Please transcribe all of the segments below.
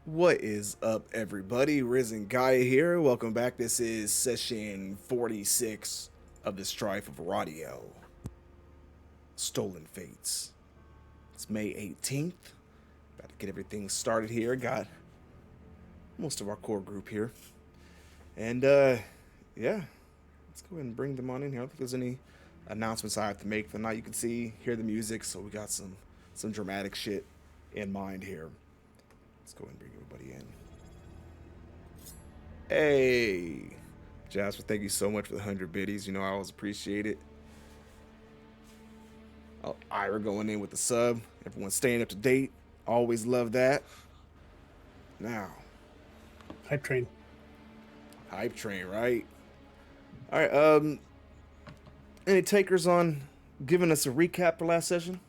What is up, everybody? Risen Gaia here. Welcome back. This is session 46 of the Strife of Aradiel. Stolen Fates. It's May 18th. About to get everything started here. Got most of our core group here. And, yeah. Let's go ahead and bring them on in here. I don't think there's any announcements I have to make for the night. You can see, hear the music, so we got some dramatic shit in mind here. Let's go ahead and bring everybody in. Hey, Jasper, thank you so much for the 100 biddies. You know, I always appreciate it. Oh, Ira going in with the sub. Everyone staying up to date. Always love that. Now, Hype train. hype train, right? All right. Any takers on giving us a recap for last session?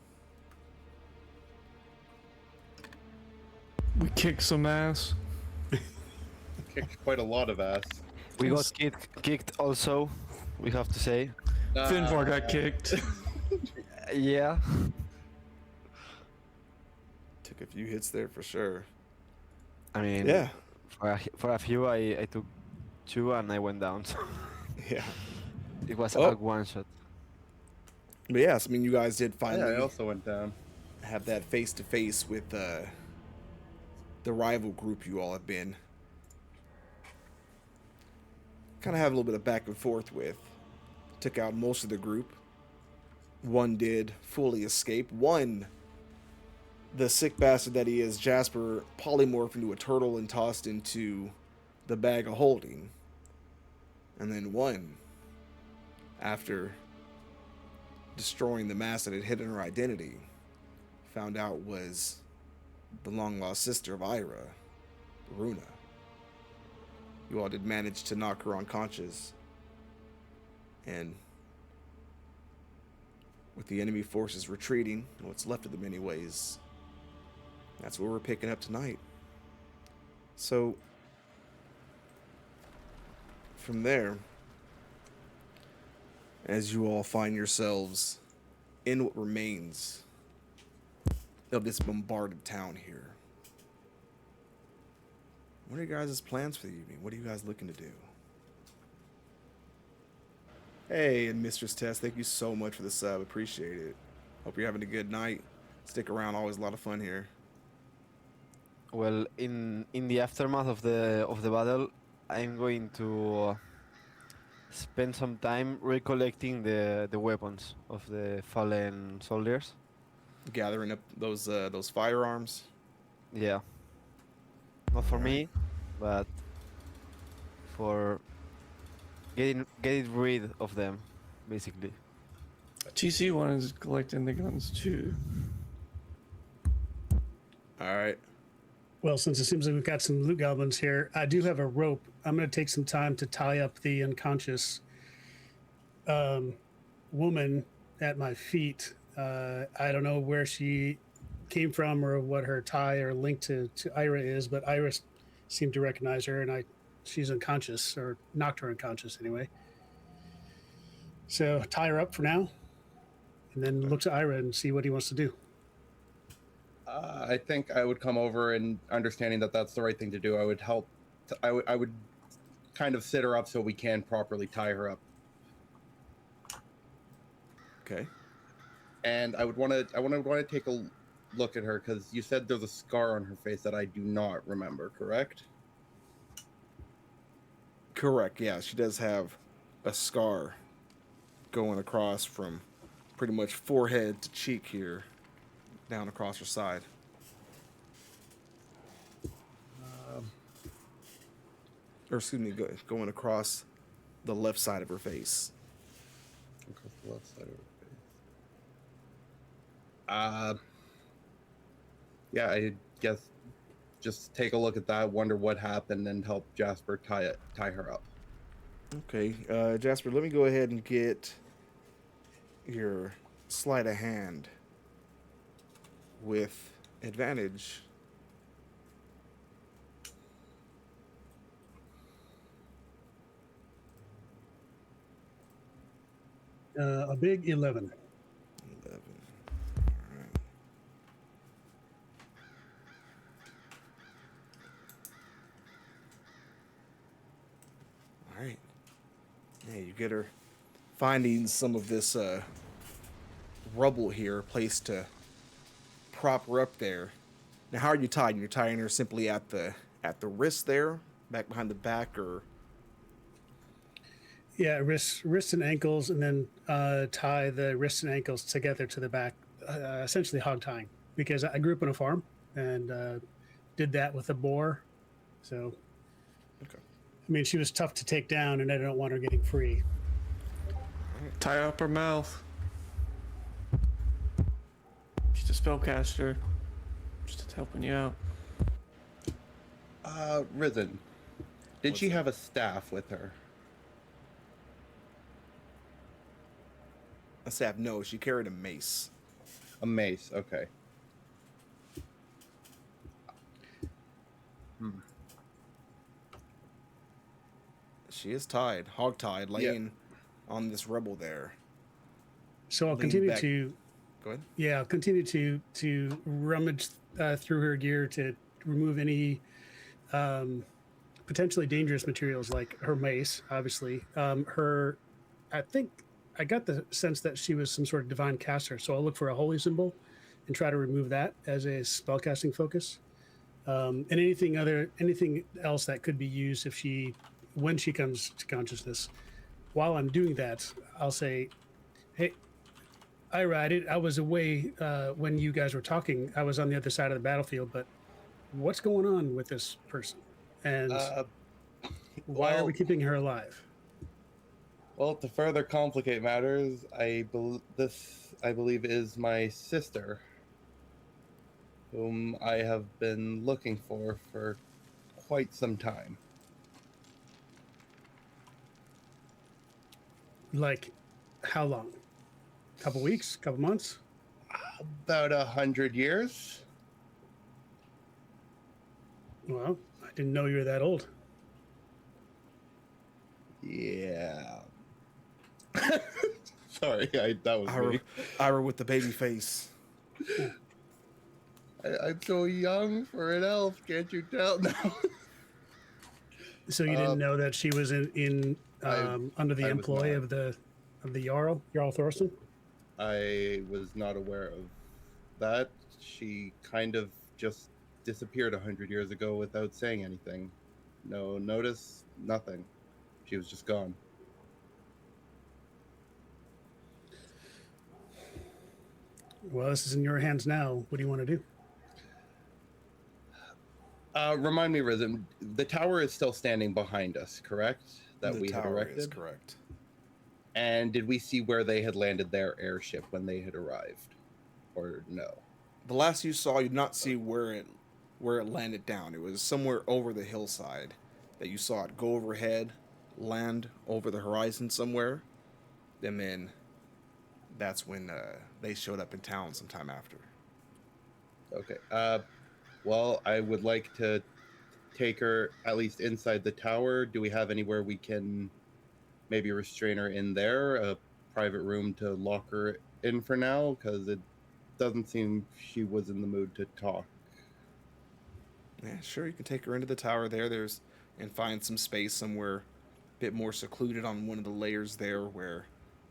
We kicked some ass. Kicked quite a lot of ass. We got kicked also, we have to say. Finvar got kicked. Yeah. Took a few hits there for sure. I mean, Yeah. for a few, I took two and I went down. So Yeah. it was Oh. a one shot. But yes, I mean, you guys did Yeah, finally I also went down. have that face to face with the rival group you all have been. Kind of have a little bit of back and forth with. Took out most of the group. One did fully escape. One, the sick bastard that he is, Jasper, polymorphed into a turtle and tossed into the bag of holding. And then one, after destroying the mask that had hidden her identity, found out was the long lost sister of Ira, Runa. You all did manage to knock her unconscious. And with the enemy forces retreating, what's left of them anyways, that's where we're picking up tonight. So, from there, as you all find yourselves in what remains of this bombarded town here, what are your guys' plans for the evening? What are you guys looking to do? Hey, and Mistress Tess, thank you so much for the sub. Appreciate it. Hope you're having a good night. Stick around, always a lot of fun here. Well, in the aftermath of the battle, I'm going to spend some time recollecting the weapons of the fallen soldiers. Gathering up those firearms. Yeah. Not for Alright. me, but for getting rid of them, basically. TC1 is collecting the guns too. All right. Well, since it seems like we've got some loot goblins here, I do have a rope. I'm going to take some time to tie up the unconscious woman at my feet. I don't know where she came from or what her tie or link to Ira is, but Ira seemed to recognize her, and she's unconscious, or knocked her unconscious anyway. So tie her up for now, and then look to Ira and see what he wants to do. I think I would come over and understanding that that's the right thing to do. I would help. I would kind of sit her up so we can properly tie her up. Okay. And I would want to take a look at her because you said there's a scar on her face that I do not remember. Correct? Correct. Yeah, she does have a scar going across from pretty much forehead to cheek here, down across her side. Or excuse me, going across the left side of her face. Across the left side of her face. Yeah, I guess just take a look at that, wonder what happened, and help Jasper tie her up. Okay, Jasper, let me go ahead and get your sleight of hand with advantage. A big 11. 11. All right. get her finding some of this rubble here, a place to prop her up there. Now, how are you tied? You're tying her simply at the wrist there, back behind the back, or Yeah, wrists and ankles, and then tie the wrists and ankles together to the back, essentially hog tying. Because I grew up on a farm and did that with a boar. So, okay. I mean, she was tough to take down, and I don't want her getting free. Tie up her mouth. She's a spellcaster. Just helping you out. Risen. Did What's she that? have a staff with her? A staff? No, she carried a mace. A mace. Okay. She is tied, hog tied, laying on this rubble there. So I'll Lean continue back. to, Go ahead. yeah, I'll continue to rummage through her gear to remove any potentially dangerous materials like her mace, obviously. I think I got the sense that she was some sort of divine caster, so I'll look for a holy symbol and try to remove that as a spellcasting focus. And anything else that could be used when she comes to consciousness. While I'm doing that, I'll say, "Hey, I was away when you guys were talking. I was on the other side of the battlefield, but what's going on with this person? And why are we keeping her alive?" Well, to further complicate matters, I believe is my sister, whom I have been looking for quite some time. Like, how long? Couple weeks? Couple months? About 100 years. Well, I didn't know you were that old. Yeah. Sorry, that was me. Ira with the baby face. I'm so young for an elf. Can't you tell? No. So you didn't know that she was in under the I was employ not. of the Jarl Thorsten? I was not aware of that. She kind of just disappeared 100 years ago without saying anything. No notice, nothing. She was just gone. Well, this is in your hands now. What do you want to do? Remind me, Rhythm, the tower is still standing behind us, correct? That The we had tower erected? is correct. And did we see where they had landed their airship when they had arrived? Or no? The last you saw, you did not see where it landed down. It was somewhere over the hillside that you saw it go overhead, land over the horizon somewhere, and then that's when they showed up in town sometime after. Okay. Well, I would like to take her at least inside the tower. Do we have anywhere we can maybe restrain her in there? A private room to lock her in for now? Because it doesn't seem she was in the mood to talk. Yeah, sure. You can take her into the tower there. And find some space somewhere a bit more secluded on one of the layers there where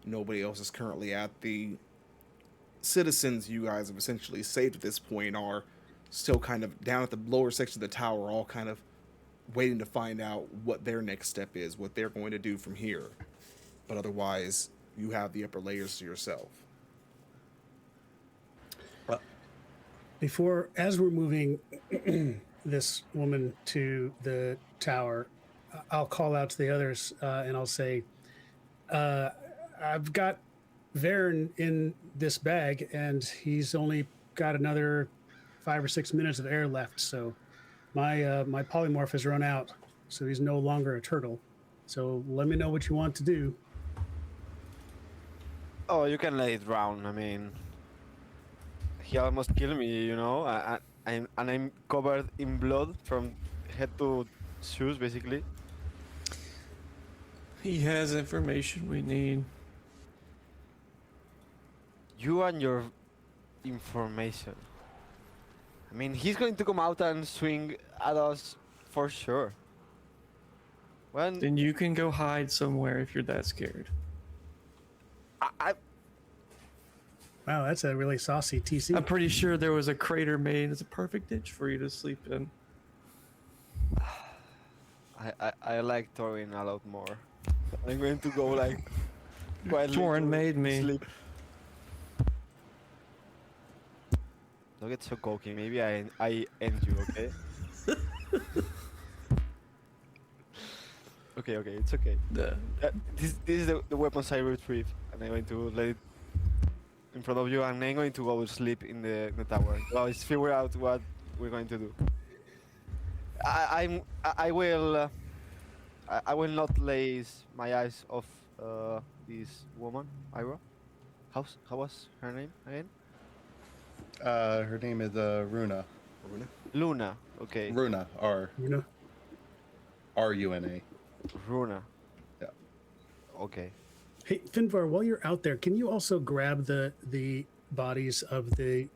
nobody else is currently at. The citizens you guys have essentially saved at this point are still kind of down at the lower section of the tower, all kind of waiting to find out what their next step is, what they're going to do from here. But otherwise, you have the upper layers to yourself. As we're moving this woman to the tower, I'll call out to the others and I'll say, I've got Varen in this bag, and he's only got another 5 or 6 minutes of air left. So my polymorph has run out, so he's no longer a turtle. So let me know what you want to do. Oh, you can let it drown. I mean, he almost killed me, you know. I'm covered in blood from head to shoes, basically. He has information we need. You and your information. I mean, he's going to come out and swing at us for sure. Well, Then you can go hide somewhere if you're that scared. I Wow, that's a really saucy TC. I'm pretty sure there was a crater made as a perfect ditch for you to sleep in. I like Thorin a lot more. I'm going to go like quietly Thorin to made me. sleep. Don't get so cocky. Maybe I end you, okay? Okay, it's okay. Yeah. This is the weapons I retrieve, and I'm going to let it in front of you, and I'm going to go sleep in the tower. Well, let's figure out what we're going to do. I will I will not lay my eyes off this woman, Ira. How was her name again? Her name is Runa. Runa? Luna. Okay, Runa. You know, Runa. Runa. Yeah. Okay. hey Finvar, while you're out there, can you also grab the bodies of the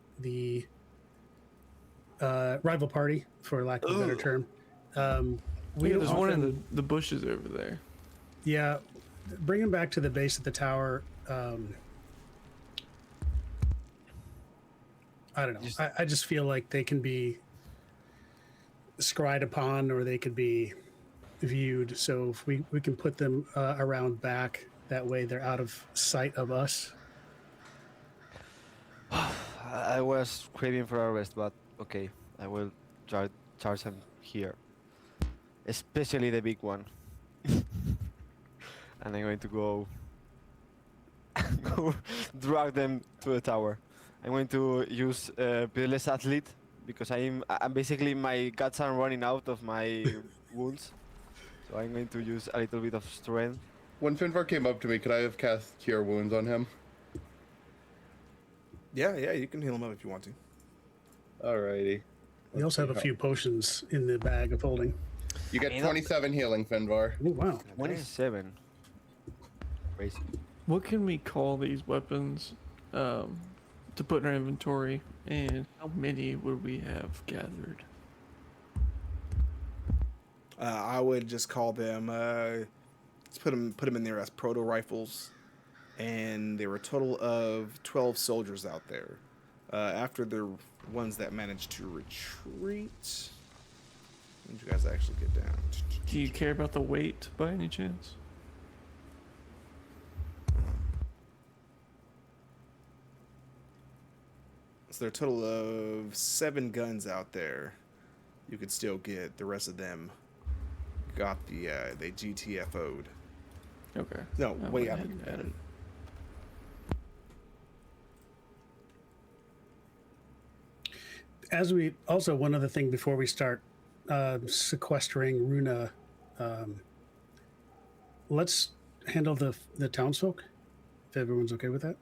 rival party, for lack of a better term? We Yeah, there's one in often- the bushes over there. Yeah, bring them back to the base of the tower. I don't know. I just feel like they can be scryed upon, or they could be viewed. So if we can put them around back, that way they're out of sight of us. I was craving for a rest, but okay, I will charge them here, especially the big one. And I'm going to go drag them to the tower. I'm going to use Peerless Athlete because I'm basically, my guts are running out of my wounds, so I'm going to use a little bit of strength. When Finvar came up to me, could I have cast Cure Wounds on him? Yeah, you can heal him up if you want to. Alrighty. We also have a few potions in the bag of holding. You get Ain't 27 healing, Finvar. Oh wow! 27. Crazy. What can we call these weapons to put in our inventory, and how many would we have gathered? I would just call them. Let's put them in there as proto rifles, and there were a total of 12 soldiers out there. After the ones that managed to retreat, when did you guys actually get down? Do you care about the weight by any chance? So there are a total of 7 guns out there. You could still get the rest of them. Got they GTFO'd. Okay. No, I wait, went I ahead and added. As we also, one other thing before we start sequestering Runa, let's handle the townsfolk, if everyone's okay with that.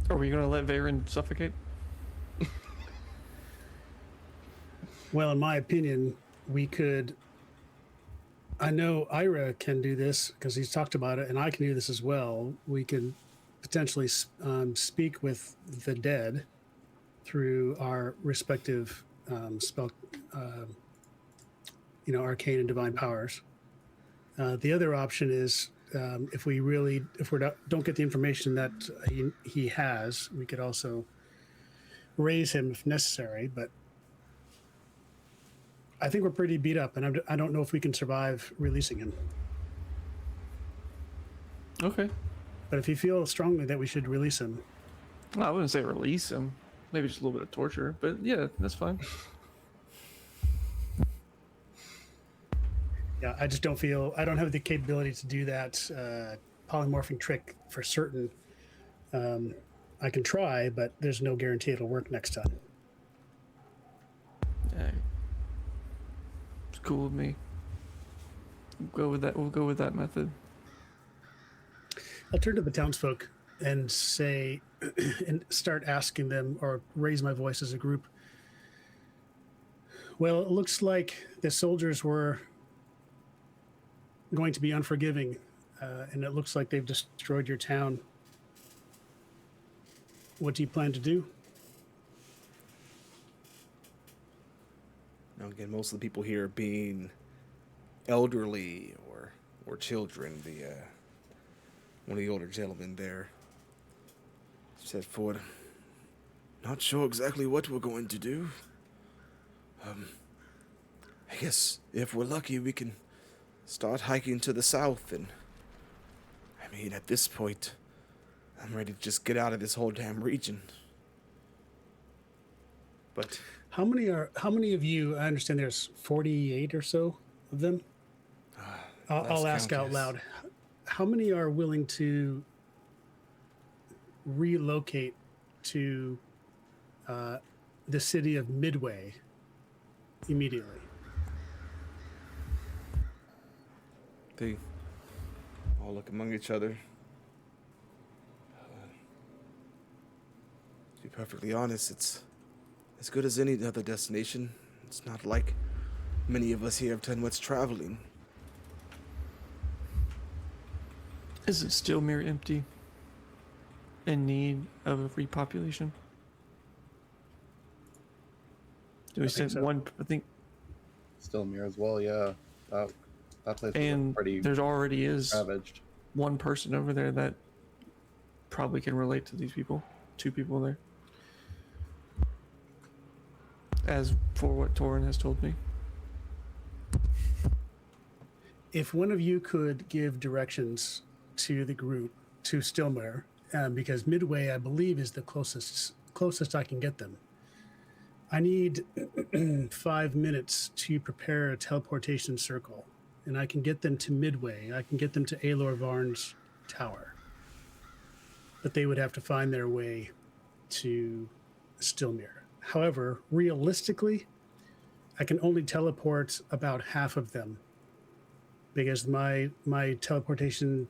Are we gonna let Varen suffocate? Well, in my opinion, we could. I know Ira can do this because he's talked about it, and I can do this as well. We can potentially speak with the dead through our respective spell, arcane and divine powers. The other option is if we don't get the information that he has, we could also raise him if necessary. But I think we're pretty beat up, and I don't know if we can survive releasing him. Okay. But if you feel strongly that we should release him, Well, I wouldn't say release him. Maybe just a little bit of torture, but yeah, that's fine. yeah, I just don't feel I don't have the capability to do that polymorphing trick for certain. I can try, but there's no guarantee it'll work next time. Yeah. It's cool with me. We'll go with that method. I'll turn to the townsfolk and say, and start asking them, or raise my voice as a group. Well, it looks like the soldiers were going to be unforgiving, and it looks like they've destroyed your town. What do you plan to do? Now, again, most of the people here being elderly or children. The one of the older gentlemen there said, "Ford, not sure exactly what we're going to do. I guess if we're lucky, we can start hiking to the south. And I mean, at this point, I'm ready to just get out of this whole damn region." But How many of you? I understand there's 48 or so of them. I'll ask out loud. How many are willing to relocate to the city of Midway immediately? they all look among each other. To be perfectly honest, it's as good as any other destination. It's not like many of us here have done much traveling. Is it still mere empty? In need of a repopulation? Do we I think send so. one? I think, Still near as well, yeah. That place was and pretty there already is ravaged. one person over there that probably can relate to these people. 2 people there. As for what Torin has told me. If one of you could give directions to the group to Stillmere, because Midway, I believe, is the closest I can get them. I need 5 minutes to prepare a teleportation circle, and I can get them to Midway. I can get them to Aelor Varn's tower, but they would have to find their way to Stillmere. However, realistically, I can only teleport about half of them because my teleportation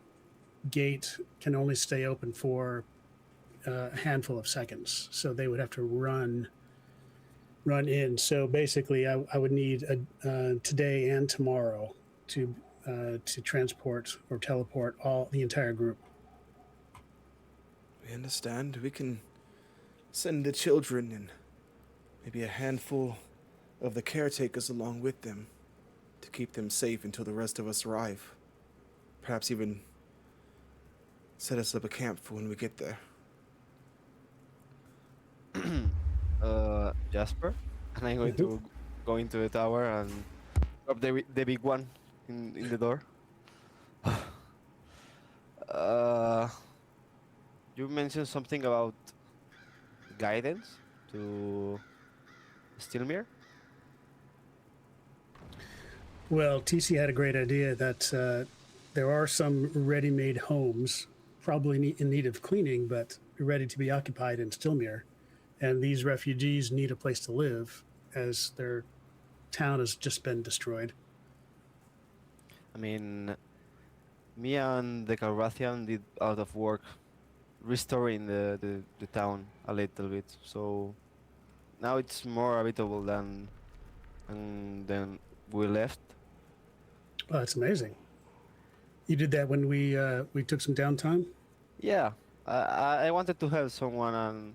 gate can only stay open for a handful of seconds. So they would have to run in. So basically, I would need today and tomorrow to transport or teleport the entire group. We understand. We can send the children and maybe a handful of the caretakers along with them to keep them safe until the rest of us arrive. Perhaps even set us up a camp for when we get there. Jasper, and I'm going to go into the tower and drop the big one in the door. You mentioned something about guidance to Stilmere. Well, TC had a great idea that there are some ready-made homes, probably in need of cleaning, but ready to be occupied in Stillmere. And these refugees need a place to live as their town has just been destroyed. I mean, me and the Calrathian did a lot of work restoring the town a little bit. So now it's more habitable than we left. Oh, that's amazing. You did that when we took some downtime? Yeah, I wanted to help someone, and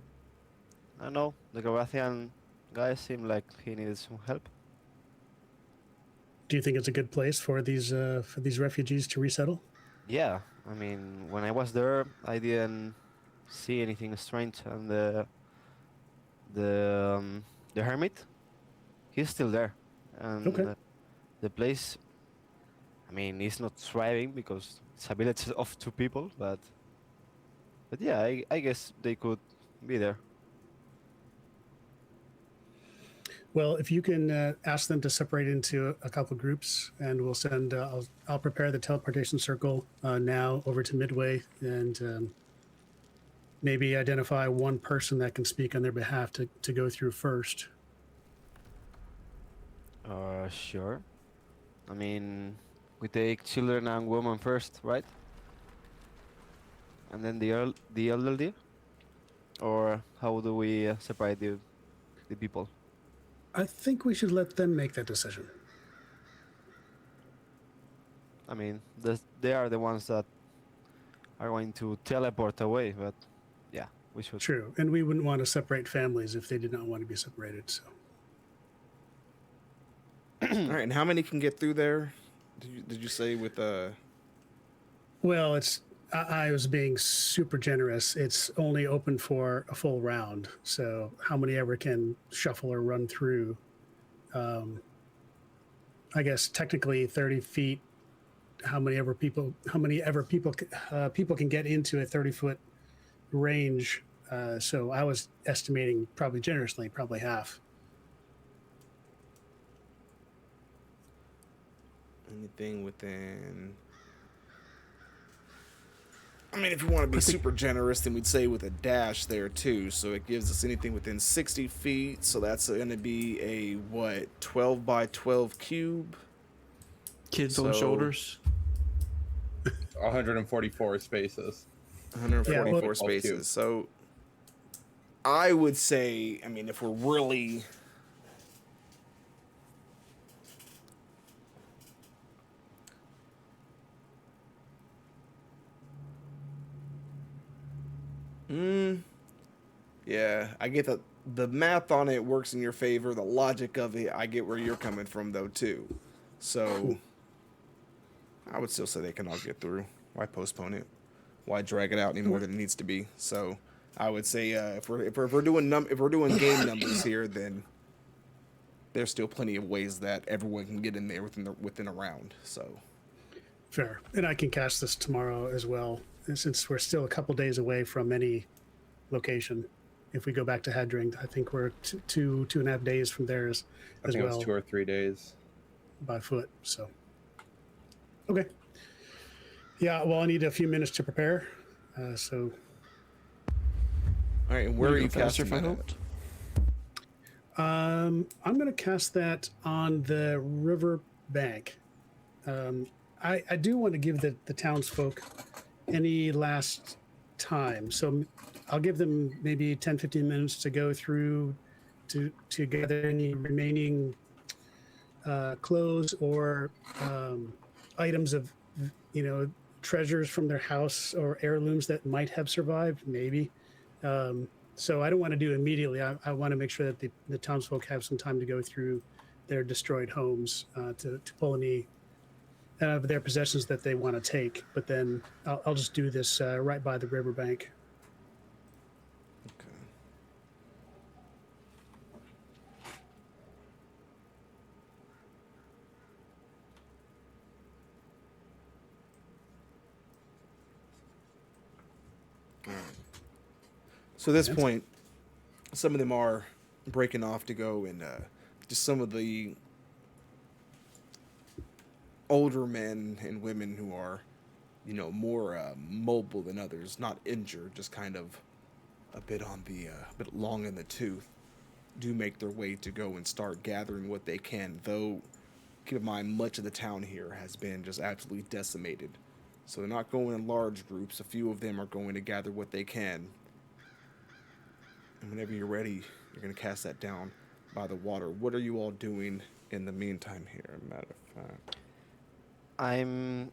I don't know, the Calrathian guy seemed like he needed some help. Do you think it's a good place for these refugees to resettle? Yeah, I mean, when I was there, I didn't see anything strange, and the hermit, he's still there, and Okay. the place, I mean, it's not thriving because it's a village of 2 people, but yeah, I guess they could be there. Well, if you can ask them to separate into a couple groups, and we'll send. I'll prepare the teleportation circle now over to Midway, and maybe identify one person that can speak on their behalf to go through first. Sure. I mean, we take children and women first, right? And then the elderly, or how do we separate the people? I think we should let them make that decision. I mean, they are the ones that are going to teleport away, but yeah, we should. True, and we wouldn't want to separate families if they did not want to be separated. So All right, and how many can get through there? Did you say with Well, I was being super generous. It's only open for a full round, so how many ever can shuffle or run through? Um, I guess technically 30 feet. People can get into a 30-foot range. So I was estimating probably generously, probably half. anything within? I mean, if you want to be super generous, then we'd say with a dash there too. So it gives us anything within 60 feet. So that's going to be a what, 12 by 12 cube. Kids on shoulders. 144 spaces. 144 spaces. So I would say, I mean, if we're really yeah, I get the math on it works in your favor. The logic of it, I get where you're coming from though too. So I would still say they can all get through. Why postpone it? Why drag it out any more than it needs to be? So I would say if we're doing game numbers here, then there's still plenty of ways that everyone can get in there within a round. So Fair. And I can cast this tomorrow as well, since we're still a couple days away from any location. If we go back to Hadring, I think we're 2.5 days from theirs I as think well. it was 2 or 3 days. By foot. So, okay. Yeah, well, I need a few minutes to prepare. So, all right, and where are you casting that at? I'm going to cast that on the river bank. I do want to give the townsfolk any last time. So I'll give them maybe 10, 15 minutes to go through to gather any remaining clothes or items of, treasures from their house or heirlooms that might have survived, maybe. So I don't want to do it immediately. I want to make sure that the townsfolk have some time to go through their destroyed homes to pull any of their possessions that they want to take. But then I'll just do this right by the riverbank. Okay. All right. So at this point, some of them are breaking off to go, and just some of the older men and women who are, more mobile than others, not injured, just kind of a bit on the bit long in the tooth, do make their way to go and start gathering what they can. Though, keep in mind, much of the town here has been just absolutely decimated. So they're not going in large groups. A few of them are going to gather what they can. And whenever you're ready, you're going to cast that down by the water. What are you all doing in the meantime here, matter of fact? I'm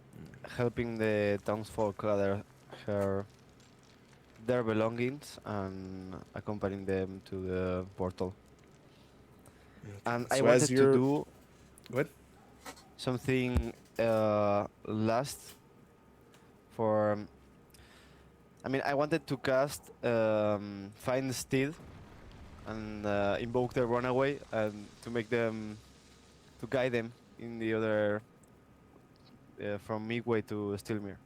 helping the townsfolk gather their belongings and accompanying them to the portal. And I So wanted as to you're... do What? something last for. I wanted to cast Find Steed and invoke the runaway and to guide them in the other from Midway to Stilmere.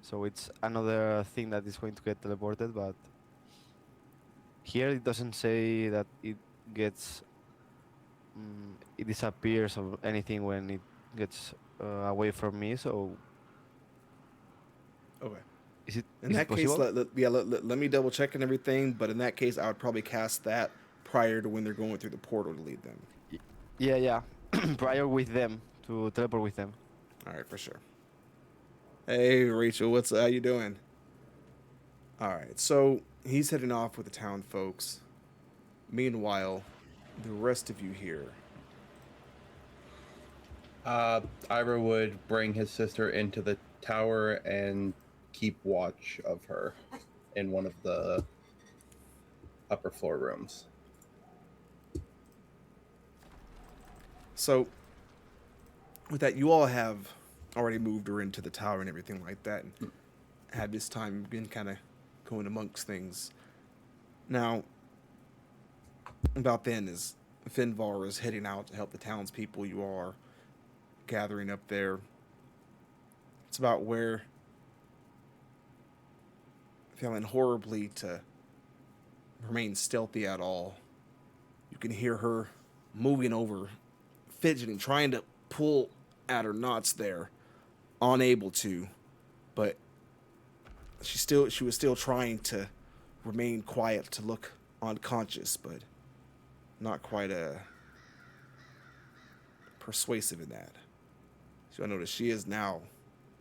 So it's another thing that is going to get teleported, but here it doesn't say that it gets it disappears or anything when it gets away from me. So Okay. is it In is that it case, possible? let me double check and everything. But in that case, I would probably cast that prior to when they're going through the portal to lead them. Yeah. Prior with them to teleport with them. All right, for sure. Hey, Rachel, how you doing? All right, so he's heading off with the town folks. Meanwhile, the rest of you here. Ira would bring his sister into the tower and keep watch of her in one of the upper floor rooms. So, with that, you all have already moved her into the tower and everything like that, and had this time been kind of going amongst things. Now, about then, as Finvar is heading out to help the townspeople, you are gathering up there. It's about where, feeling horribly to remain stealthy at all. You can hear her moving over, fidgeting, trying to pull at her knots there, unable to, but she was still trying to remain quiet, to look unconscious, but not quite persuasive in that. So I notice she is now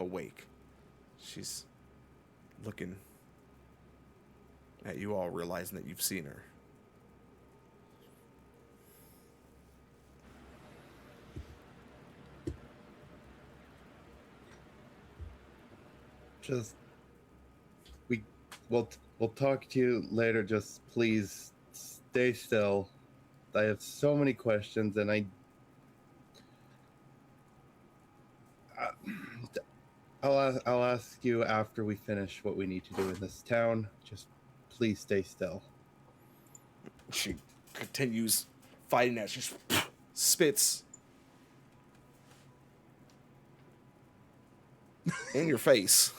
awake. She's looking at you all, realizing that you've seen her. Just we'll talk to you later. Just please stay still. I have so many questions, and I'll ask you after we finish what we need to do in this town. Just please stay still. She continues fighting that. She spits in your face.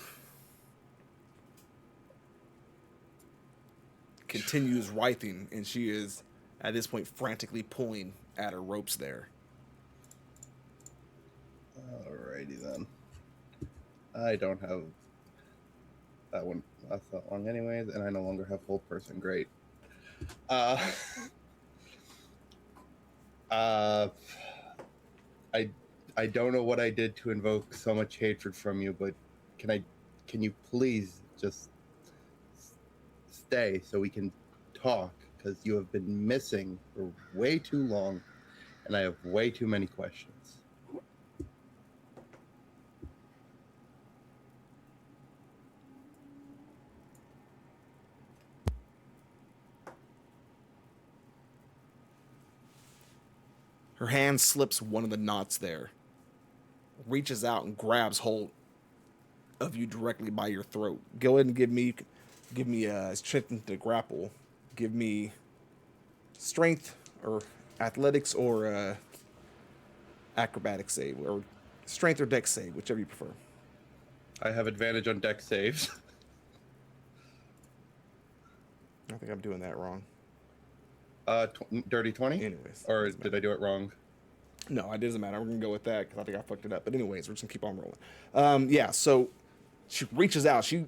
Continues writhing, and she is at this point frantically pulling at her ropes there. Alrighty then. I don't have that one lasts that long anyways, and I no longer have hold person. Great. I don't know what I did to invoke so much hatred from you, but can you please just stay so we can talk, because you have been missing for way too long and I have way too many questions. Her hand slips one of the knots there, reaches out and grabs hold of you directly by your throat. Go ahead and give me strength to grapple. Give me strength or athletics or acrobatics save, or strength or dex save, whichever you prefer. I have advantage on dex saves. I think I'm doing that wrong. Dirty 20? Anyways. Or did I do it wrong? No, it doesn't matter. We're going to go with that because I think I fucked it up. But anyways, we're just going to keep on rolling. Yeah, so she reaches out. She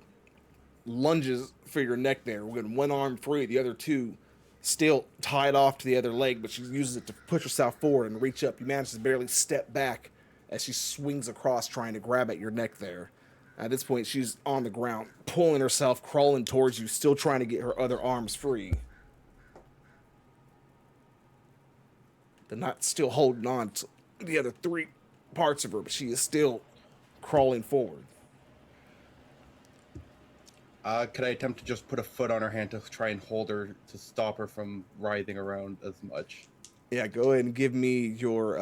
lunges for your neck there with one arm free, the other two still tied off to the other leg, but she uses it to push herself forward and reach up. You manage to barely step back as she swings across, trying to grab at your neck there. At this point, she's on the ground, pulling herself, crawling towards you, still trying to get her other arms free. The knot still holding on to the other three parts of her, but she is still crawling forward. Could I attempt to just put a foot on her hand to try and hold her to stop her from writhing around as much? Yeah, go ahead and give me your,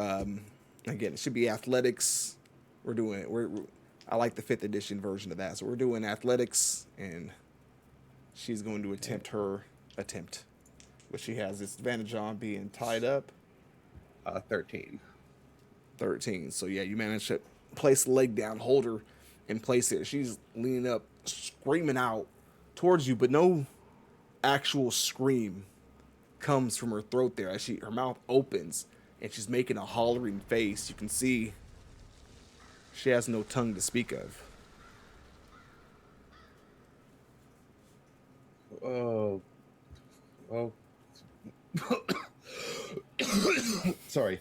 again, it should be athletics. I like the 5th edition version of that. So we're doing athletics, and she's going to attempt her attempt, which she has this advantage on being tied up. 13. 13. So yeah, you manage to place the leg down, hold her in place there. She's leaning up, screaming out towards you, but no actual scream comes from her throat there. As her mouth opens and she's making a hollering face, you can see she has no tongue to speak of. Oh. Sorry.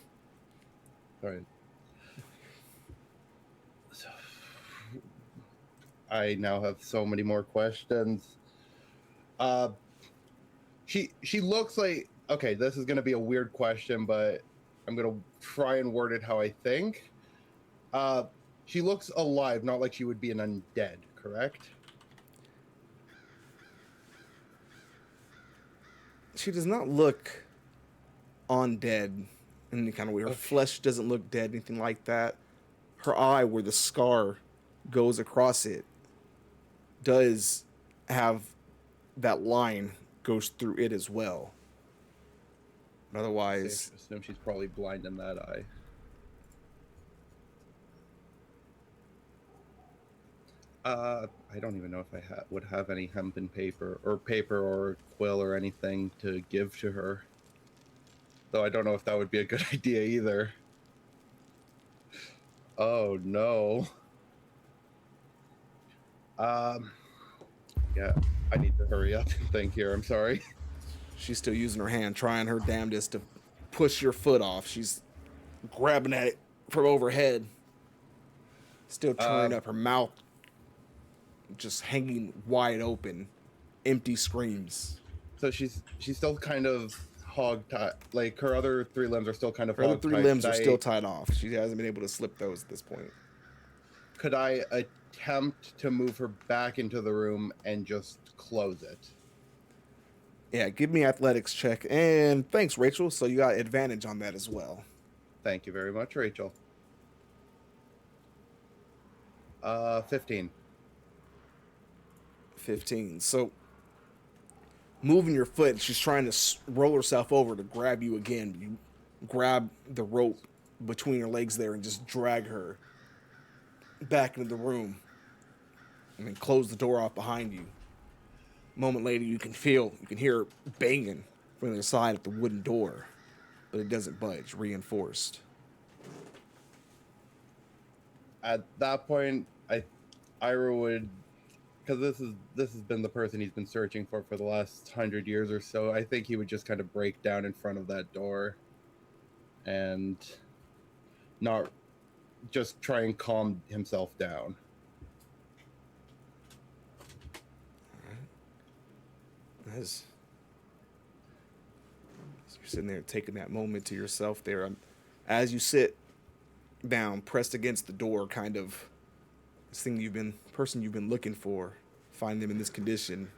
I now have so many more questions. She looks like, okay, this is gonna be a weird question, but I'm gonna try and word it how I think. She looks alive, not like she would be an undead, correct? She does not look undead in any kind of way. Her flesh doesn't look dead, anything like that. her eye where the scar goes across it does have that line goes through it as well. But Safe otherwise, to assume she's probably blind in that eye. I don't even know if I would have any hempen paper or quill or anything to give to her. Though I don't know if that would be a good idea either. Oh no. Yeah, I need to hurry up and think here. I'm sorry. she's still using her hand, trying her damnedest to push your foot off. She's grabbing at it from overhead, still turning up her mouth, just hanging wide open, empty screams. So she's still kind of hog tied. Like her other 3 limbs are still kind of Her other hog 3 tied. limbs are still tied off. She hasn't been able to slip those at this point. Could I attempt to move her back into the room and just close it? Yeah, give me athletics check. And thanks, Rachel. So you got advantage on that as well. Thank you very much, Rachel. 15. 15. So moving your foot, she's trying to roll herself over to grab you again. You grab the rope between her legs there and just drag her back into the room and then close the door off behind you. A moment later, you can hear banging from the other side at the wooden door, but it doesn't budge, reinforced. At that point, Ira would, because this has been the person he's been searching for the last 100 years or so. I think he would just kind of break down in front of that door, and not just try and calm himself down. As you're sitting there taking that moment to yourself there, as you sit down, pressed against the door, kind of this person you've been looking for, find them in this condition,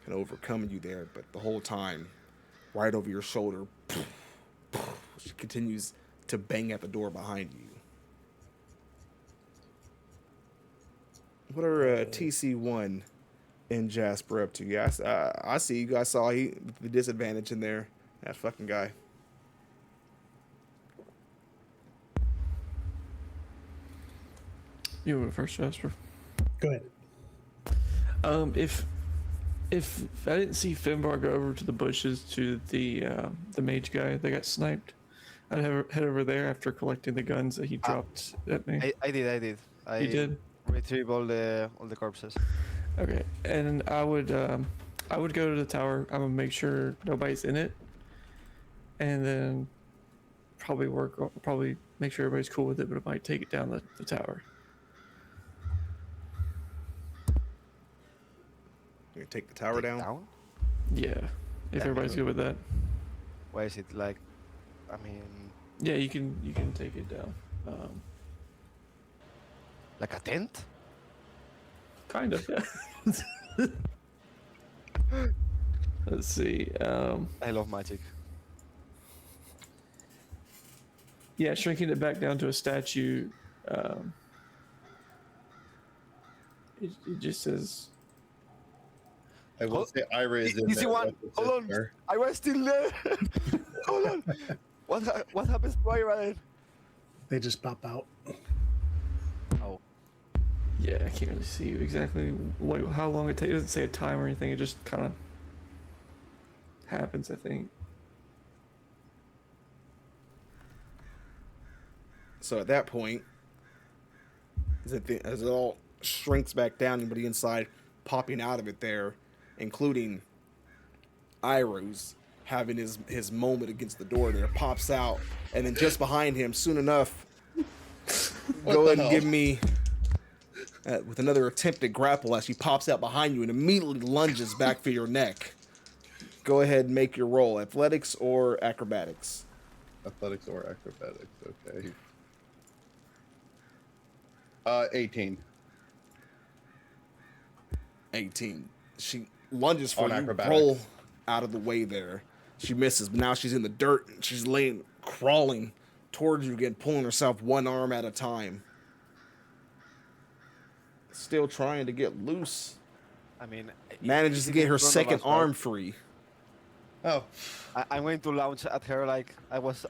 kind of overcoming you there. But the whole time, right over your shoulder, she continues to bang at the door behind you. What are TC1 and Jasper up to? Yes, I see you guys saw the disadvantage in there. That fucking guy. You went first, Jasper. Go ahead. If I didn't see Finbar go over to the bushes to the mage guy that got sniped, I'd head over there after collecting the guns that he dropped at me. I did. You did? Retrieve all the corpses. Okay, and I would go to the tower. I'm gonna make sure nobody's in it, and then probably make sure everybody's cool with it. But I might take it down the tower. You take the tower down? Yeah, if everybody's good with that. Why is it like? I mean, Yeah, you can take it down. like a tent? Kind of. Yeah. Let's see. I love magic. Yeah, shrinking it back down to a statue. It just says. I will say Ira is in Easy there. one. Hold on. Sister. I was still there. Hold on. What happens to Ira then? They just pop out. Oh. Yeah, I can't really see exactly how long it takes. It doesn't say a time or anything. It just kind of happens, I think. So at that point, as it all shrinks back down, anybody inside popping out of it there, including Iru's having his moment against the door there, pops out, and then just behind him, soon enough, go ahead and give me with another attempted grapple as she pops out behind you and immediately lunges back for your neck. Go ahead and make your roll, athletics or acrobatics. Athletics or acrobatics, okay. 18. 18. She lunges for On you, acrobatics. roll out of the way there. She misses, but now she's in the dirt. And she's crawling towards you again, pulling herself one arm at a time. Still trying to get loose. I mean, Manages it's to in get her front of second us, right? arm free. Oh, I'm going to launch at her like I was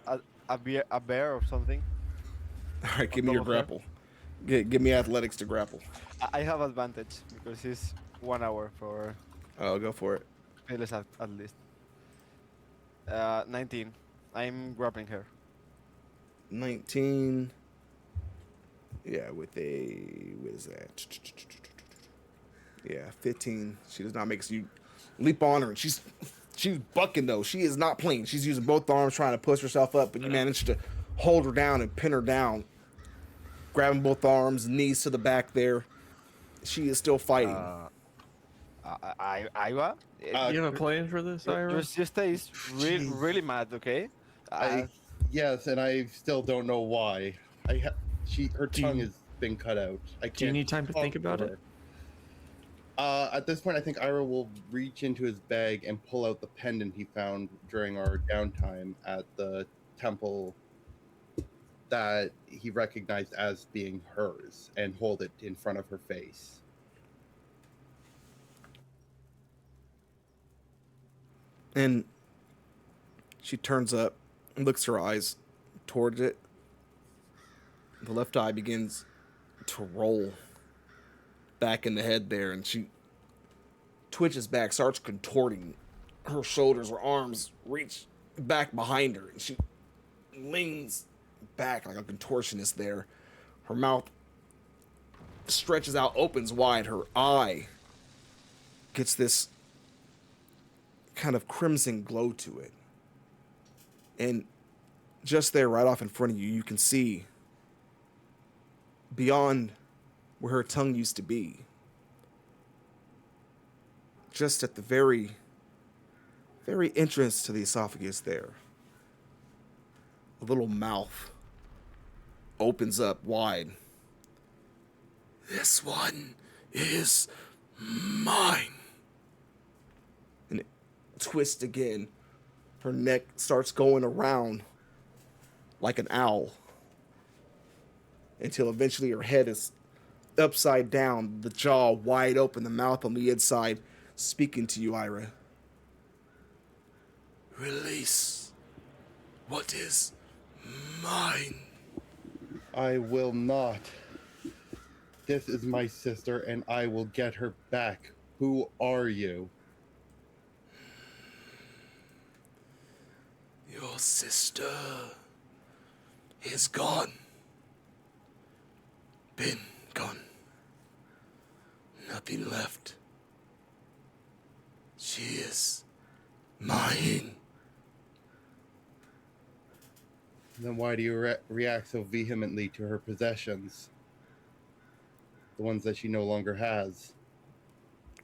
a bear or something All right, on give me top your of her. grapple. Give me athletics to grapple. I have advantage because it's 1 hour for Oh, go for it. failures at least. 19. I'm grappling her. 19. Yeah, with a what is that? Yeah, 15. She does not make you leap on her, and she's bucking though. She is not playing. She's using both arms trying to push herself up, but you manage to hold her down and pin her down, grabbing both arms, knees to the back there. She is still fighting. Iva, uh, You have a plan for this, your Ira? sister is Jeez. really mad. Okay. Uh, yes, and I still don't know why. Her Do you- tongue has been cut out. I can't. Do you need time to talk think about it? her. At this point, I think Ira will reach into his bag and pull out the pendant he found during our downtime at the temple that he recognized as being hers and hold it in front of her face. And she turns up and looks her eyes towards it. The left eye begins to roll back in the head there, and she twitches back, starts contorting. Her shoulders, her arms reach back behind her, and she leans back like a contortionist there. Her mouth stretches out, opens wide. Her eye gets this kind of crimson glow to it. And just there, right off in front of you, you can see beyond where her tongue used to be, just at the very entrance to the esophagus there, a little mouth opens up wide. This one is mine. And it twists again. Her neck starts going around like an owl until eventually her head is upside down, the jaw wide open, the mouth on the inside, speaking to you, Ira. Release what is mine. I will not. This is my sister, and I will get her back. Who are you? Your sister is gone. Been gone. Nothing left. She is mine. Then why do you react so vehemently to her possessions? The ones that she no longer has.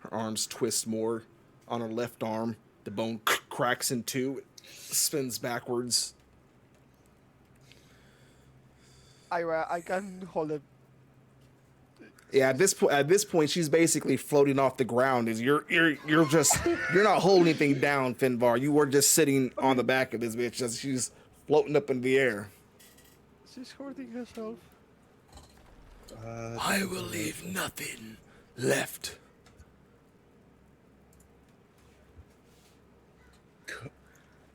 Her arms twist more on her left arm. The bone cracks in two. It spins backwards. Ira, I can hold it. Yeah, at this point, she's basically floating off the ground. Is you're not holding anything down, Finbar. You were just sitting on the back of this bitch. Just she's floating up in the air. She's hurting herself. I will leave nothing left.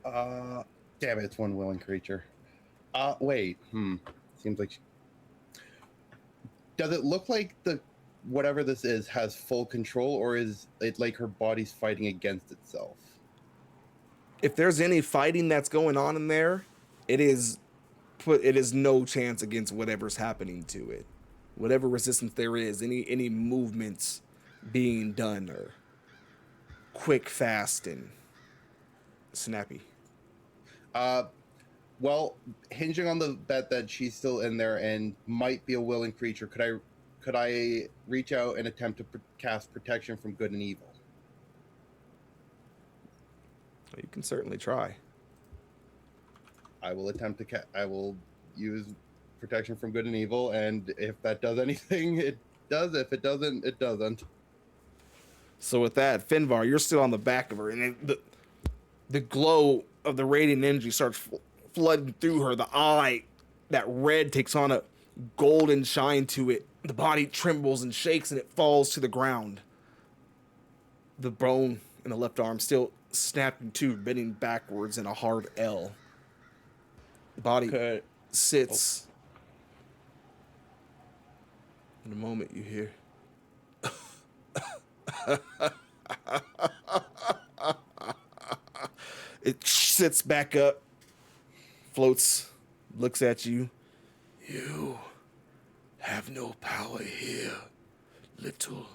Damn it, it's one willing creature. Wait. Seems like. Does it look like whatever this is has full control, or is it like her body's fighting against itself? If there's any fighting that's going on in there, it is no chance against whatever's happening to it. Whatever resistance there is, any movements being done are quick, fast, and snappy. Well, hinging on the bet that she's still in there and might be a willing creature, could I reach out and attempt to cast protection from good and evil? You can certainly try. I will attempt to. I will use protection from good and evil, and if that does anything, it does. If it doesn't, it doesn't. So with that, Finvar, you're still on the back of her, and the glow of the radiant energy starts flooding through her. The eye, that red takes on a golden shine to it, The body trembles and shakes and it falls to the ground. The bone in the left arm still snapped in two, bending backwards in a hard L. The body Could sits. In a moment, you hear. It sits back up, floats, looks at you. You have no power here, little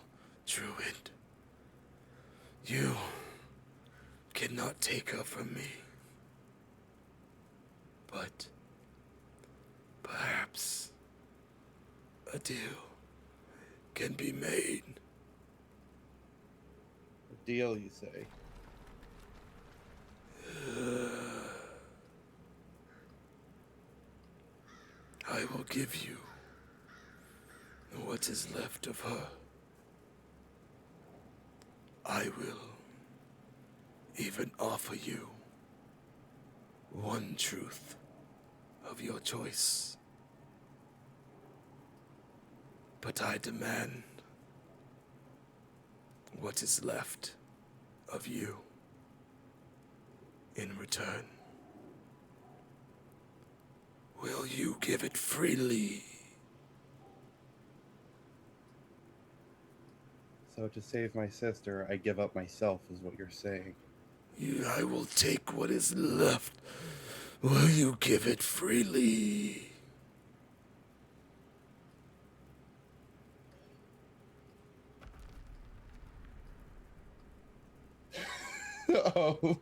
druid. You cannot take her from me. But perhaps a deal can be made. a deal, you say? I will give you what is left of her. I will even offer you one truth of your choice. But I demand what is left of you in return. Will you give it freely? So to save my sister, I give up myself, is what you're saying. I will take what is left. Will you give it freely? Oh.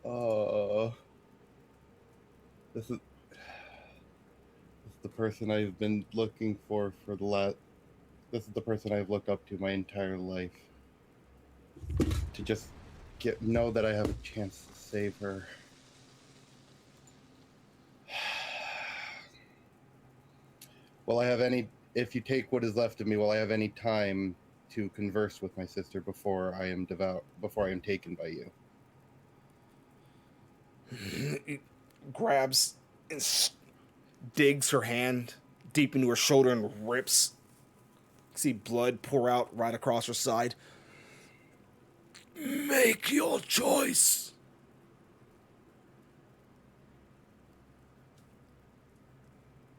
Oh. This is the person I've been looking for the last. This is the person I've looked up to my entire life. To just know that I have a chance to save her. Will I have any? If you take what is left of me, will I have any time to converse with my sister before I am before I am taken by you? He grabs and digs her hand deep into her shoulder and rips. See blood pour out right across her side. Make your choice.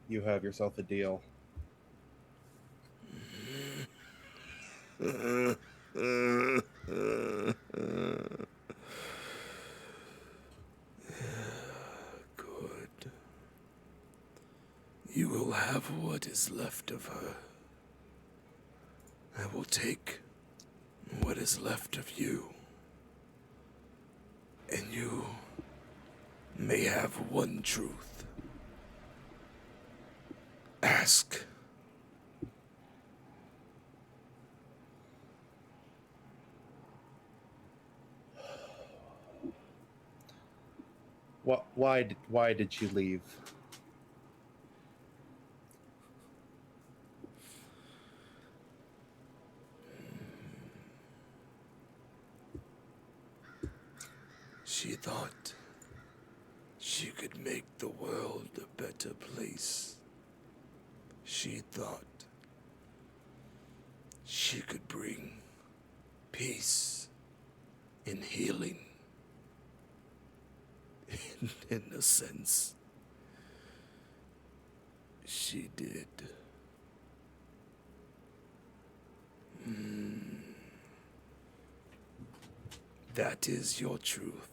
You have yourself a deal. Good. You will have what is left of her. I will take what is left of you. And you may have one truth. Ask. Why did she leave? She thought she could make the world a better place. She thought she could bring peace and healing. In a sense, she did. That is your truth.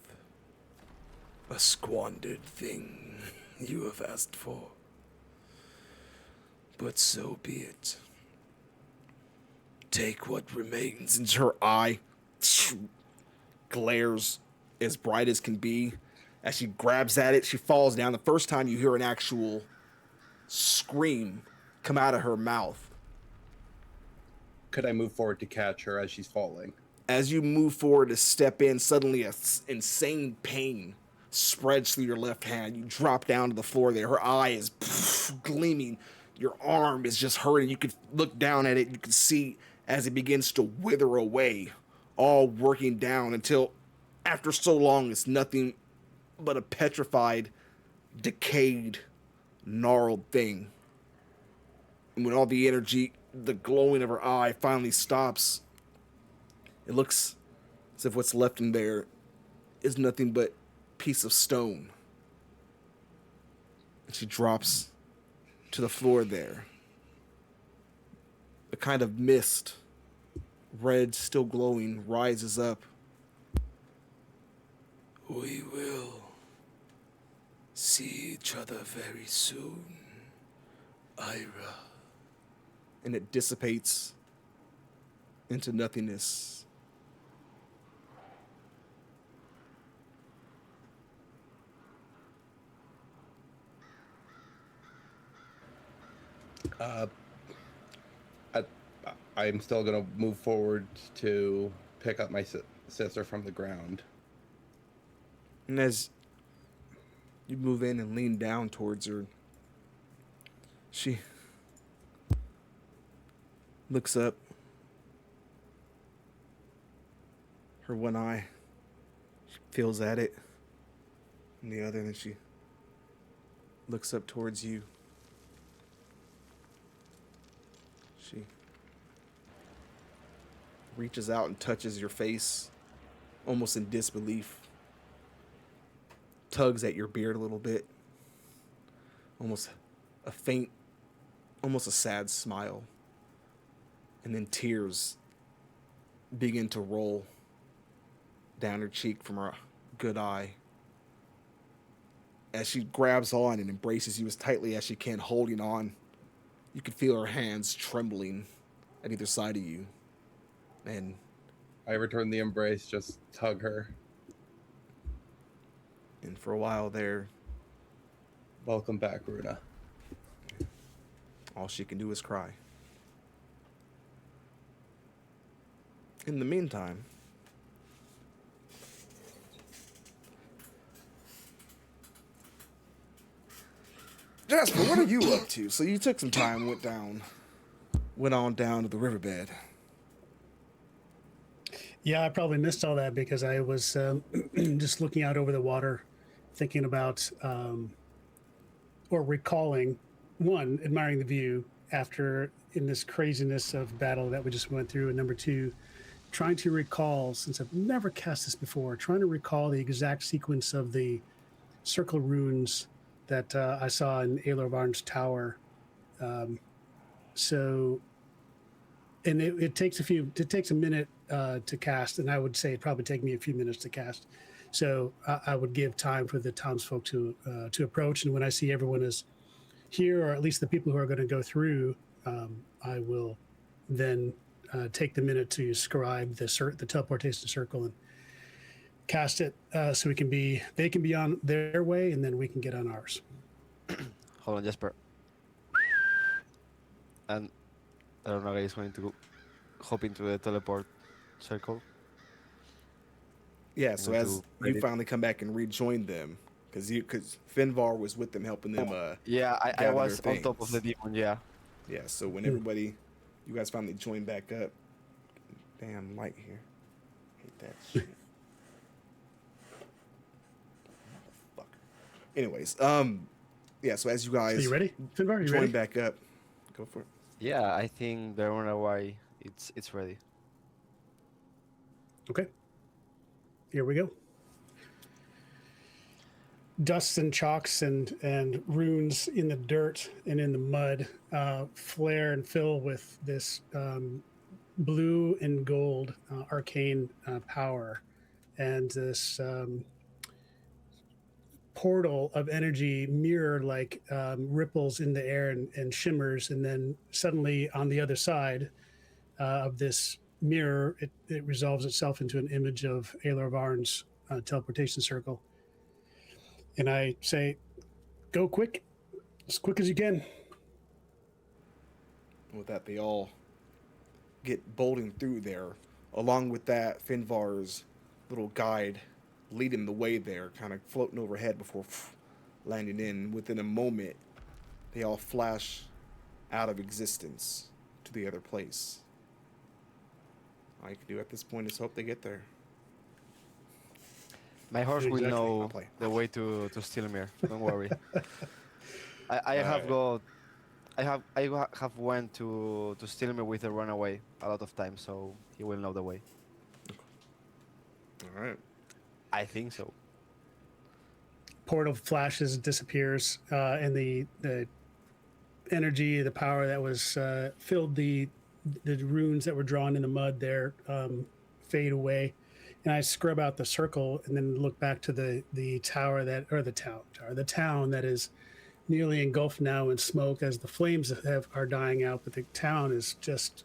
A squandered thing you have asked for. But so be it. Take what remains. And her eye glares as bright as can be. As she grabs at it, she falls down. The first time you hear an actual scream come out of her mouth. Could I move forward to catch her as she's falling? As you move forward to step in, suddenly an insane pain spreads through your left hand. You drop down to the floor there. Her eye is gleaming. Your arm is just hurting. You can look down at it. You can see as it begins to wither away, all working down until after so long it's nothing but a petrified, decayed, gnarled thing. And when all the energy, the glowing of her eye finally stops, it looks as if what's left in there is nothing but piece of stone. And she drops to the floor there. A kind of mist, red, still glowing, rises up. We will see each other very soon, Ira. And it dissipates into nothingness. Uh, I, I'm still gonna move forward to pick up my sister from the ground. And as you move in and lean down towards her, she looks up. Her one eye, she feels at it, and the other, and then she looks up towards you. She reaches out and touches your face, almost in disbelief. Tugs at your beard a little bit. Almost a faint, almost a sad smile. And then tears begin to roll down her cheek from her good eye. As she grabs on and embraces you as tightly as she can, holding on, you can feel her hands trembling at either side of you. And I return the embrace, just hug her. And for a while there, Welcome back, Runa. all she can do is cry. In the meantime, Jasper, what are you up to? So you took some time, went on down to the riverbed. Yeah, I probably missed all that because I was just looking out over the water, thinking about or recalling, one, admiring the view after in this craziness of battle that we just went through, and number two, trying to recall, since I've never cast this before, trying to recall the exact sequence of the circle runes that I saw in Aelor tower. So, and it takes a minute to cast, and I would say it'd probably take me a few minutes to cast. So I would give time for the townsfolk to approach, and when I see everyone is here, or at least the people who are going to go through, I will then take the minute to scribe the teleportation circle and cast it, so they can be on their way, and then we can get on ours. Hold on, Jasper. And Oruggur is going to hop into the teleport circle. Yeah, so going as to ready. you finally come back and rejoin them, because Finvar was with them, helping them. Yeah, I gather was their on top of things. the demon. Yeah. Yeah, so when you guys finally join back up, damn light here, hate that shit. Fuck. Anyways, yeah, so as you guys Are you ready, Finbar? You join ready? back up, go for it. Yeah, I think the runaway it's ready. Okay. Here we go. Dusts and chalks and runes in the dirt and in the mud flare and fill with this blue and gold arcane power, and this portal of energy mirror like ripples in the air and shimmers, and then suddenly on the other side of this mirror, it resolves itself into an image of Aelor Varn's teleportation circle. And I say, go quick, as quick as you can. With that, they all get bolting through there. Along with that, Finvar's little guide leading the way there, kind of floating overhead before landing in. Within a moment, they all flash out of existence to the other place. All you can do at this point is hope they get there. My horse will Exactly. know I'll play. the way to Steelmere. Don't worry. I I have went to steal me with a runaway a lot of times, so he will know the way. All right. I think so. Portal flashes, disappears, and the energy, the power that was filled the runes that were drawn in the mud there fade away, and I scrub out the circle and then look back to the tower the town that is nearly engulfed now in smoke as the flames are dying out, but the town is just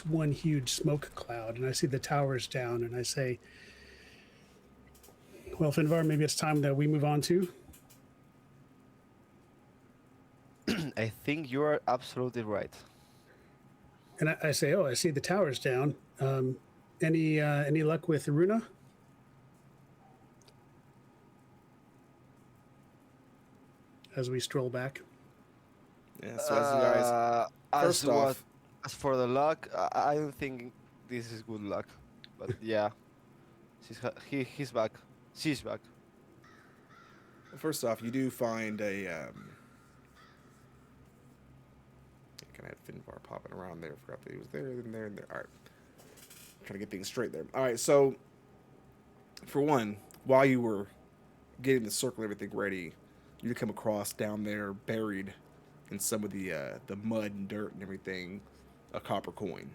one huge smoke cloud, and I see the towers down, and I say, well, Finvar, maybe it's time that we move on too. I think you are absolutely right. And I say, oh, I see the towers down. Any luck with Runa? As we stroll back. Yeah. So as you guys, first off, As for the luck, I don't think this is good luck. But yeah, he's back. She's back. first off, you do find a. I had Finvar popping around there. Forgot that he was there, and there, and there. All right. Trying to get things straight there. All right. So, for one, while you were getting the circle, and everything ready, you come across down there, buried in some of the mud and dirt and everything, a copper coin.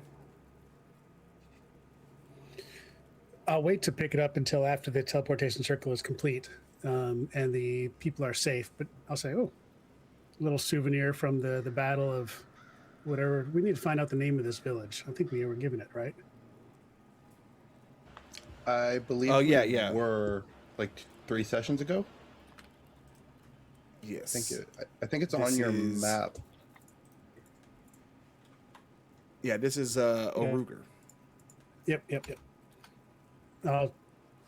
I'll wait to pick it up until after the teleportation circle is complete and the people are safe. But I'll say, oh, a little souvenir from the battle of whatever. We need to find out the name of this village. I think we were given it, right? I believe yeah. were like 3 sessions ago. Yes. I think it's This on your is- map. Yeah, this is Oruggur. Yep. I'll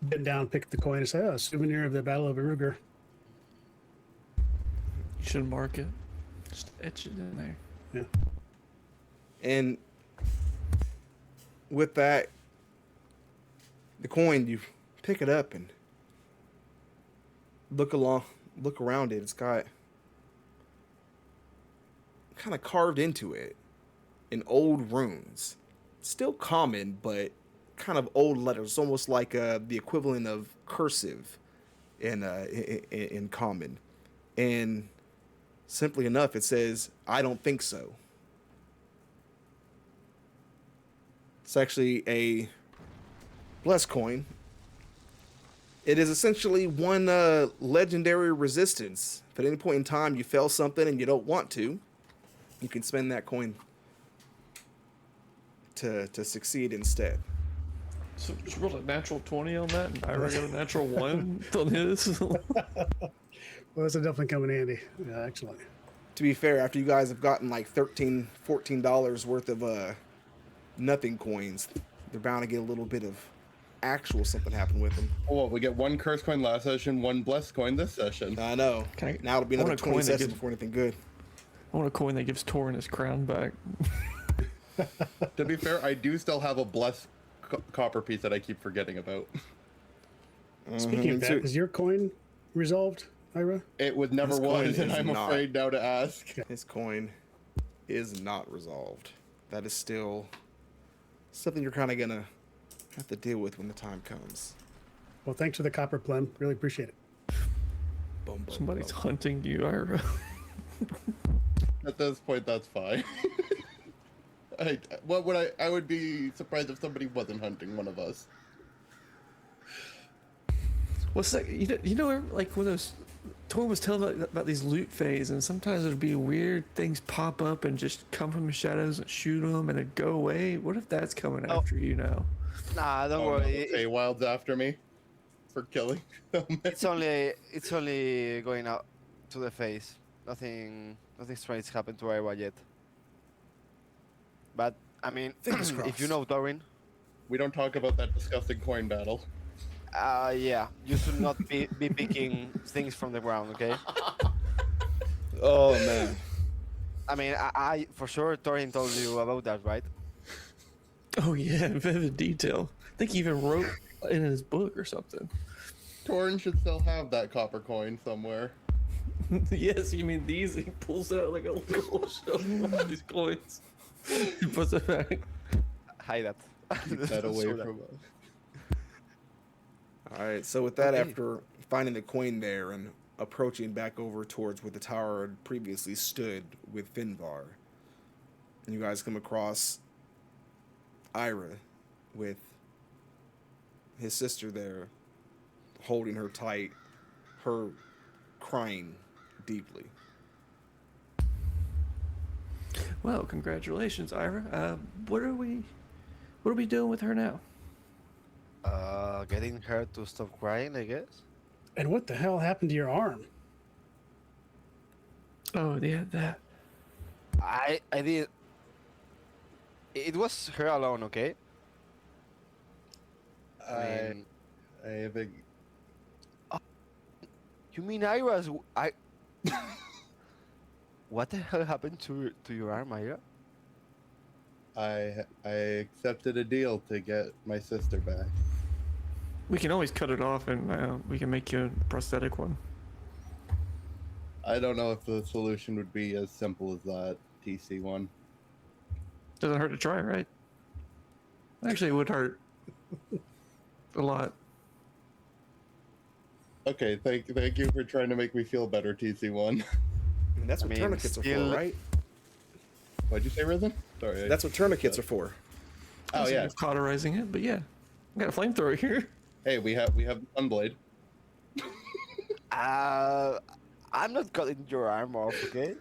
bend down, pick the coin, and say, oh, souvenir of the Battle of Oruggur. You should mark it. Just etch it in there. Yeah. And with that, the coin, you pick it up and look around it. It's got kind of carved into it in old runes. Still common, but kind of old letters, almost like the equivalent of cursive in common. And simply enough, it says, "I don't think so." It's actually a bless coin. It is essentially one legendary resistance. If at any point in time you fail something and you don't want to, you can spend that coin to succeed instead. So just rolled a natural 20 on that, and I got a natural 1 on his. Well, this will definitely come in handy. Yeah, excellent. To be fair, after you guys have gotten like $13, $14 worth of nothing coins, they're bound to get a little bit of actual something happen with them. Oh, well, we get 1 curse coin last session, 1 blessed coin this session. I know. Now it'll be I want another a 20 coin that sessions gives- before anything good. I want a coin that gives Torin his crown back. To be fair, I do still have a blessed copper piece that I keep forgetting about. Speaking of that, is your coin resolved, Ira? It was never This coin was, and is I'm not. afraid now to ask. This coin is not resolved. That is still something you're kind of going to have to deal with when the time comes. Well, thanks for the copper plum. Really appreciate it. Boom, boom, Somebody's boom. hunting you, Ira. At this point, that's fine. I would be surprised if somebody wasn't hunting one of us. What's that? You know, like when those Torin was telling about these loot phase, and sometimes there'd be weird things pop up and just come from the shadows and shoot them and then go away. What if that's coming after you now? Nah, don't Oh, no, worry. the Feywild's after me for killing them. It's only going out to the face. Nothing strange happened to Ira yet. But I mean, Fingers if you crossed. know Dorin, We don't talk about that disgusting coin battle. yeah, you should not be picking things from the ground, okay? Oh, man. I mean, I for sure Torin told you about that, right? Oh yeah, in vivid detail. I think he even wrote in his book or something. Torn should still have that copper coin somewhere. Yes, you mean these? He pulls out like a little shelf of these coins. He puts it back. Hide that. Keep that away So from us. All right. So with that, Okay. after finding the coin there and approaching back over towards where the tower had previously stood with Finvar, you guys come across Ira with his sister there, holding her tight, her crying deeply. Well, congratulations, Ira. What are we doing with her now? Getting her to stop crying, I guess. And what the hell happened to your arm? Oh, yeah, that. I did. It was her alone, okay? I I have a You mean Ira's? I. What the hell happened to your arm, Ira? I accepted a deal to get my sister back. We can always cut it off and we can make you a prosthetic one. I don't know if the solution would be as simple as that, TC1. Doesn't hurt to try, right? Actually, it would hurt a lot. Okay, thank you for trying to make me feel better, TC1. I mean, that's what mean, tourniquets are still- for, right? What'd you say, Risen? Sorry. That's what tourniquets are for. Oh Instead yeah. of cauterizing it, but yeah, I got a flamethrower here. Hey, we have the Sunblade. I'm not cutting your arm off, okay?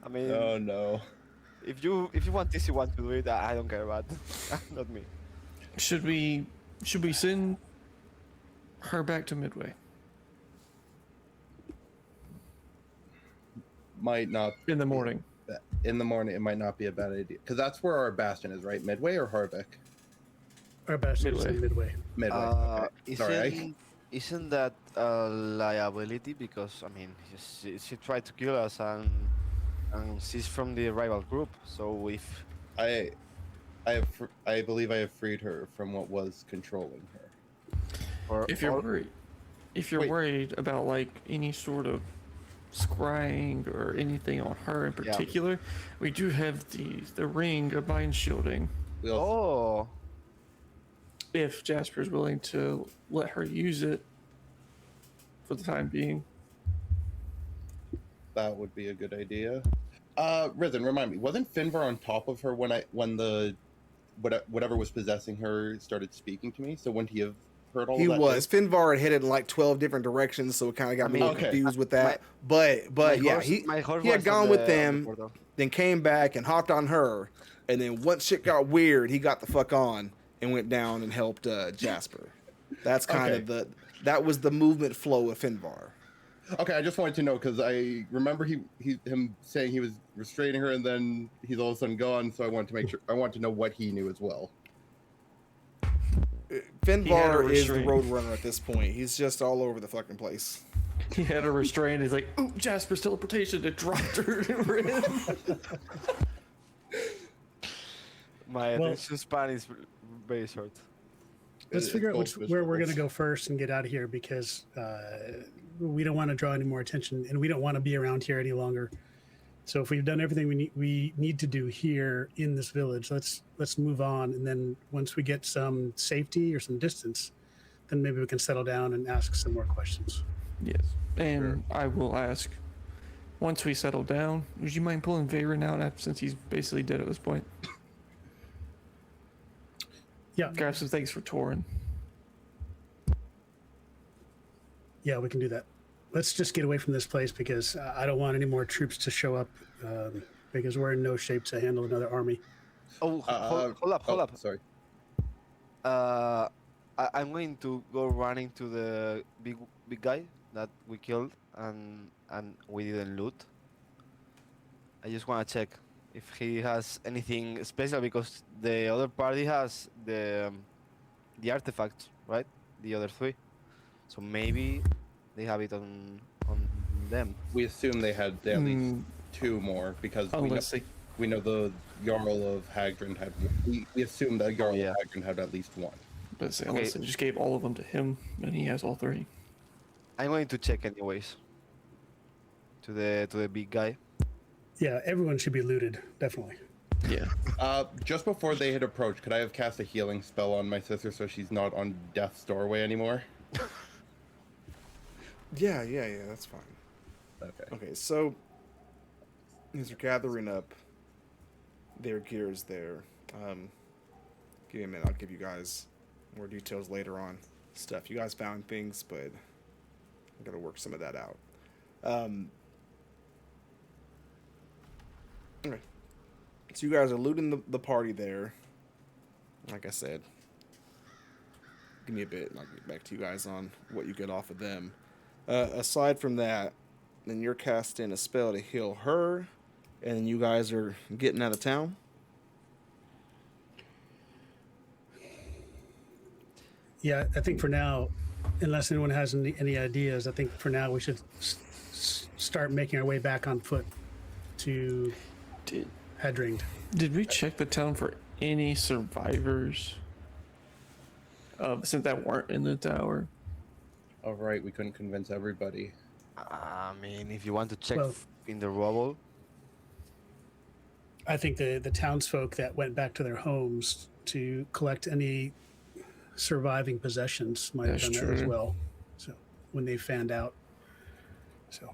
I mean, Oh no. if you want TC1 to do it, I don't care about. Not me. Should we send her back to Midway Might not in the morning? in the morning. It might not be a bad idea because that's where our bastion is, right? Midway or Harvick? Our bastion's in Midway. Midway. Okay. Sorry. Isn't that a liability? Because I mean, she tried to kill us, and she's from the rival group. So if I believe I have freed her from what was controlling her. or If you're or- worried, if you're Wait. worried about like any sort of scrying or anything on her in Yeah. particular, we do have the ring of mind shielding. We also, Oh, If Jasper's willing to let her use it for the time being. that would be a good idea. Risen, remind me, wasn't Finvar on top of her when the whatever was possessing her started speaking to me? So wouldn't he have heard all He of that? was. Finvar had headed in like 12 different directions, so it kind of got me a little okay. confused with that. But my yeah, horse- he my horse he had was on gone with the them, portal. then came back and hopped on her, and then once shit got weird, he got the fuck on and went down and helped Jasper. That's kind of that was the movement flow of Finvar. Okay, I just wanted to know because I remember him saying he was restraining her, and then he's all of a sudden gone. So I wanted to make sure. I want to know what he knew as well. Finvar is the restraint. roadrunner at this point. He's just all over the fucking place. He had her restrained. He's like, "Ooh, Jasper's teleportation!" It dropped her in. My Well- attention span is very short. Let's It- figure out it's where we're going to visuals. go first and get out of here because we don't want to draw any more attention and we don't want to be around here any longer. So if we've done everything we need to do here in this village, let's move on. And then once we get some safety or some distance, then maybe we can settle down and ask some more questions. Yes, and I will ask. Once we settle down, would you mind pulling Veyron out since he's basically dead at this point? Yeah, Grab some things for Torin. yeah, we can do that. Let's just get away from this place because I don't want any more troops to show up because we're in no shape to handle another army. Oh, hold up. Sorry. I'm going to go running to the big guy that we killed and we didn't loot. I just want to check if he has anything special because the other party has the artifacts, right? The other three. So maybe they have it on them. We assume they had at least Mm, two more because unless they, we know the Jarl of Hagrid had. We assume that Jarl yeah. of Hagrid had at least one. but say, unless Okay. they just gave all of them to him and he has all three. I'm going to check anyways. to the big guy. Yeah, everyone should be looted, definitely. Yeah. Just before they had approached, could I have cast a healing spell on my sister so she's not on death's doorway anymore? Yeah, that's fine. Okay. Okay, so as you're gathering up their gears there, give me a minute. I'll give you guys more details later on. Stuff you guys found things, but I gotta work some of that out. Okay, so you guys are looting the party there. Like I said, give me a bit, and I'll get back to you guys on what you get off of them. Aside from that, then you're casting a spell to heal her, and then you guys are getting out of town. Yeah, I think for now, unless anyone has any ideas, I think for now we should start making our way back on foot to Did Hadringed. did we check the town for any survivors? Since that weren't in the tower. All right, we couldn't convince everybody. I mean, if you want to check Well- in the rubble, I think the townsfolk that went back to their homes to collect any surviving possessions might have That's done that as true. well. So when they fanned out. So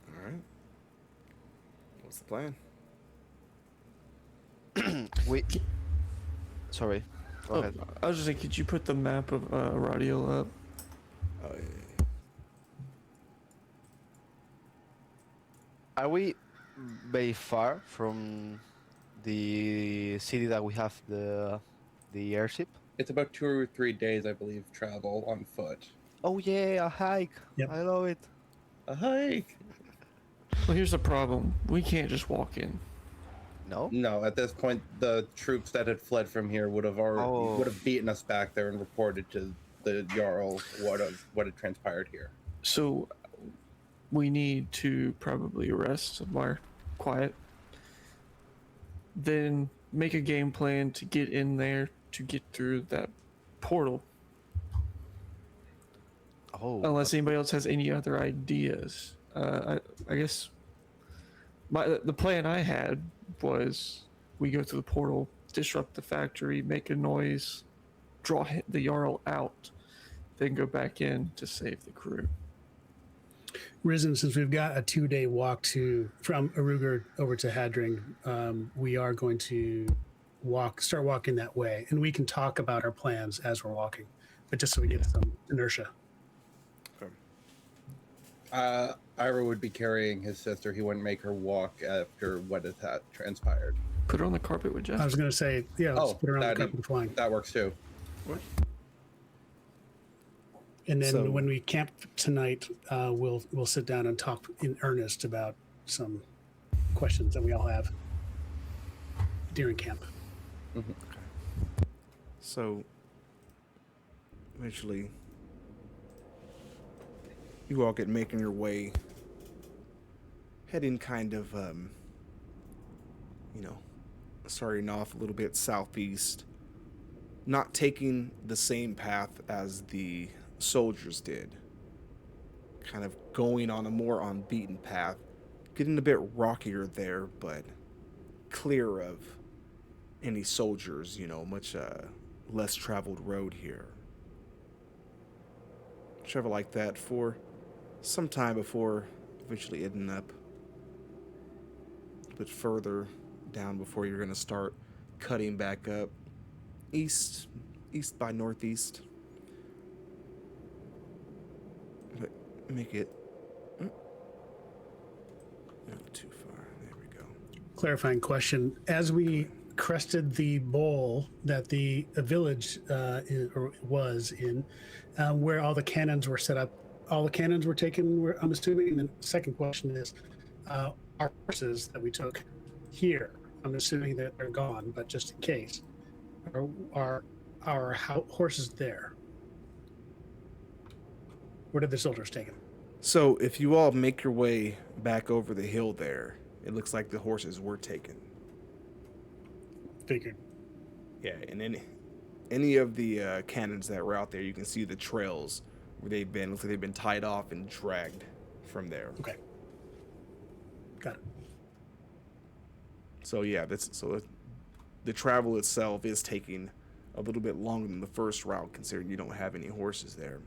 All right. What's the plan? we. Sorry. Go Oh, ahead. I was just saying, could you put the map of Aradiel up? Oh, yeah. Are we very far from the city that we have the airship? It's about 2 or 3 days, I believe, travel on foot. Oh yeah, a hike. Yep. I love it. A hike. Well, here's the problem. We can't just walk in. No. No, at this point, the troops that had fled from here would have already Oh. would have beaten us back there and reported to the Jarl what had transpired here. So we need to probably rest somewhere quiet. Then make a game plan to get in there to get through that portal. Oh. Unless anybody else has any other ideas. I guess the plan I had was we go through the portal, disrupt the factory, make a noise, draw the Jarl out, then go back in to save the crew. Risen, since we've got a 2-day walk from Oruggur over to Hadring, we are going to start walking that way, and we can talk about our plans as we're walking, but just so we get some inertia. Ira would be carrying his sister. He wouldn't make her walk after what had transpired. Put her on the carpet with Jeff. I was going to say, yeah, let's Oh, put her on the that- carpet and flying. That works too. And then So- when we camp tonight, we'll sit down and talk in earnest about some questions that we all have during camp. So, eventually, you all get making your way, heading kind of, starting off a little bit southeast, not taking the same path as the soldiers did, kind of going on a more unbeaten path, getting a bit rockier there, but clear of any soldiers, much less traveled road here. Travel like that for some time before eventually ending up a bit further down before you're going to start cutting back up east by northeast. But make it not too far. There we go. Clarifying question: as we crested the bowl that the village was in, where all the cannons were set up, all the cannons were taken. I'm assuming. And the second question is, our horses that we took here. I'm assuming that they're gone, but just in case, are our horses there? Where did the soldiers take them? So if you all make your way back over the hill there, it looks like the horses were taken. Figured. Yeah, and any of the cannons that were out there, you can see the trails where they've been. Looks like they've been tied off and dragged from there. Okay. Got it. So yeah, the travel itself is taking a little bit longer than the first route, considering you don't have any horses there.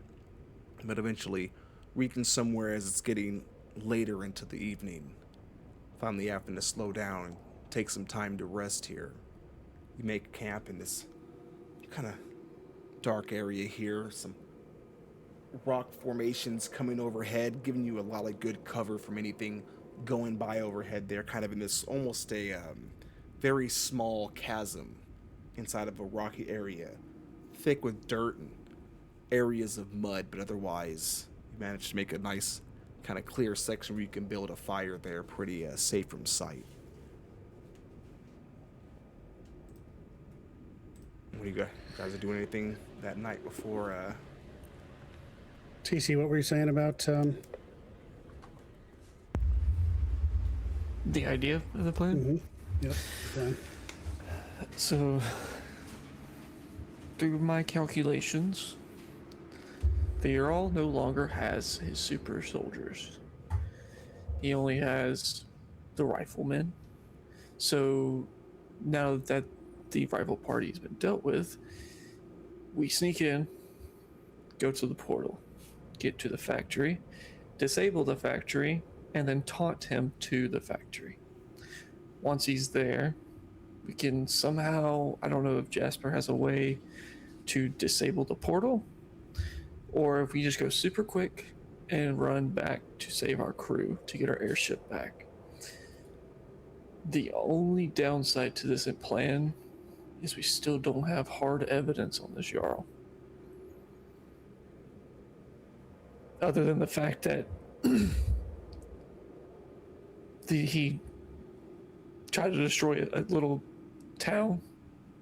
But eventually, reaching somewhere as it's getting later into the evening, finally having to slow down and take some time to rest here. You make camp in this kind of dark area here. Some rock formations coming overhead, giving you a lot of good cover from anything going by overhead there, kind of in this almost a very small chasm inside of a rocky area, thick with dirt and areas of mud, but otherwise you managed to make a nice kind of clear section where you can build a fire there, pretty safe from sight. What do you guys are doing anything that night before? TC, what were you saying about? The idea of the plan? Yep. Fine. So, through my calculations, the Jarl no longer has his super soldiers. He only has the riflemen. So, now that the rival party has been dealt with, we sneak in, go to the portal, get to the factory, disable the factory, and then taunt him to the factory. Once he's there, we can somehow, I don't know if Jasper has a way to disable the portal, or if we just go super quick and run back to save our crew to get our airship back. The only downside to this plan is we still don't have hard evidence on this Jarl. Other than the fact that he tried to destroy a little town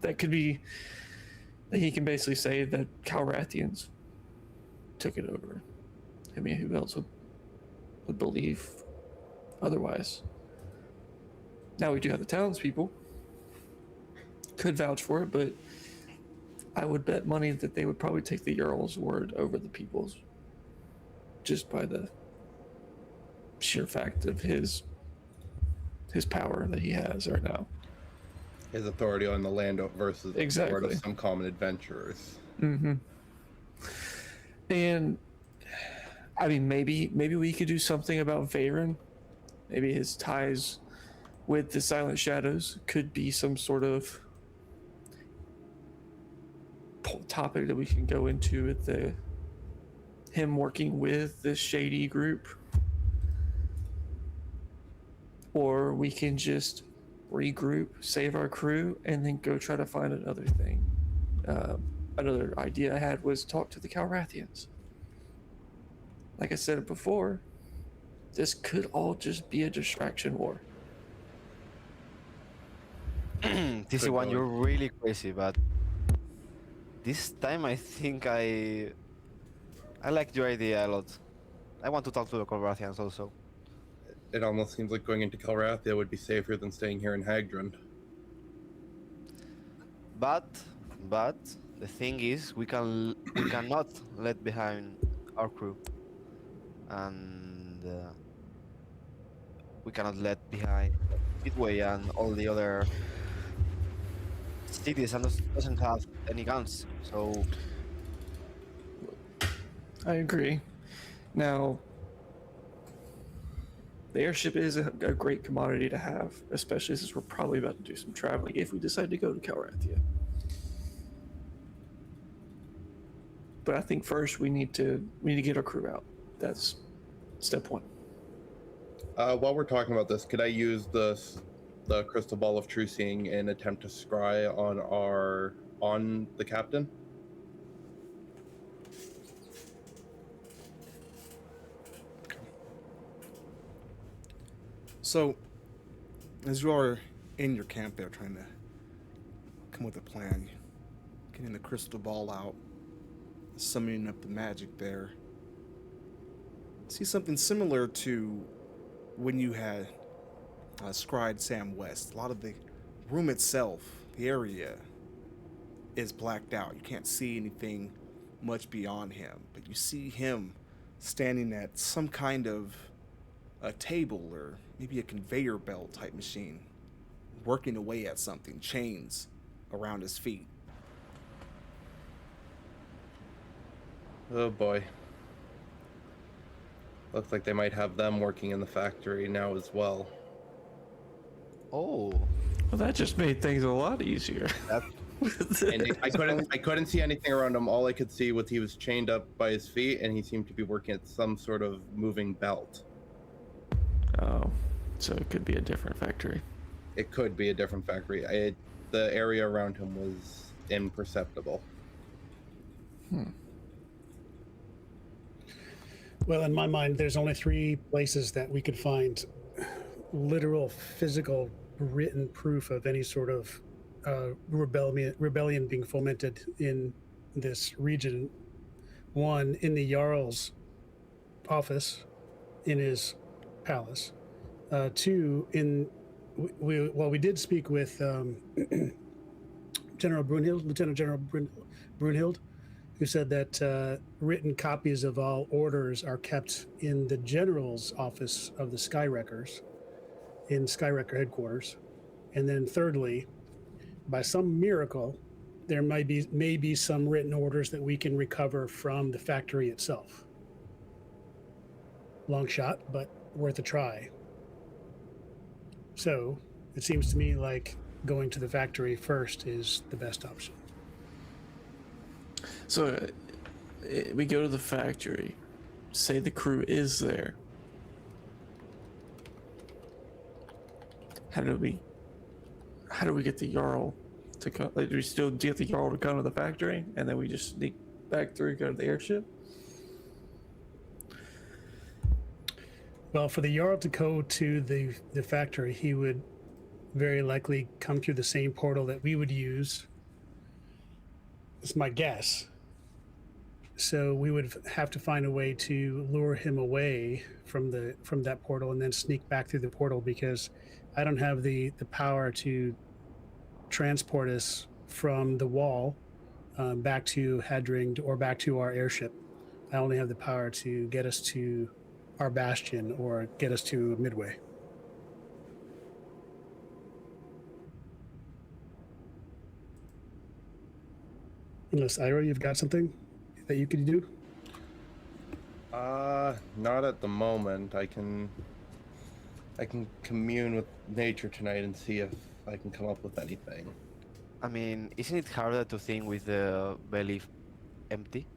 that could be, that he can basically say that Calrathians took it over. I mean, who else would believe otherwise? Now we do have the townspeople could vouch for it, but I would bet money that they would probably take the Jarl's word over the people's, just by the sheer fact of his power that he has right now. His authority on the land versus the word of some common adventurers. Mm-hmm. And I mean, maybe we could do something about Veyron. Maybe his ties with the Silent Shadows could be some sort of topic that we can go into with him working with this shady group. Or we can just regroup, save our crew, and then go try to find another thing. Another idea I had was talk to the Calrathians. Like I said before, this could all just be a distraction war. TC1, you're really crazy, but this time I think I like your idea a lot. I want to talk to the Calrathians also. It almost seems like going into Calrathia would be safer than staying here in Hagdrund. But the thing is, we cannot let behind our crew, and we cannot let behind Midway and all the other cities, and doesn't have any guns. So I agree. Now, the airship is a great commodity to have, especially since we're probably about to do some traveling if we decide to go to Calrathia. But I think first we need to get our crew out. That's step one. While we're talking about this, could I use the crystal ball of true seeing and attempt to scry on the captain? So, as you are in your camp there trying to come with a plan, getting the crystal ball out, summoning up the magic there, see something similar to when you had scryed Sam West. A lot of the room itself, the area, is blacked out. You can't see anything much beyond him, but you see him standing at some kind of a table or maybe a conveyor belt type machine, working away at something, chains around his feet. Oh boy. Looks like they might have them working in the factory now as well. Oh, Well, that just made things a lot easier. And I couldn't see anything around him. All I could see was he was chained up by his feet, and he seemed to be working at some sort of moving belt. Oh, so it could be a different factory. It could be a different factory. The area around him was imperceptible. Well, in my mind, there's only 3 places that we could find literal, physical, written proof of any sort of rebellion being fomented in this region. 1, in the Jarl's office, in his palace. 2, we did speak with General Brunhild, Lieutenant General Brunhild, who said that written copies of all orders are kept in the general's office of the Skywreckers, in Skywrecker headquarters. And then thirdly, by some miracle, there may be some written orders that we can recover from the factory itself. Long shot, but worth a try. So it seems to me like going to the factory first is the best option. So we go to the factory, say the crew is there. How do we get the Jarl to come? Like, do we still get the Jarl to come to the factory, and then we just sneak back through, go to the airship? Well, for the Jarl to go to the factory, he would very likely come through the same portal that we would use. It's my guess. So we would have to find a way to lure him away from that portal and then sneak back through the portal, because I don't have the power to transport us from the wall back to Hadring or back to our airship. I only have the power to get us to our bastion or get us to Midway. Unless, Ira, you've got something that you could do? Not at the moment. I can commune with nature tonight and see if I can come up with anything. I mean, isn't it harder to think with the belly empty?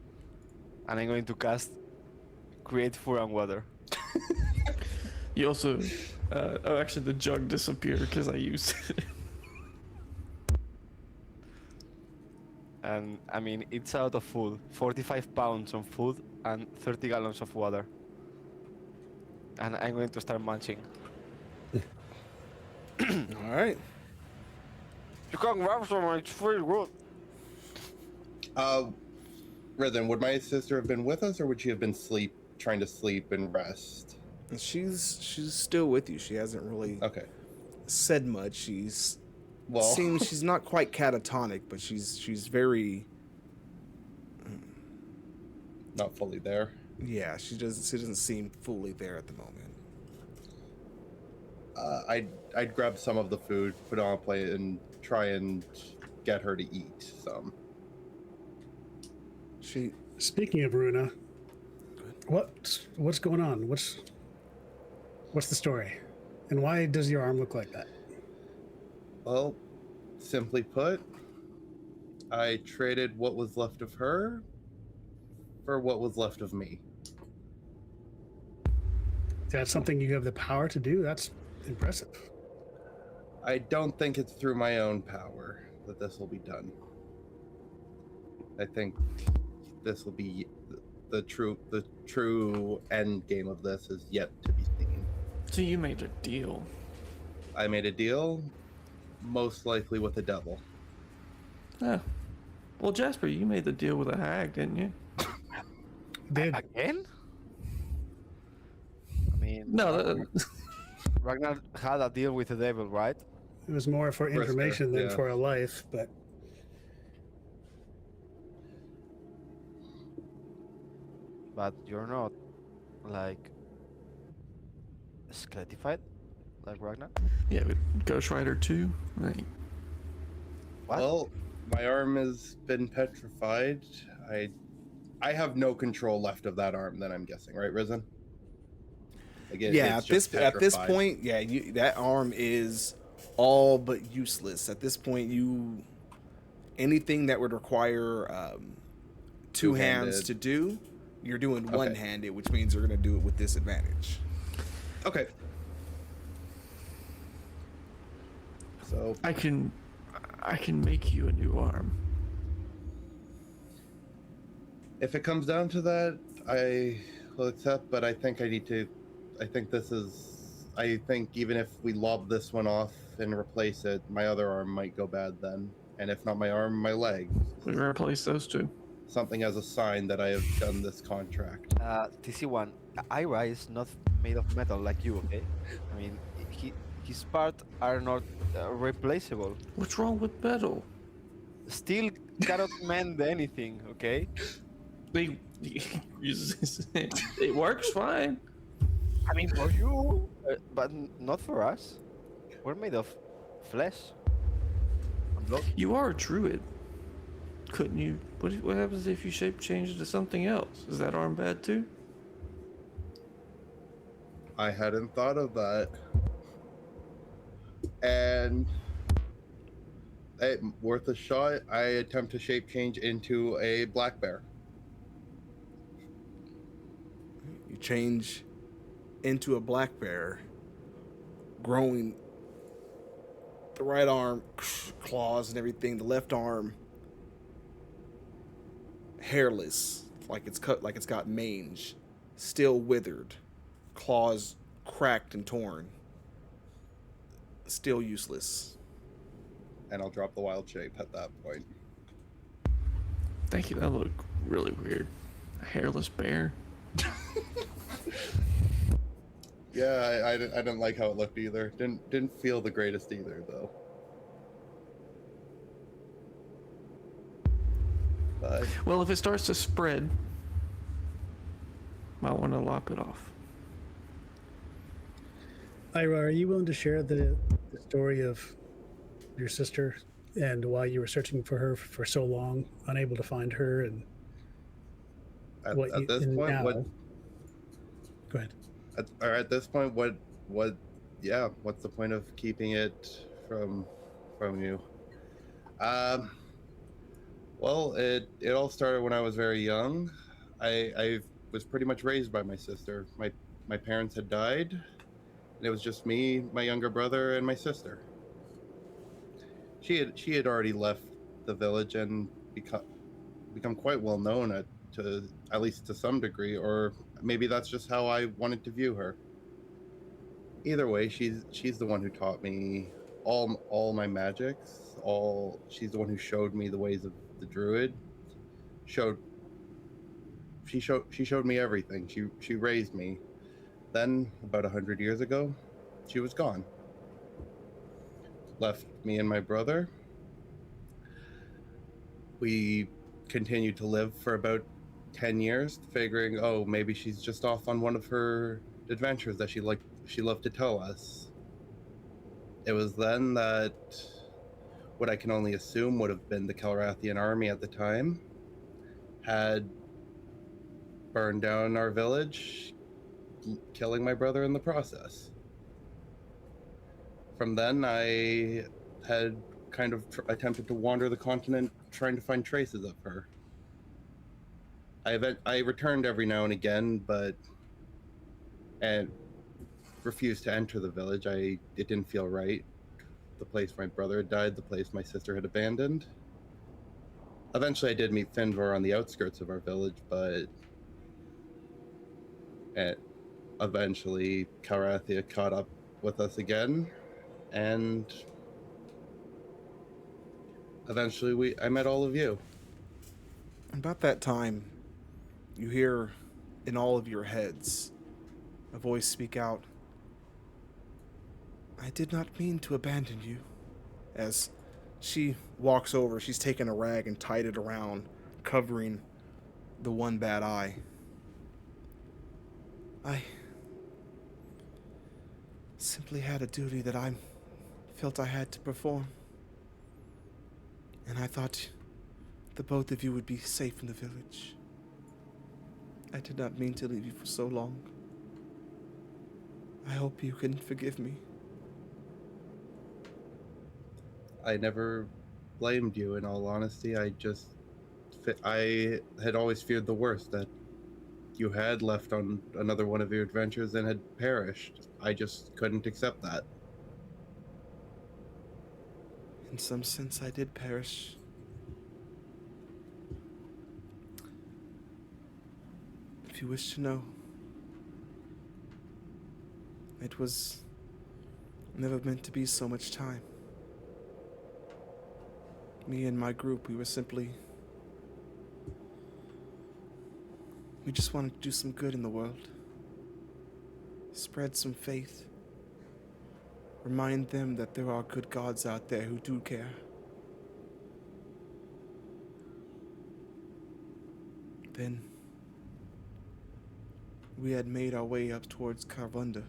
And I'm going to cast Create Food and Water. You also, actually the jug disappeared because I used it. And I mean, it's out of food. 45 pounds of food and 30 gallons of water. And I'm going to start munching. All right. You can grab some, it's very good. Rhythm, would my sister have been with us, or would she have been trying to sleep and rest? And she's still with you. She hasn't really Okay. said much. Seems she's not quite catatonic, but she's very Not fully there. yeah. She doesn't seem fully there at the moment. I'd grab some of the food, put it on a plate, and try and get her to eat some. Speaking of Runa, what's going on? What's the story, and why does your arm look like that? Well, simply put, I traded what was left of her for what was left of me. That's something you have the power to do. That's impressive. I don't think it's through my own power that this will be done. I think this will be the true end game of this is yet to be seen. So you made a deal. I made a deal, most likely with the devil. Yeah. Well, Jasper, you made the deal with a hag, didn't you? Did Again? I mean, No. Ragnar had a deal with the devil, right? it was more for information than yeah. for a life, but but you're not like skeletified like Ragnar. Yeah, but Ghost Rider 2? Like, What? Well, my arm has been petrified. I I have no control left of that arm. Then I'm guessing, right, Risen? Like Yeah, it's just at this petrified. point, yeah, that arm is all but useless. At this point, you anything that would require two hands Two-handed. to do, you're doing one Okay. handed, which means you're gonna do it with disadvantage. Okay. So I can make you a new arm. if it comes down to that, I will accept. But I think I need to. I think this is. I think even if we lob this one off and replace it, my other arm might go bad then. And if not my arm, my leg. We replace those two. Something as a sign that I have done this contract. TC1, Ira is not made of metal like you, okay? I mean, his parts are not replaceable. What's wrong with metal? Steel cannot mend anything, okay? They, it works fine. I mean, for you, but not for us. We're made of flesh and blood. You are a druid. Couldn't you? What happens if you shape change into something else? Is that arm bad too? I hadn't thought of that. And hey, worth a shot. I attempt to shape change into a black bear. You change into a black bear, growing the right arm, claws and everything. The left arm, hairless, like it's cut, like it's got mange, still withered, claws cracked and torn, still useless. And I'll drop the wild shape at that point. Thank you. That looked really weird. A hairless bear. Yeah, I didn't like how it looked either. Didn't feel the greatest either though. But Well, if it starts to spread, might want to lop it off. Ira, are you willing to share the story of your sister and why you were searching for her for so long, unable to find her, and at what this and point, now? what Go ahead. at this point, yeah, what's the point of keeping it from you? Well, it all started when I was very young. I was pretty much raised by my sister. My parents had died, and it was just me, my younger brother, and my sister. She had already left the village and become quite well known at least to some degree, or maybe that's just how I wanted to view her. Either way, she's the one who taught me all my magics. She's the one who showed me the ways of the druid. She showed me everything. She raised me. Then about 100 years ago, she was gone. Left me and my brother. We continued to live for about 10 years, figuring, oh, maybe she's just off on one of her adventures that she loved to tell us. It was then that what I can only assume would have been the Calrathian army at the time had burned down our village, killing my brother in the process. From then, I had kind of attempted to wander the continent trying to find traces of her. I returned every now and again, and refused to enter the village. It didn't feel right. The place my brother had died, the place my sister had abandoned. Eventually, I did meet Finvor on the outskirts of our village, but eventually Calrathia caught up with us again, and eventually I met all of you. About that time, you hear in all of your heads a voice speak out, "I did not mean to abandon you." As she walks over, she's taken a rag and tied it around, covering the one bad eye. I simply had a duty that I felt I had to perform. And I thought the both of you would be safe in the village. I did not mean to leave you for so long. I hope you can forgive me. I never blamed you, in all honesty. I had always feared the worst, that you had left on another one of your adventures and had perished. I just couldn't accept that. In some sense, I did perish. If you wish to know, it was never meant to be so much time. Me and my group, we just wanted to do some good in the world. Spread some faith. Remind them that there are good gods out there who do care. Then we had made our way up towards Karvunda.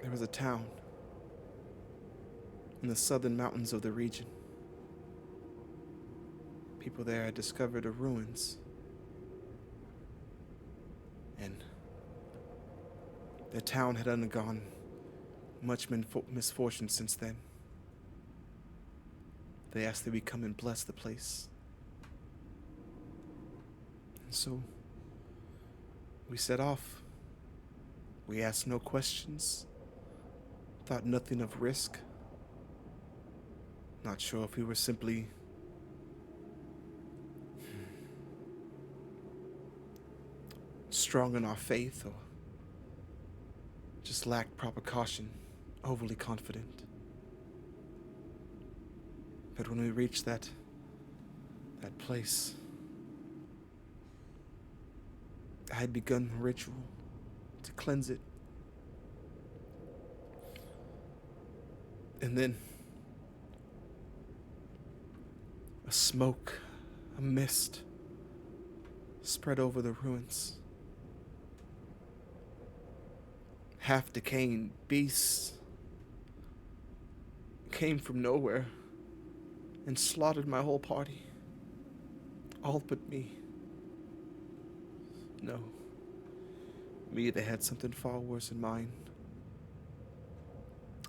There was a town in the southern mountains of the region. People there had discovered the ruins. And the town had undergone much misfortune since then. They asked that we come and bless the place. And so we set off. We asked no questions, thought nothing of risk. Not sure if we were simply strong in our faith or just lacked proper caution, overly confident. But when we reached that place, I had begun a ritual to cleanse it. And then a smoke, a mist spread over the ruins. Half-decaying beasts came from nowhere and slaughtered my whole party. All but me. No. Me, they had something far worse in mind.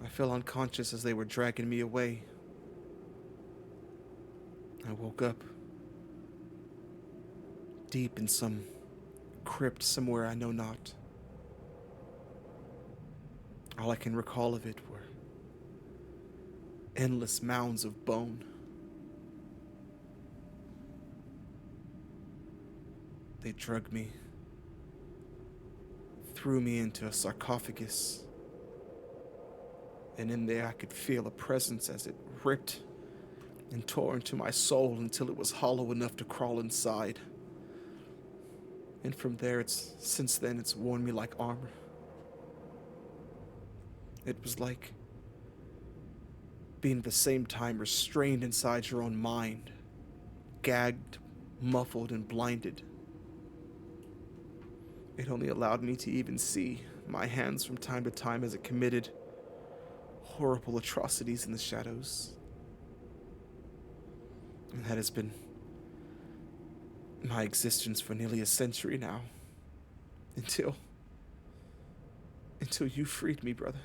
I fell unconscious as they were dragging me away. I woke up deep in some crypt somewhere I know not. All I can recall of it were endless mounds of bone. They drugged me, threw me into a sarcophagus, and in there I could feel a presence as it ripped and tore into my soul until it was hollow enough to crawl inside. And from there, since then, it's worn me like armor. It was like being at the same time restrained inside your own mind, gagged, muffled, and blinded. It only allowed me to even see my hands from time to time as it committed horrible atrocities in the shadows. And that has been my existence for nearly a century now. Until you freed me, brother.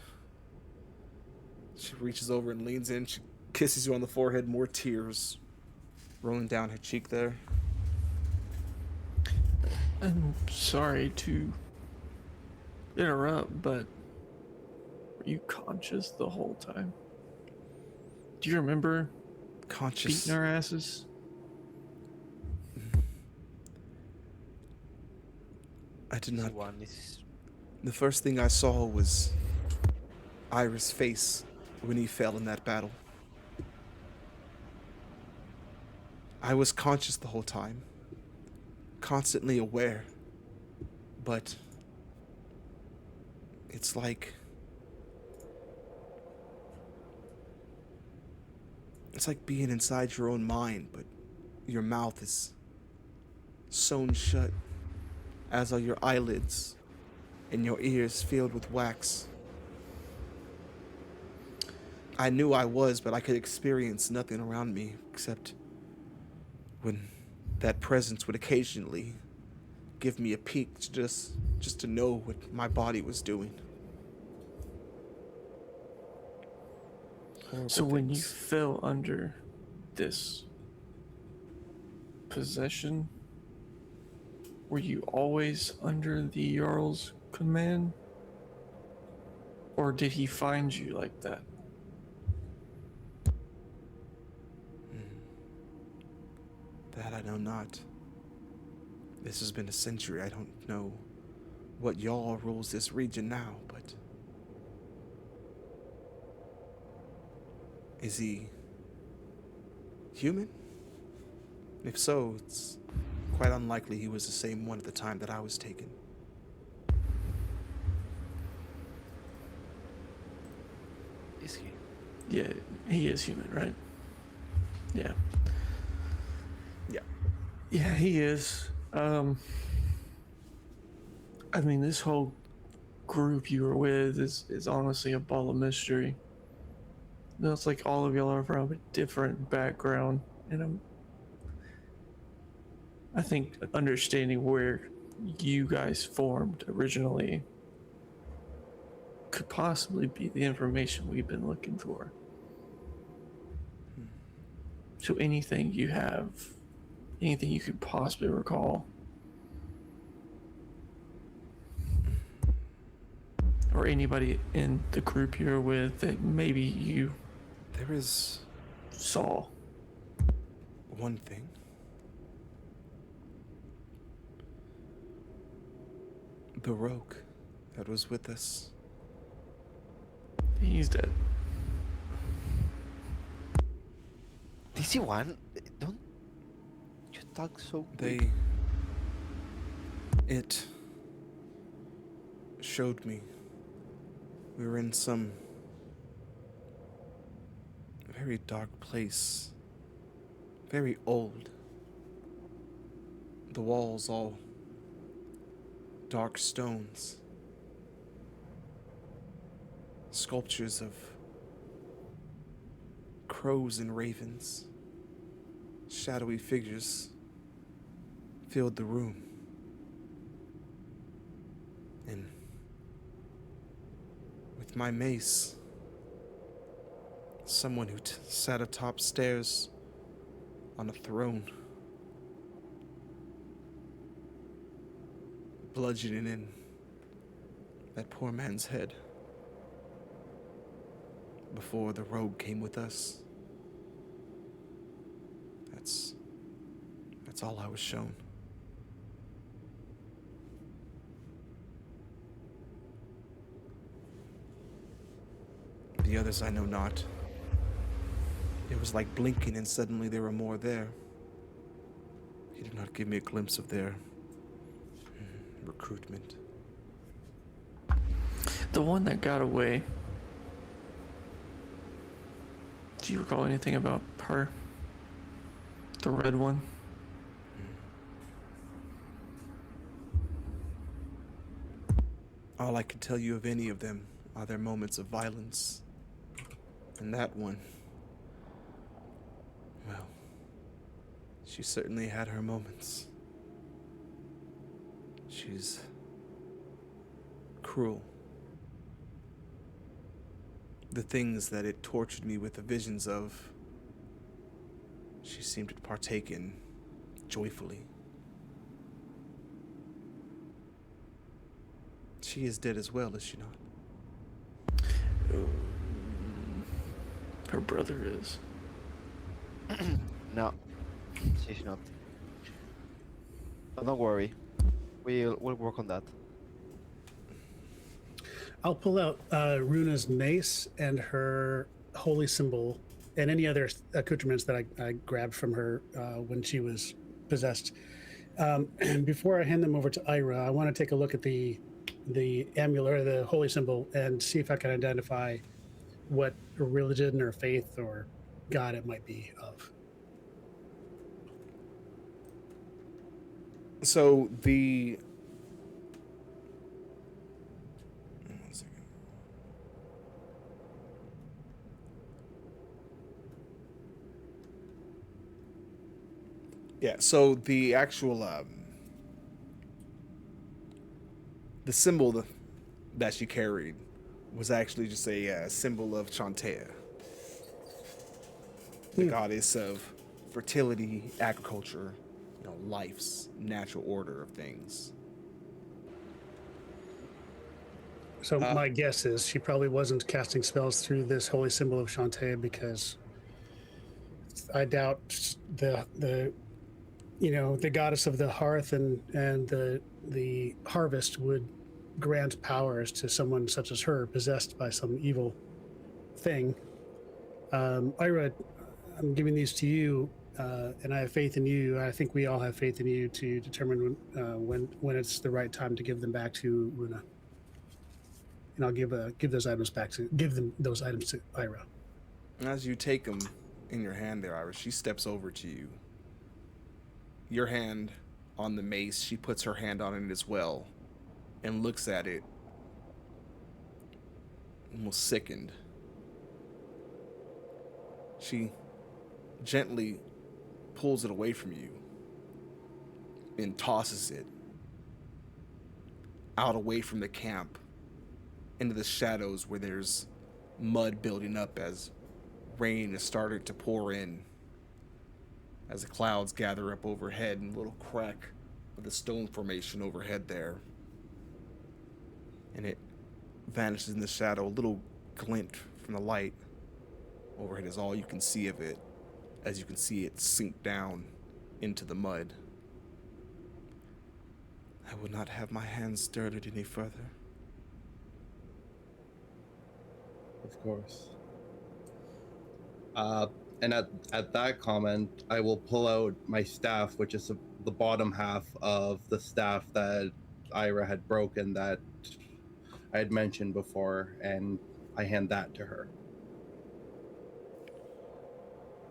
She reaches over and leans in. She kisses you on the forehead, more tears rolling down her cheek there. I'm sorry to interrupt, but were you conscious the whole time? Do you remember Conscious. beating our asses? I did not. One is The first thing I saw was Iris' face when he fell in that battle. I was conscious the whole time, constantly aware, but it's like being inside your own mind, but your mouth is sewn shut, as are your eyelids and your ears filled with wax. I knew I was, but I could experience nothing around me except when that presence would occasionally give me a peek to just to know what my body was doing. Horrible So when you things. fell under this possession, were you always under the Jarl's command? Or did he find you like that? That I know not. This has been a century. I don't know what Jarl rules this region now, but is he human? If so, it's quite unlikely he was the same one at the time that I was taken. Is he? Yeah, he is human, right? Yeah. Yeah. Yeah, he is. I mean, this whole group you were with is honestly a ball of mystery. You know, it's like all of y'all are from a different background, and I think understanding where you guys formed originally could possibly be the information we've been looking for. So anything you have, anything you could possibly recall, or anybody in the group you're with that maybe you There is saw. one thing. The rogue that was with us. He's dead. This one? Don't you talk so quick? It showed me we were in some very dark place, very old. The walls all dark stones, sculptures of crows and ravens, shadowy figures filled the room. And with my mace, someone who sat atop stairs on a throne, bludgeoning in that poor man's head before the rogue came with us. That's all I was shown. The others I know not. It was like blinking and suddenly there were more there. He did not give me a glimpse of their recruitment. The one that got away. Do you recall anything about her? The red one? All I can tell you of any of them are their moments of violence. And that one, well, she certainly had her moments. She's cruel. The things that it tortured me with the visions of, she seemed to partake in joyfully. She is dead as well, is she not? Her brother is. No, she's not. But don't worry, we'll work on that. I'll pull out Runa's mace and her holy symbol and any other accoutrements that I grabbed from her when she was possessed. And before I hand them over to Ira, I want to take a look at the amulet, or the holy symbol, and see if I can identify what religion or faith or god it might be of. So the one second. Yeah, so the actual the symbol that she carried was actually just a symbol of Chantea, the goddess of fertility, agriculture, life's natural order of things. So my guess is she probably wasn't casting spells through this holy symbol of Shantae, because I doubt the the goddess of the hearth and the harvest would grant powers to someone such as her, possessed by some evil thing. Ira, I'm giving these to you, and I have faith in you. I think we all have faith in you to determine when it's the right time to give them back to Runa. And I'll give them those items to Ira. As you take them in your hand there, Iris, she steps over to you. Your hand on the mace, she puts her hand on it as well and looks at it, almost sickened. She gently pulls it away from you and tosses it out away from the camp into the shadows where there's mud building up as rain is starting to pour in, as the clouds gather up overhead in a little crack of the stone formation overhead there. And it vanishes in the shadow. A little glint from the light overhead is all you can see of it, as you can see it sink down into the mud. I will not have my hands stirred any further. Of course. And at that comment, I will pull out my staff, which is the bottom half of the staff that Ira had broken that I had mentioned before, and I hand that to her.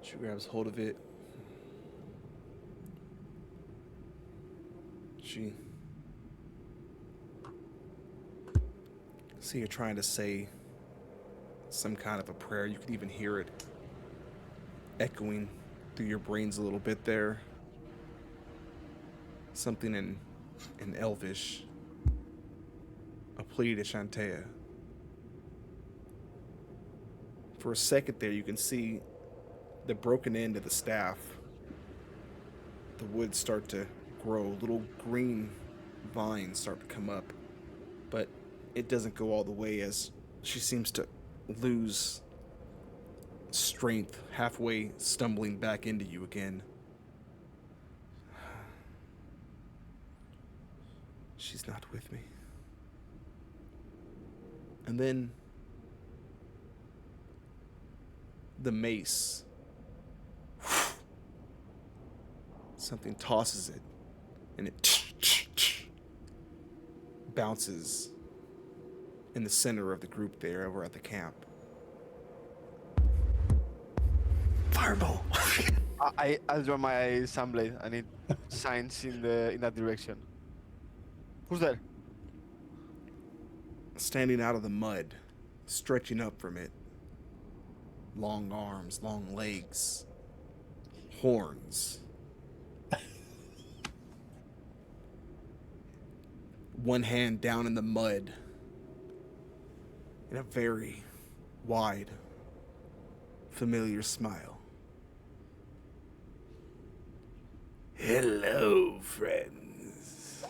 She grabs hold of it. She... See, you're trying to say some kind of a prayer. You can even hear it echoing through your brains a little bit there. Something in Elvish. A plea to Shantea. For a second there, you can see the broken end of the staff. The wood start to grow. Little green vines start to come up. But it doesn't go all the way, as she seems to lose strength, halfway stumbling back into you again. She's not with me. And then the mace. Something tosses it, and it bounces in the center of the group there over at the camp. Fireball. I'll draw my sunblade and it shines in that direction. Who's there? Standing out of the mud, stretching up from it. Long arms, long legs, horns. One hand down in the mud, in a very wide, familiar smile. Hello, friends.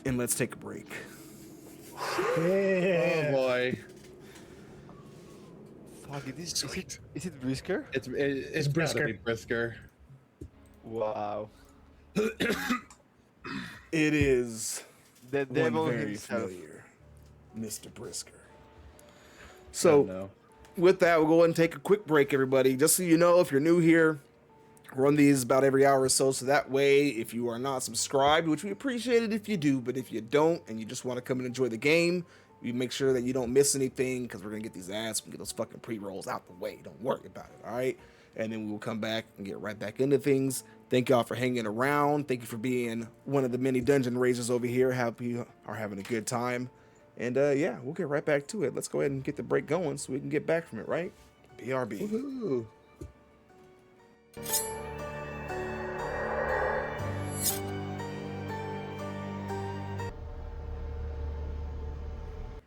And let's take a break. Yeah. Oh boy. Fuck, is it Brisker? It's Brisker. gotta be Brisker. Wow. It is The one devil very himself. familiar, Mr. Brisker. So, No. with that, we'll go ahead and take a quick break, everybody. Just so you know, if you're new here, run these about every hour or so. So that way, if you are not subscribed, which we appreciate it if you do, but if you don't and you just want to come and enjoy the game, We make sure that you don't miss anything because we're gonna get these ads. We get those fucking pre-rolls out the way. Don't worry about it. All right. And then we will come back and get right back into things. Thank y'all for hanging around. Thank you for being one of the many dungeon raisers over here. Hope you are having a good time. And yeah, we'll get right back to it. Let's go ahead and get the break going so we can get back from it, right? BRB. Woohoo.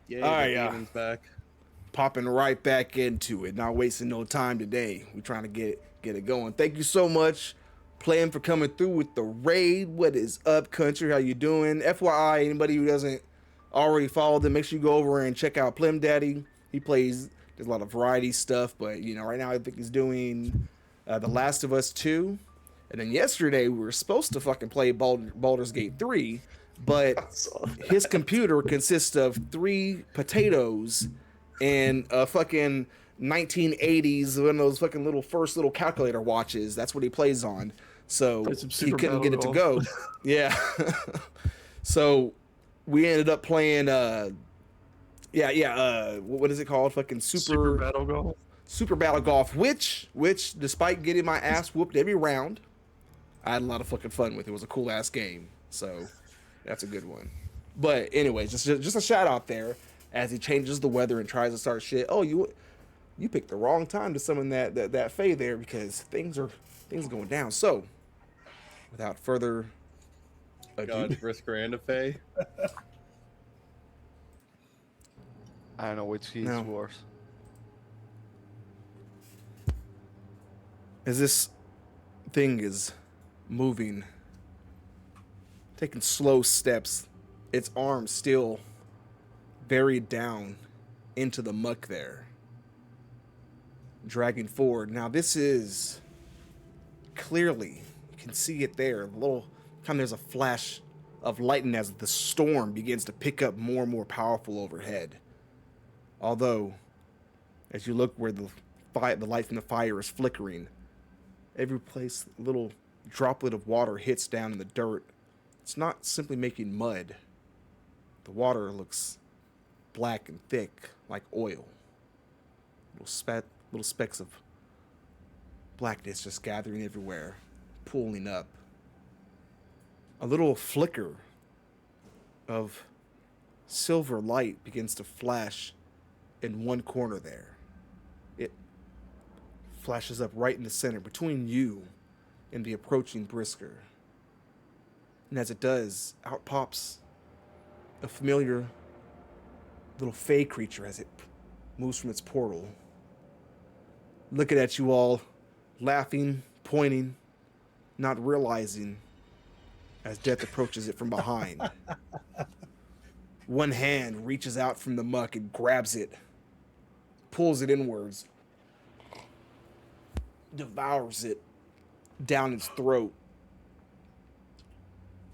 Yay, All right, the yeah. demon's back. Popping right back into it. Not wasting no time today. We're trying to get it going. Thank you so much, Playing, for coming through with the raid. What is up, country? How you doing? FYI, anybody who doesn't already follow them, make sure you go over and check out Plim Daddy. He plays, there's a lot of variety stuff, but you know, right now I think he's doing The Last of Us 2. And then yesterday we were supposed to fucking play Baldur's Gate 3, but his computer consists of 3 potatoes and a fucking 1980s, one of those fucking first little calculator watches. That's what he plays on. So he couldn't get it to go. Yeah. So we ended up playing what is it called? Fucking Super Battle Golf. Super Battle Golf, which despite getting my ass whooped every round, I had a lot of fucking fun with. It was a cool ass game. So that's a good one. But anyways, just a shout out there as he changes the weather and tries to start shit. Oh, you picked the wrong time to summon that Fae there because things are going down. So without further ado, God, Brisker and a Fae. I don't know which is No. worse. as this thing is moving, taking slow steps, its arms still buried down into the muck there, dragging forward. Now this is clearly, you can see it there, a little time there's a flash of lightning as the storm begins to pick up more and more powerful overhead. Although, as you look where the light from the fire is flickering, every place a little droplet of water hits down in the dirt. It's not simply making mud. The water looks black and thick, like oil. Little specks of blackness just gathering everywhere, pooling up. A little flicker of silver light begins to flash in one corner there. It flashes up right in the center between you and the approaching Brisker. And as it does, out pops a familiar little fey creature as it moves from its portal, looking at you all, laughing, pointing, not realizing as death approaches it from behind. One hand reaches out from the muck and grabs it, pulls it inwards, devours it down its throat,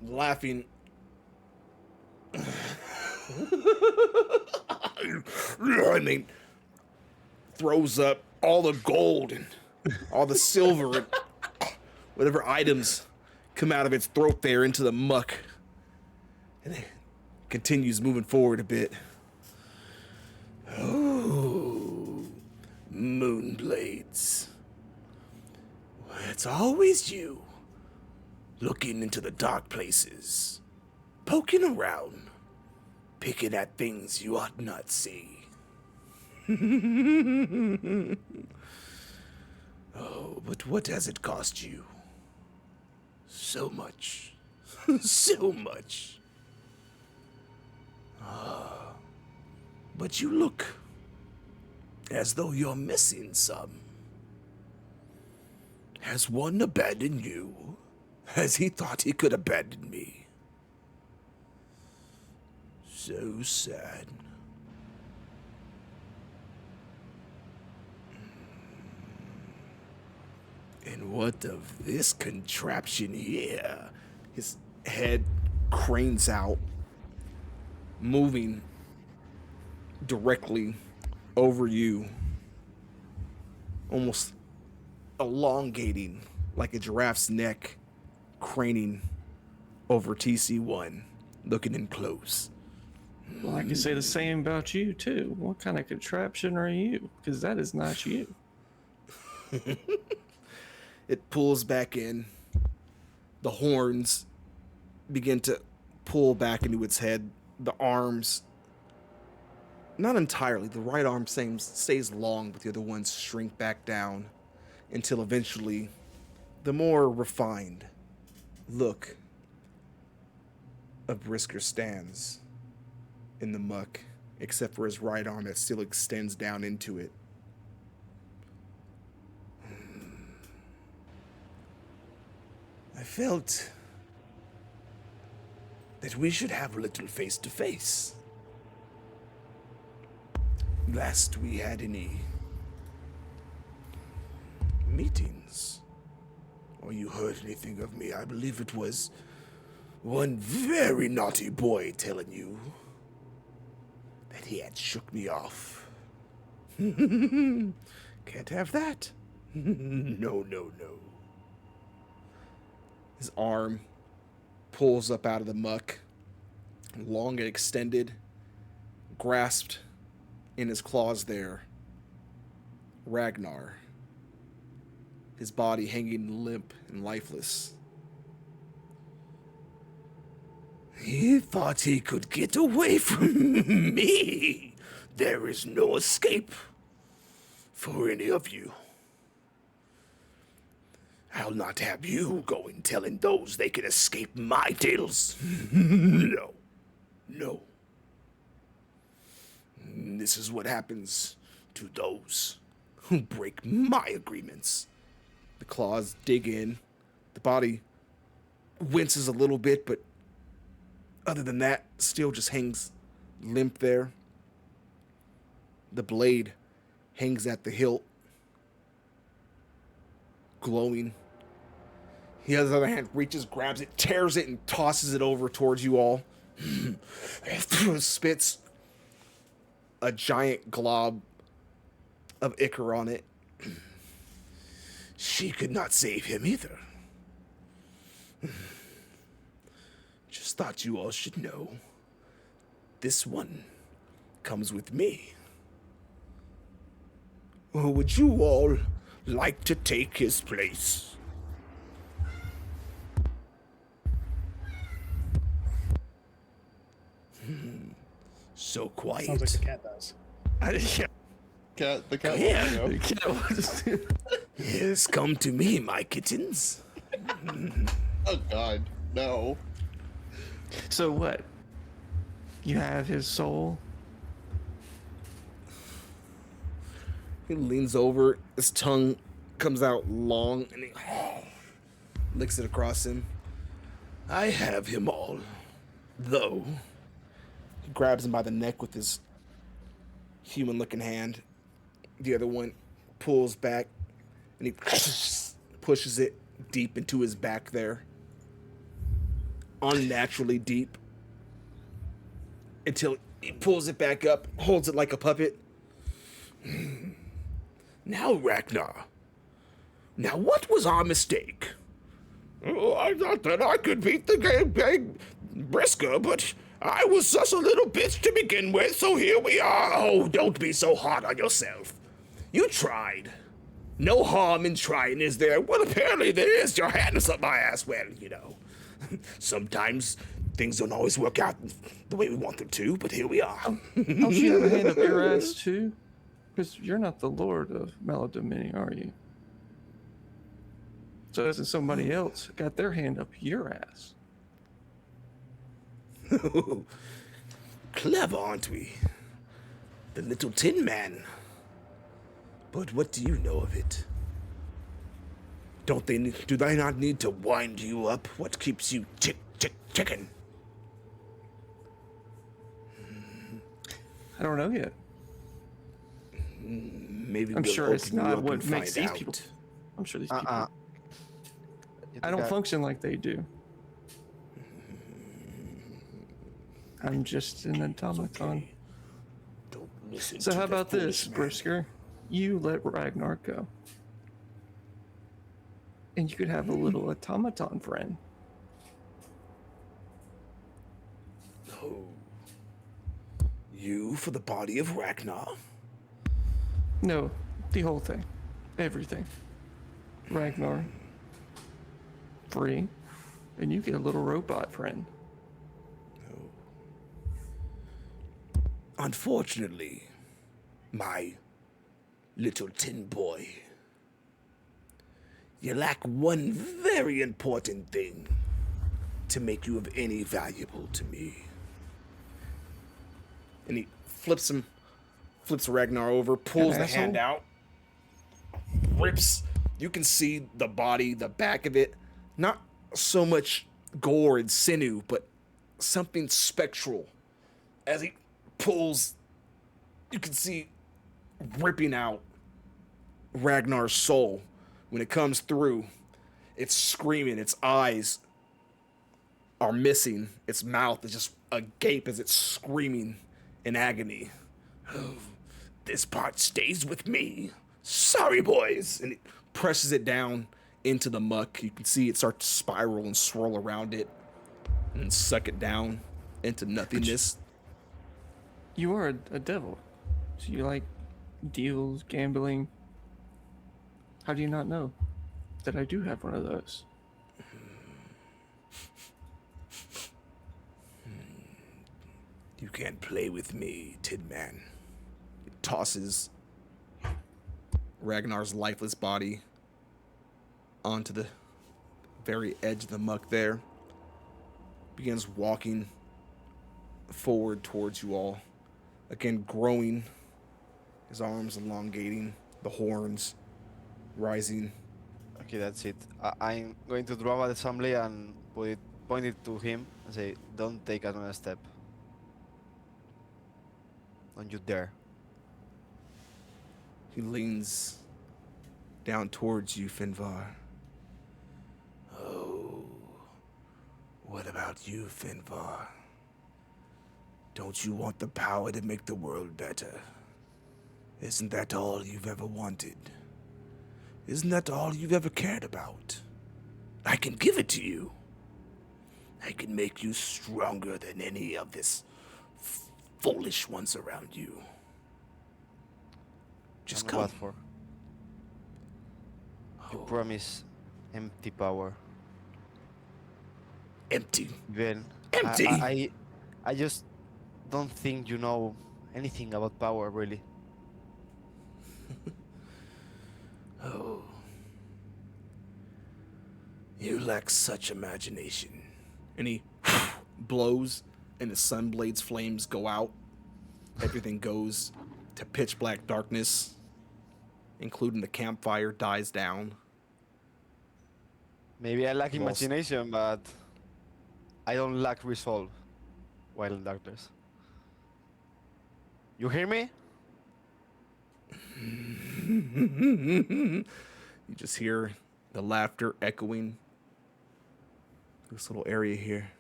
laughing. I mean, throws up all the gold and all the silver and whatever items come out of its throat there into the muck, and it continues moving forward a bit. Oh, Moonblades. It's always you, looking into the dark places, poking around, picking at things you ought not see. Oh, but what has it cost you? So much. So much. Ah, but you look as though you're missing some. Has one abandoned you? Has he thought he could abandon me? So sad. And what of this contraption here? His head cranes out, moving directly over you, almost elongating like a giraffe's neck, craning over TC1, looking in close. Well, I can say the same about you, too. What kind of contraption are you? Because that is not you. It pulls back in. The horns begin to pull back into its head. The arms, not entirely, the right arm stays long, but the other ones shrink back down until eventually the more refined look of Brisker stands in the muck, except for his right arm that still extends down into it. I felt that we should have a little face to face. Last we had any meetings, or you heard anything of me, I believe it was one very naughty boy telling you that he had shook me off. Can't have that. No, no, no. His arm pulls up out of the muck, long and extended, grasped in his claws there. Ragnar, his body hanging limp and lifeless. He thought he could get away from me. There is no escape for any of you. I'll not have you going telling those they can escape my tales. No. No. This is what happens to those who break my agreements. The claws dig in. The body winces a little bit, but other than that, still just hangs limp there. The blade hangs at the hilt, glowing. He, on the other hand, reaches, grabs it, tears it, and tosses it over towards you all. Spits a giant glob of ichor on it. She could not save him either. Just thought you all should know. This one comes with me. Or would you all like to take his place? So quiet. Sounds like the cat does. The cat Yeah. wants to go. Yes, come to me, my kittens. Oh God, no. So what? You have his soul? He leans over, his tongue comes out long, and he licks it across him. I have him all, though. He grabs him by the neck with his human-looking hand. The other one pulls back, and he pushes it deep into his back there. Unnaturally deep. Until he pulls it back up, holds it like a puppet. Now, Ragnar. Now, what was our mistake? Oh, I thought that I could beat the game Brisker, but I was just a little bitch to begin with, so here we are. Oh, don't be so hard on yourself. You tried. No harm in trying, is there? Well, apparently there is. Your hand is up my ass. Well, you know, sometimes things don't always work out the way we want them to, but here we are. Don't you have a hand up your ass, too? Because you're not the Lord of Melodimini, are you? So isn't somebody else got their hand up your ass? Clever, aren't we? The little tin man. But what do you know of it? Do they not need to wind you up? What keeps you ticking? I don't know yet. Maybe I'm we'll sure it's open you not up what and makes find these out. people. I'm sure these people. You I don't think function like they do. I'm just an automaton. Don't listen So to how that about this, foolish man. Brisker? You let Ragnar go. And you could have a little automaton friend. No. You for the body of Ragnar? No, the whole thing. Everything. Ragnar. Free. And you get a little robot friend. Unfortunately, my little tin boy, you lack one very important thing to make you of any valuable to me. And he flips Ragnar over, pulls the hand out, rips. You can see the body, the back of it. Not so much gore and sinew, but something spectral. As he pulls, you can see ripping out Ragnar's soul. When it comes through, it's screaming. Its eyes are missing. Its mouth is just agape as it's screaming in agony. Oh, this part stays with me. Sorry, boys. And it presses it down into the muck. You can see it start to spiral and swirl around it and suck it down into nothingness. You are a devil. So you like deals, gambling. How do you not know that I do have one of those? You can't play with me, Tin Man. It tosses Ragnar's lifeless body onto the very edge of the muck there. Begins walking forward towards you all. Again, growing. His arms elongating. The horns rising. Okay, that's it. I'm going to draw the assembly and point it to him and say, "Don't take another step. Don't you dare." He leans down towards you, Finvar. Oh, what about you, Finvar? Don't you want the power to make the world better? Isn't that all you've ever wanted? Isn't that all you've ever cared about? I can give it to you. I can make you stronger than any of this foolish ones around you. Just And come. what for? You promise empty power. Empty. Well, Empty? I just don't think you know anything about power, really. Oh. You lack such imagination. And he blows, and the Sunblade's flames go out. Everything goes to pitch black darkness, including the campfire dies down. Maybe I lack Well, imagination, but I don't lack resolve while in darkness. You hear me? You just hear the laughter echoing this little area here.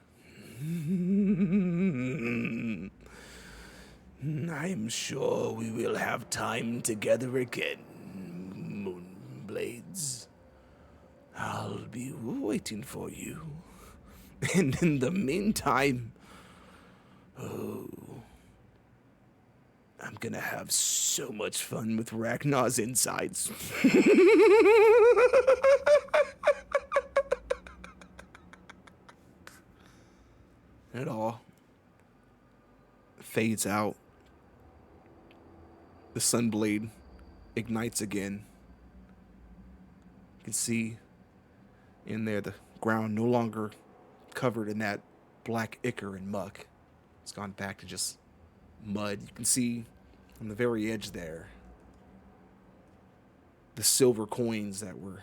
I'm sure we will have time together again, Moonblades. I'll be waiting for you. And in the meantime, I'm gonna have so much fun with Ragnar's insides. It all fades out. The Sunblade ignites again. You can see in there the ground no longer covered in that black ichor and muck. It's gone back to just mud. You can see on the very edge there the silver coins that were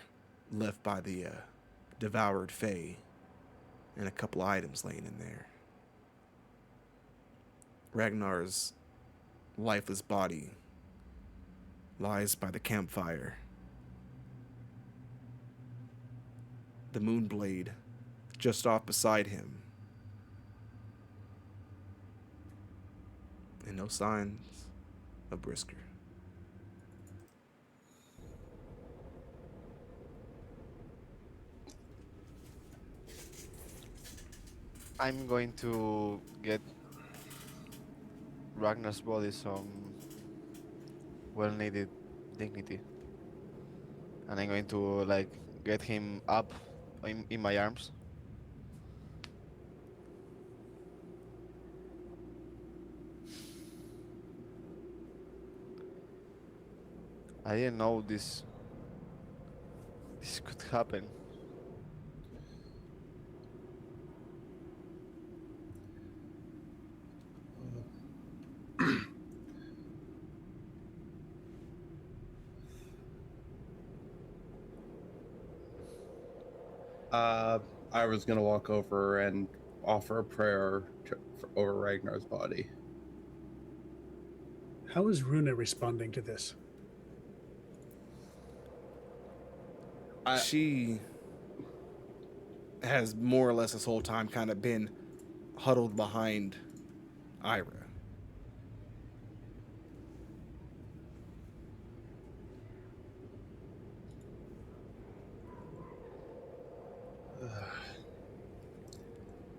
left by the devoured Fae, and a couple items laying in there. Ragnar's lifeless body lies by the campfire. The Moonblade just off beside him. And no signs of Brisker. I'm going to get Ragnar's body some well-needed dignity, and I'm going to like get him up in my arms. I didn't know this could happen. I was gonna walk over and offer a prayer over Ragnar's body. How is Runa responding to this? She has more or less this whole time kind of been huddled behind Ira.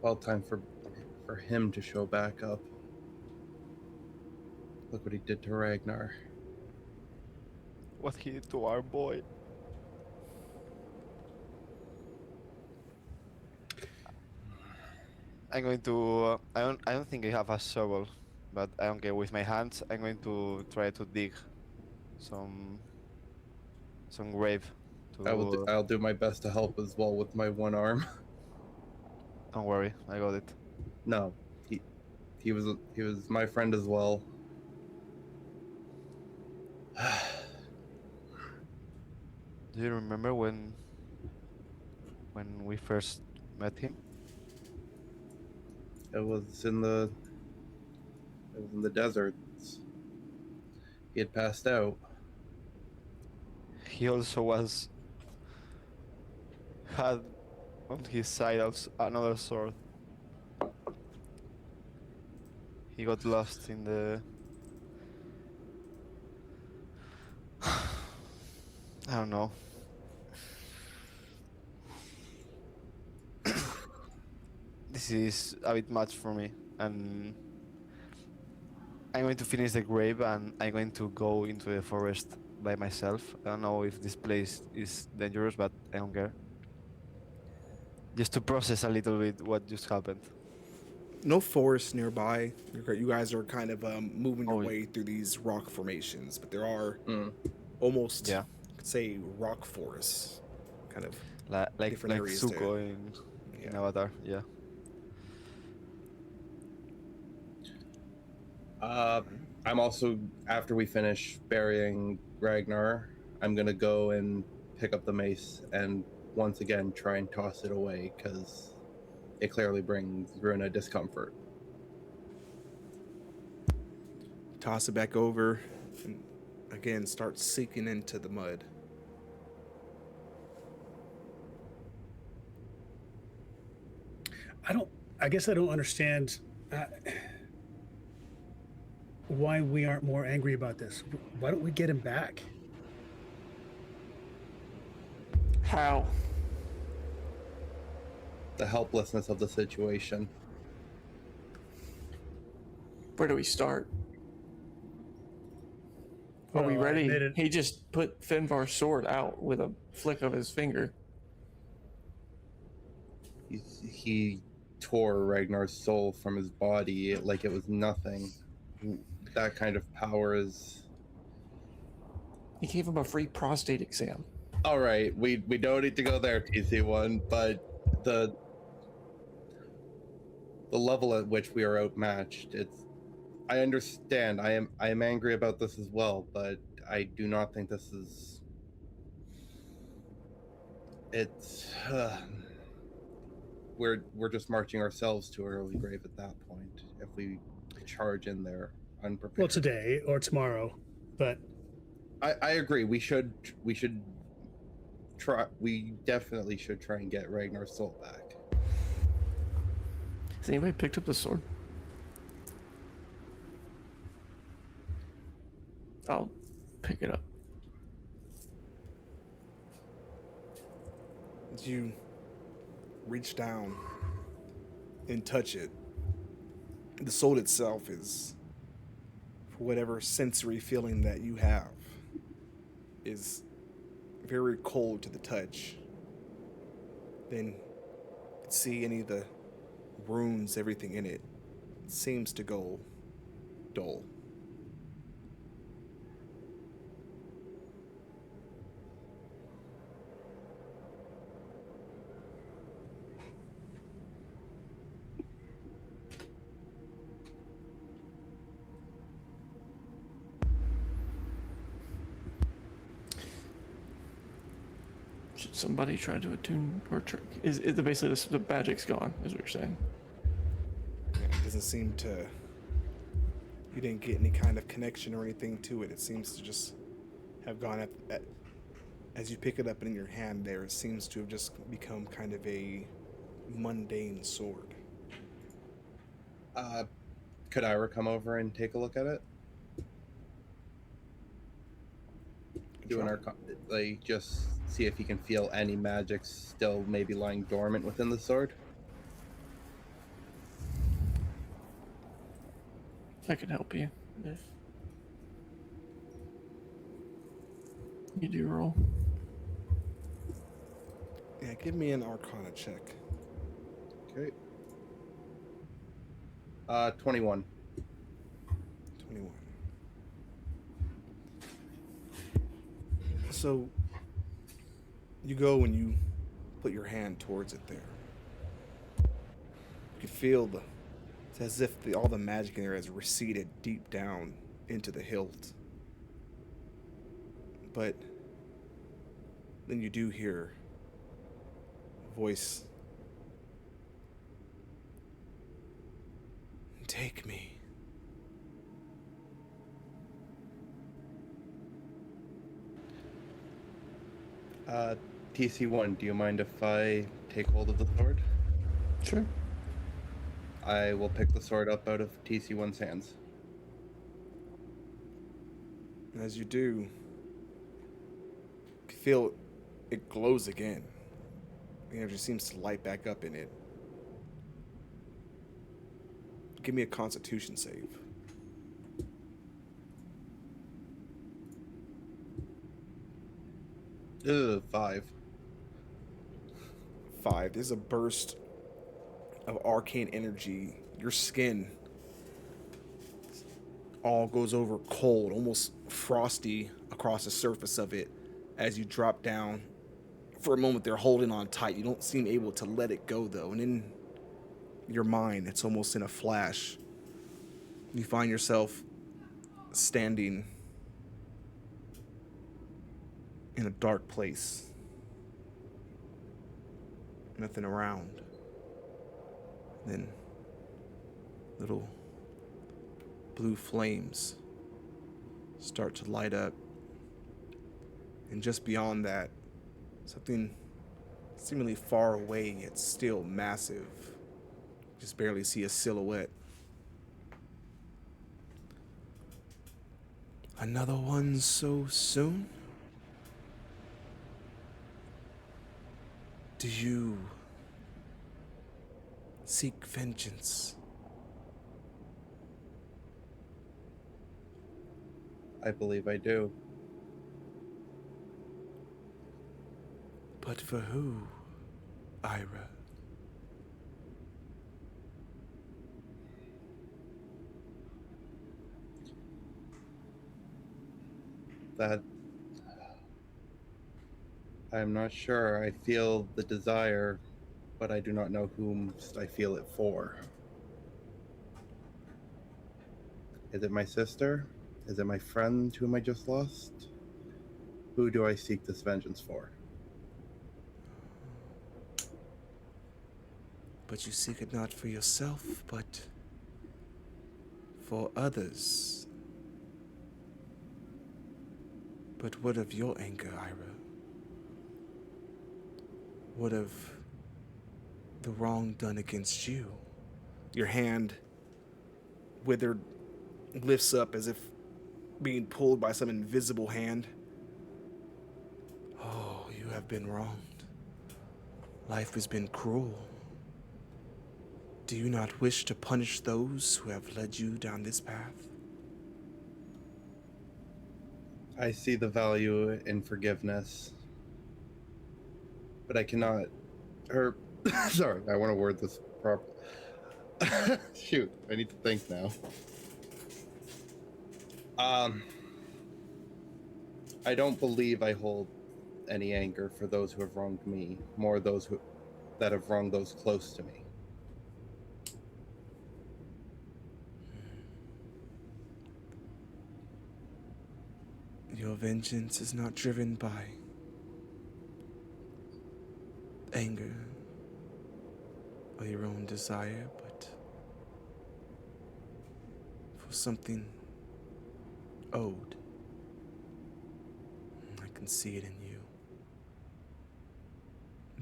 Well, time for him to show back up. Look what he did to Ragnar. What he did to our boy. I'm going to. I don't think I have a shovel, but I don't care. With my hands, I'm going to try to dig some grave. To I'll do my best to help as well with my one arm. don't worry, I got it. No, he was my friend as well. Do you remember when we first met him? It was in the deserts. He had passed out. He also had on his side another sword. He got lost in the. I don't know. This is a bit much for me, and I'm going to finish the grave and I'm going to go into the forest by myself. I don't know if this place is dangerous, but I don't care. Just to process a little bit what just happened. No forest nearby. You guys are kind of moving your Oh, way through these rock formations, but there are Mm. almost, yeah, could say, rock forests, kind of like different areas Zuko there. in Avatar. Yeah. I'm also, after we finish burying Ragnar, I'm gonna go and pick up the mace and once again try and toss it away because it clearly brings Runa discomfort. Toss it back over, and again start sinking into the mud. I guess I don't understand why we aren't more angry about this. Why don't we get him back? How? The helplessness of the situation. Where do we start? Are we Well, I ready? admitted- He just put Finvar's sword out with a flick of his finger. He tore Ragnar's soul from his body like it was nothing. That kind of power is. He gave him a free prostate exam. All right, we don't need to go there, TC1, but the level at which we are outmatched, it's. I understand. I am angry about this as well, but I do not think this is. It's. We're just marching ourselves to an early grave at that point. If we charge in there unprepared. Well, today or tomorrow, but I agree. We should try. We definitely should try and get Ragnar's soul back. Has anybody picked up the sword? I'll pick it up. As you reach down and touch it, the sword itself is whatever sensory feeling that you have is very cold to the touch. Then you can see any of the runes, everything in it seems to go dull. Should somebody try to attune or is it basically the magic's gone? Is what you're saying? Yeah, it doesn't seem to. You didn't get any kind of connection or anything to it. It seems to just have gone as you pick it up in your hand there, it seems to have just become kind of a mundane sword. Could Ira come over and take a look at it? Do an like just see if he can feel any magic still maybe lying dormant within the sword. I can help you if you do roll. Yeah, give me an Arcana check. Okay. 21. 21. So you go and you put your hand towards it there. You can feel it's as if all the magic in there has receded deep down into the hilt. But then you do hear a voice. Take me. TC1, do you mind if I take hold of the sword? Sure. I will pick the sword up out of TC1's hands. And as you do, you feel it glows again. The energy seems to light back up in it. Give me a Constitution save. Ugh, 5. 5. There's a burst of arcane energy. Your skin all goes over cold, almost frosty across the surface of it as you drop down. For a moment, they're holding on tight. You don't seem able to let it go, though. And in your mind, it's almost in a flash. You find yourself standing in a dark place. Nothing around. Then little blue flames start to light up. And just beyond that, something seemingly far away yet still massive. Just barely see a silhouette. Another one so soon? Do you seek vengeance? I believe I do. But for who, Ira? That I'm not sure. I feel the desire, but I do not know whom I feel it for. Is it my sister? Is it my friend whom I just lost? Who do I seek this vengeance for? But you seek it not for yourself, but for others. But what of your anger, Ira? What of the wrong done against you? Your hand, withered, lifts up as if being pulled by some invisible hand. Oh, you have been wronged. Life has been cruel. Do you not wish to punish those who have led you down this path? I see the value in forgiveness, but I cannot. Or, sorry, I want to word this properly. Shoot, I need to think now. I don't believe I hold any anger for those who have wronged me, more those that have wronged those close to me. Your vengeance is not driven by anger or your own desire, but for something owed. I can see it in you.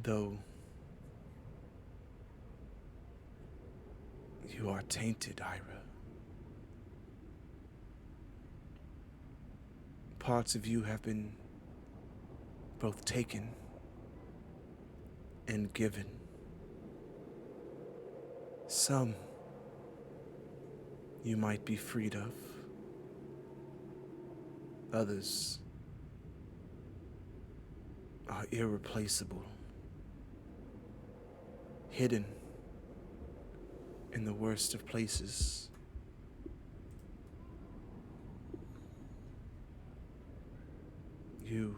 Though you are tainted, Ira. Parts of you have been both taken and given. Some you might be freed of. Others are irreplaceable, hidden in the worst of places. You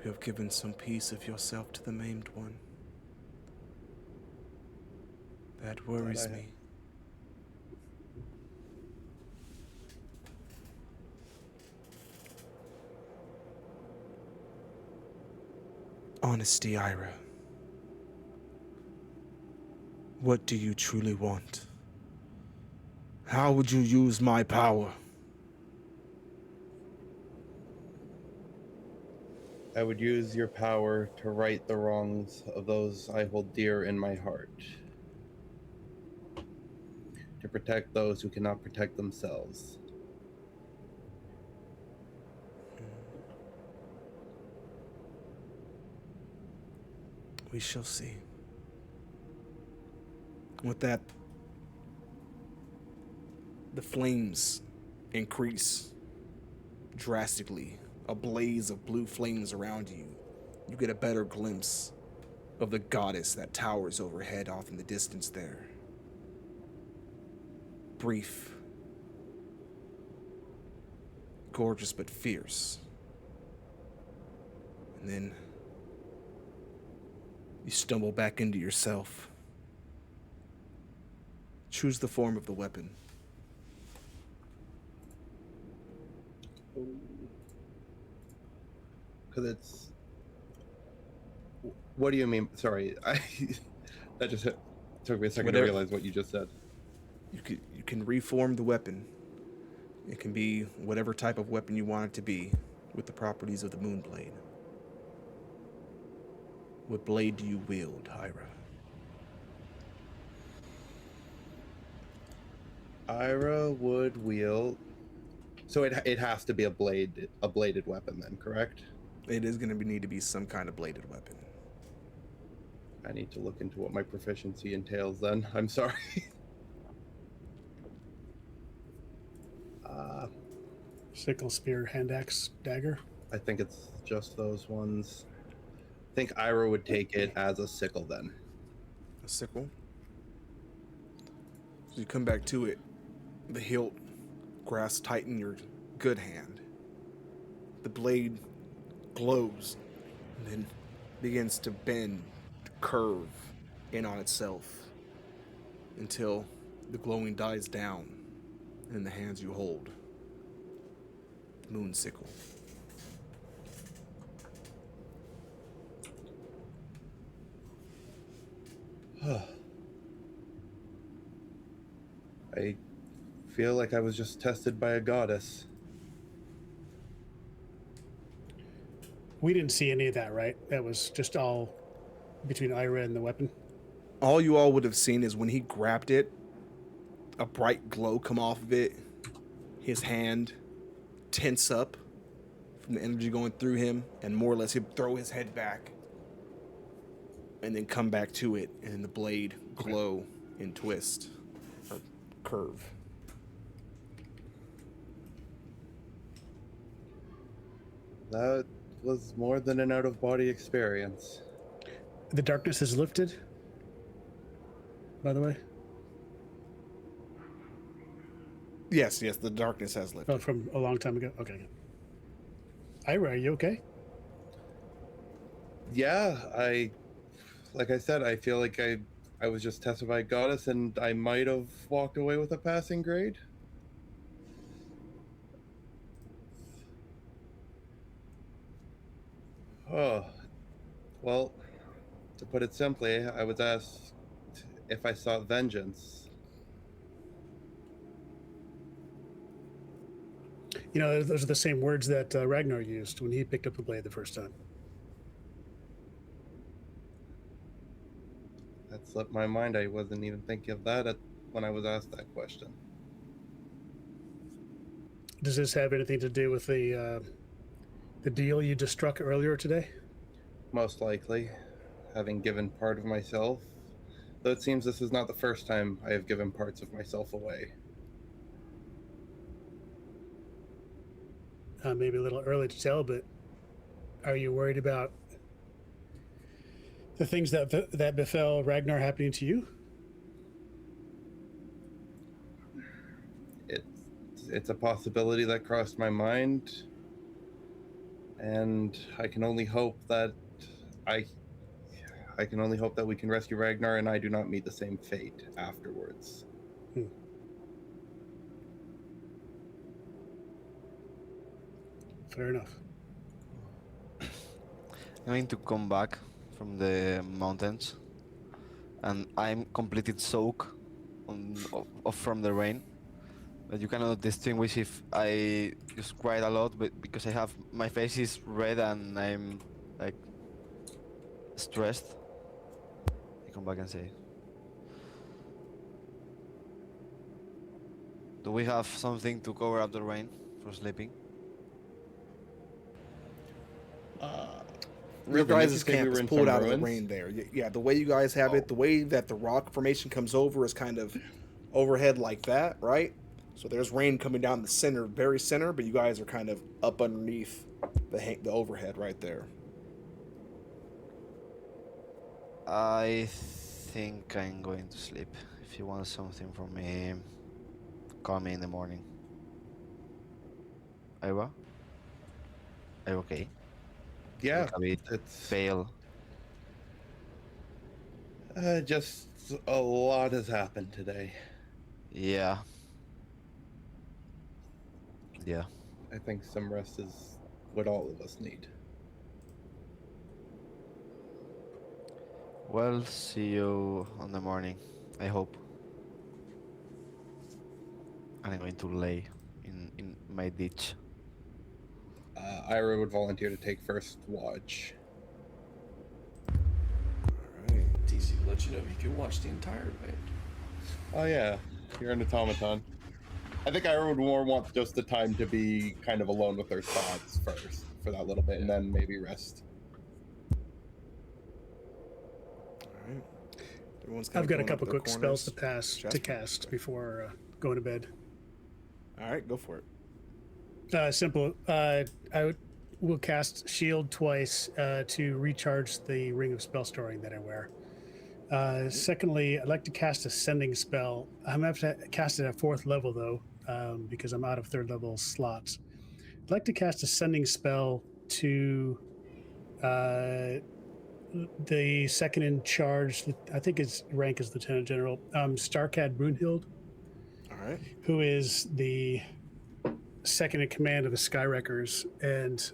have given some piece of yourself to the maimed one. That worries me. Honesty, Ira. What do you truly want? How would you use my power? I would use your power to right the wrongs of those I hold dear in my heart. To protect those who cannot protect themselves. We shall see. With that, the flames increase drastically. A blaze of blue flames around you. You get a better glimpse of the goddess that towers overhead off in the distance there. Brief. Gorgeous but fierce. And then you stumble back into yourself. Choose the form of the weapon. Because it's... What do you mean? Sorry, that just took me a second to realize what you just said. You can reform the weapon. It can be whatever type of weapon you want it to be, with the properties of the Moonblade. What blade do you wield, Ira? Ira would wield... So it has to be a bladed weapon then, correct? It is going to need to be some kind of bladed weapon. I need to look into what my proficiency entails then. I'm sorry. Sickle, spear, hand axe, dagger. I think it's just those ones. I think Ira would take it as a sickle then. A sickle? So you come back to it. The hilt grasps tight in your good hand. The blade glows and then begins to bend, to curve in on itself until the glowing dies down in the hands you hold. The moon sickle. I feel like I was just tested by a goddess. We didn't see any of that, right? That was just all between Ira and the weapon. All you all would have seen is when he grabbed it, a bright glow come off of it, his hand tense up from the energy going through him, and more or less he'd throw his head back and then come back to it, and then the blade glow and twist, or curve. That was more than an out-of-body experience. The darkness has lifted, by the way. Yes, the darkness has lifted. Oh, from a long time ago. Okay. Ira, are you okay? Yeah, like I said, I feel like I was just tested by a goddess, and I might have walked away with a passing grade. Oh, well, to put it simply, I was asked if I sought vengeance. You know, those are the same words that Ragnar used when he picked up the blade the first time. That slipped my mind. I wasn't even thinking of that when I was asked that question. Does this have anything to do with the deal you just struck earlier today? Most likely, having given part of myself, though it seems this is not the first time I have given parts of myself away. Maybe a little early to tell, but are you worried about the things that befell Ragnar happening to you? It's a possibility that crossed my mind, and I can only hope that I can only hope that we can rescue Ragnar and I do not meet the same fate afterwards. Fair enough. I'm going to come back from the mountains, and I'm completely soaked from the rain. But you cannot distinguish if I just cried a lot, but because my face is red and I'm like stressed. I come back and say, do we have something to cover up the rain for sleeping? Your guys' Did you say camp we were is in pulled some out of the ruins? rain there. Yeah, the way you guys have it, the way that the rock formation comes over is kind of overhead like that, right? So there's rain coming down the center, very center, but you guys are kind of up underneath the overhead right there. I think I'm going to sleep. If you want something from me, call me in the morning. Ira? Are you okay? You Yeah, look a bit it's pale. just a lot has happened today. Yeah. Yeah. I think some rest is what all of us need. Well, see you on the morning, I hope. And I'm going to lay in my ditch. Ira would volunteer to take first watch. Right. TC will let you know you can watch the entire event. Oh yeah, you're an automaton. I think Ira would more want just the time to be kind of alone with her thoughts first for that little bit, and then maybe rest. All right. Everyone's I've got a going up couple their quick spells to corners. Jasper? cast before going to bed. All right, go for it. Simple. Will cast Shield twice to recharge the Ring of Spell Storing that I wear. Secondly, I'd like to cast a Sending spell. I'm going to have to cast it at 4th level, though, because I'm out of 3rd level slots. I'd like to cast a Sending spell to the second in charge. I think his rank is Lieutenant General, Starcad Brunhild, All right. who is the second in command of the Skywreckers, and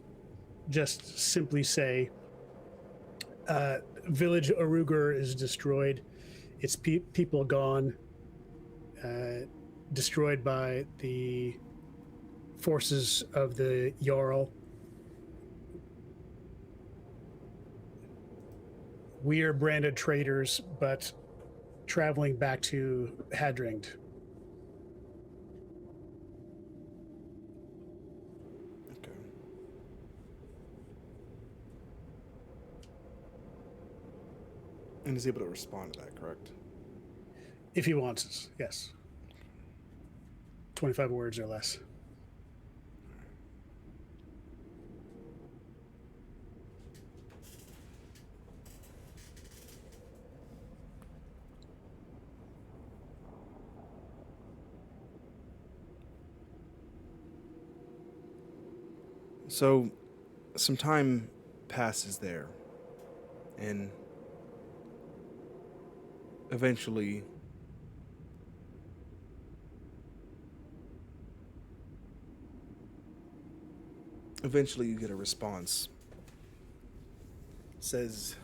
just simply say, village Oruggur is destroyed, its people gone, destroyed by the forces of the Jarl. We are branded traitors, but traveling back to Hadringed. Okay. And is able to respond to that, correct? If he wants us, yes. 25 words or less. So, some time passes there, and eventually, you get a response. It says,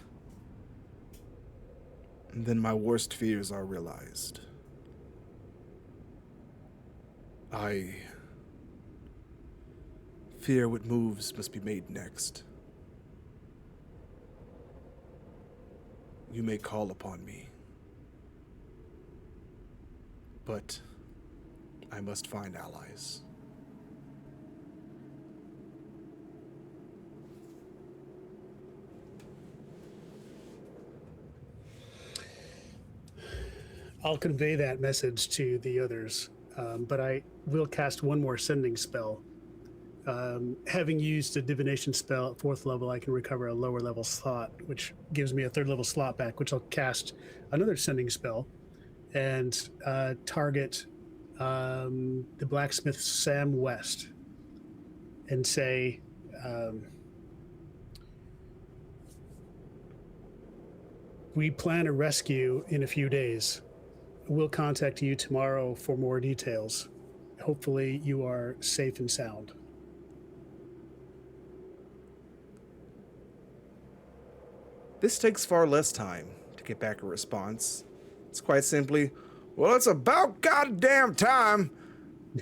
"And then my worst fears are realized. I fear what moves must be made next. You may call upon me, but I must find allies." I'll convey that message to the others, but I will cast one more sending spell. Having used a divination spell at 4th level, I can recover a lower level slot, which gives me a 3rd level slot back, which I'll cast another sending spell and target the blacksmith Sam West and say, we plan a rescue in a few days. We'll contact you tomorrow for more details. Hopefully you are safe and sound. This takes far less time to get back a response. It's quite simply, "Well, it's about goddamn time.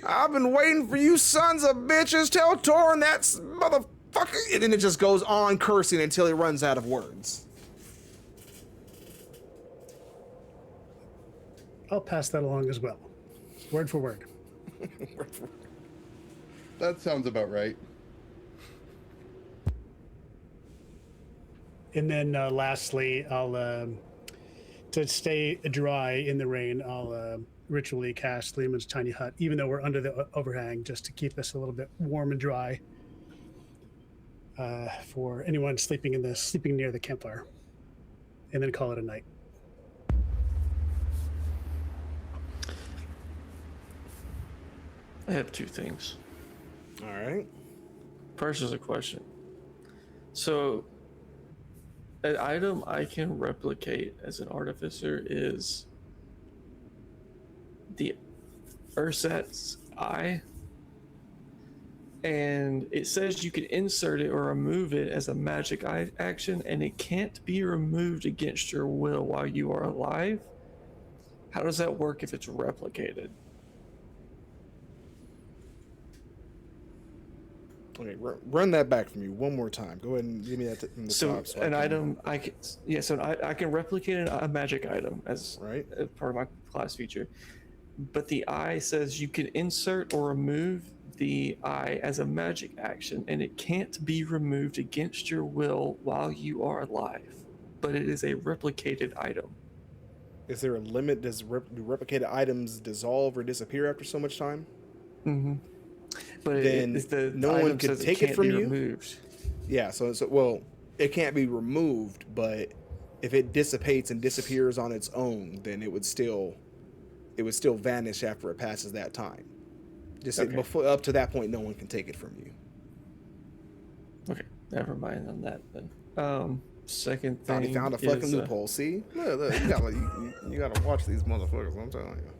I've been waiting for you sons of bitches. Tell Torin that motherfucker." And then it just goes on cursing until he runs out of words. I'll pass that along as well. Word for word. That sounds about right. And then lastly, I'll, to stay dry in the rain, I'll ritually cast Lehman's Tiny Hut, even though we're under the overhang, just to keep us a little bit warm and dry for anyone sleeping near the campfire. And then call it a night. I have two things. All right. First is a question. So, an item I can replicate as an artificer is the Ursat's eye. And it says you can insert it or remove it as a magic action, and it can't be removed against your will while you are alive. How does that work if it's replicated? Okay, run that back for me one more time. Go ahead and give me that from the So, top. So an item I can, yeah. So I can replicate a magic item as Right. part of my class feature, but the eye says you can insert or remove the eye as a magic action, and it can't be removed against your will while you are alive. But it is a replicated item. Is there a limit? Do replicated items dissolve or disappear after so much time? Mm-hmm. But Then no one item could says take can't it from be you? removed. Yeah. So well, it can't be removed, but if it dissipates and disappears on its own, then it would still vanish after it passes that time. Just Okay. before up to that point, no one can take it from you. Okay, never mind on that then. Second thing He found a fucking is, loophole. See, look, you gotta watch these motherfuckers. I'm telling you.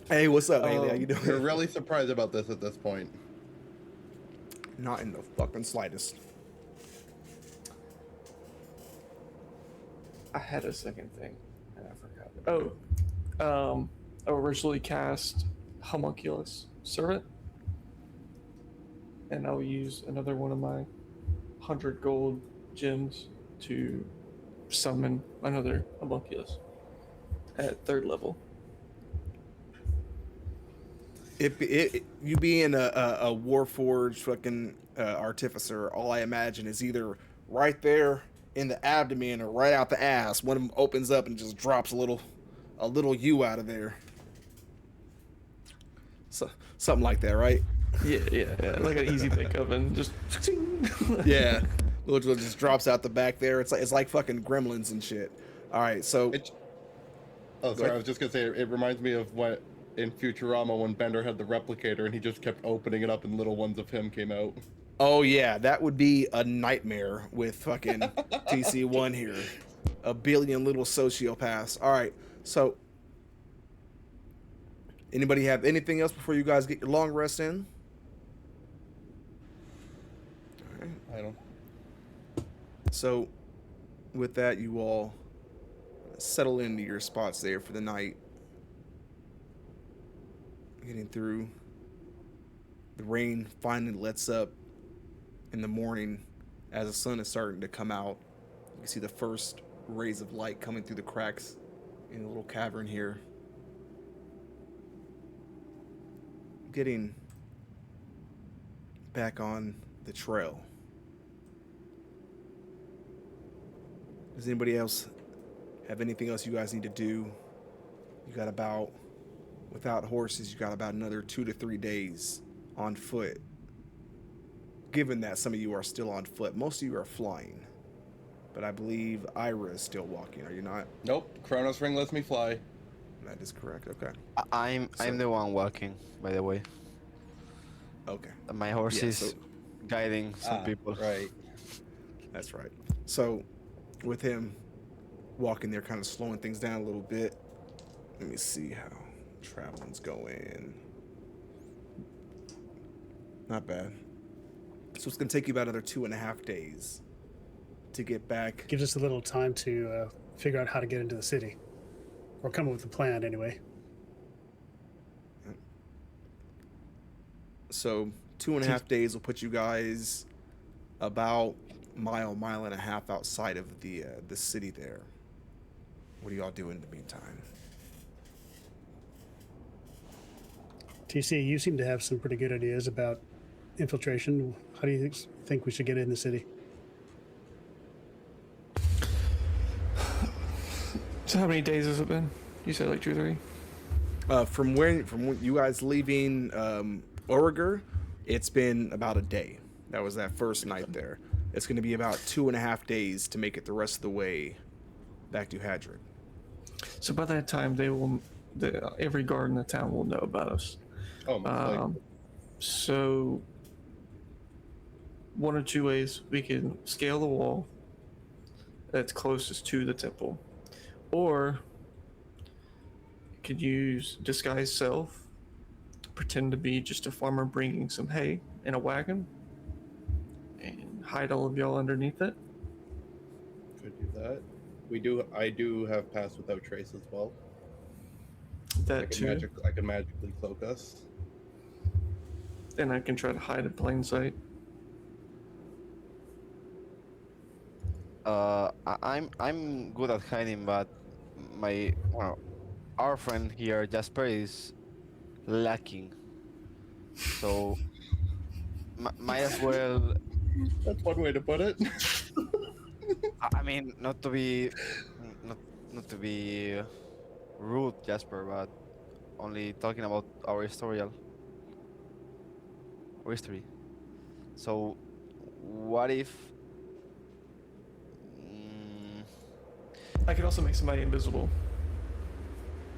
Hey, what's up, Haley? How you doing? You're really surprised about this at this point. Not in the fucking slightest. I had a second thing and I forgot. I originally cast Homunculus Servant, and I'll use another one of my 100 gold gems to summon another Homunculus at 3rd level. You being a Warforged fucking artificer, all I imagine is either right there in the abdomen or right out the ass. One of them opens up and just drops a little you out of there. So, something like that, right? Yeah. Like an easy pickup and just. Yeah. Little just drops out the back there. It's like fucking gremlins and shit. All right, so It, oh, Go sorry. I ahead. was just gonna say it reminds me of what in Futurama when Bender had the replicator and he just kept opening it up and little ones of him came out. oh yeah, that would be a nightmare with fucking TC1 here. A billion little sociopaths. All right, so anybody have anything else before you guys get your long rest in? I don't. So, with that, you all settle into your spots there for the night. Getting through. The rain finally lets up in the morning as the sun is starting to come out. You can see the first rays of light coming through the cracks in a little cavern here. Getting back on the trail. Does anybody else have anything else you guys need to do? You got about, without horses, you got about another 2 to 3 days on foot. Given that some of you are still on foot, most of you are flying. But I believe Ira is still walking, are you not? Nope. Chronos ring lets me fly. That is correct, okay. I'm the one walking, by the way. Okay, My horse Yeah, is so- guiding some people. Right. that's right. So, with him walking there, kind of slowing things down a little bit, let me see how traveling's going. Not bad. So it's going to take you about another 2.5 days to get back. Gives us a little time to figure out how to get into the city, or come up with a plan anyway. So 2.5 days will put you guys about mile and a half outside of the city there. What are y'all doing in the meantime? TC, you seem to have some pretty good ideas about infiltration. How do you think we should get in the city? So how many days has it been? You said like 2 or 3. From when you guys leaving Oruggur, it's been about a day. That was that first night there. It's going to be about 2.5 days to make it the rest of the way back to Hadron. So by that time, every guard in the town will know about us. Oh, my So one or two ways we can scale the wall that's closest to the temple, or could use disguise self, pretend to be just a farmer bringing some hay in a wagon, and hide all of y'all underneath it. Could do that. I do have pass without trace as well. That too. I can magically cloak us. And I can try to hide in plain sight. I'm good at hiding, but our friend here Jasper is lacking. So might as well. That's one way to put it. I mean, not to be rude, Jasper, but only talking about our history. So, what if? I could also make somebody invisible.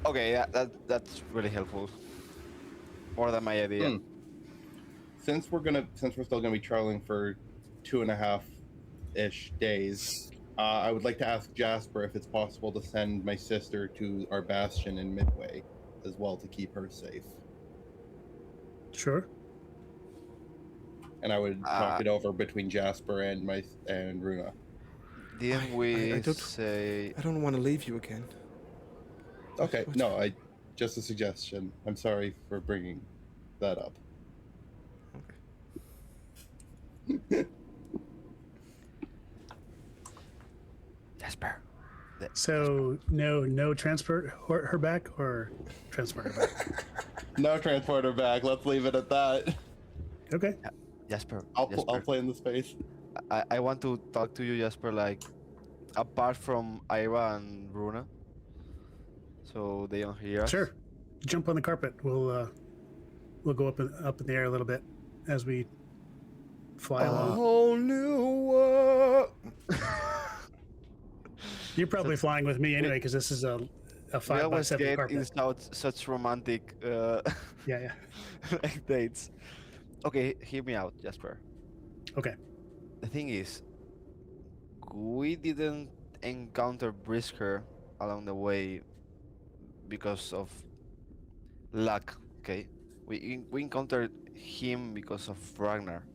Okay, that's really helpful. More than my idea. Since we're still gonna be traveling for 2.5-ish days, I would like to ask Jasper if it's possible to send my sister to our bastion in Midway as well to keep her safe. Sure. And I would talk it over between Jasper and Runa. Didn't we I don't- say? I don't want to leave you again. Okay, no, just a suggestion. I'm sorry for bringing that up. Jasper. So no transport her back, or transport her back. No transporter back. Let's leave it at that. Okay. Jasper. I'll Jasper. play in the space. I want to talk to you, Jasper. Like, apart from Ira and Runa, so they don't hear us. Sure. Jump on the carpet. We'll We'll go up in the air a little bit as we fly A along. whole new world. You're probably Such, flying with me we, anyway because this is a we 5x7 always get in carpet. such romantic Yeah, yeah. like dates. Okay, hear me out, Jasper. Okay. The thing is, we didn't encounter Brisker along the way because of luck. Okay, we encountered him because of Ragnar,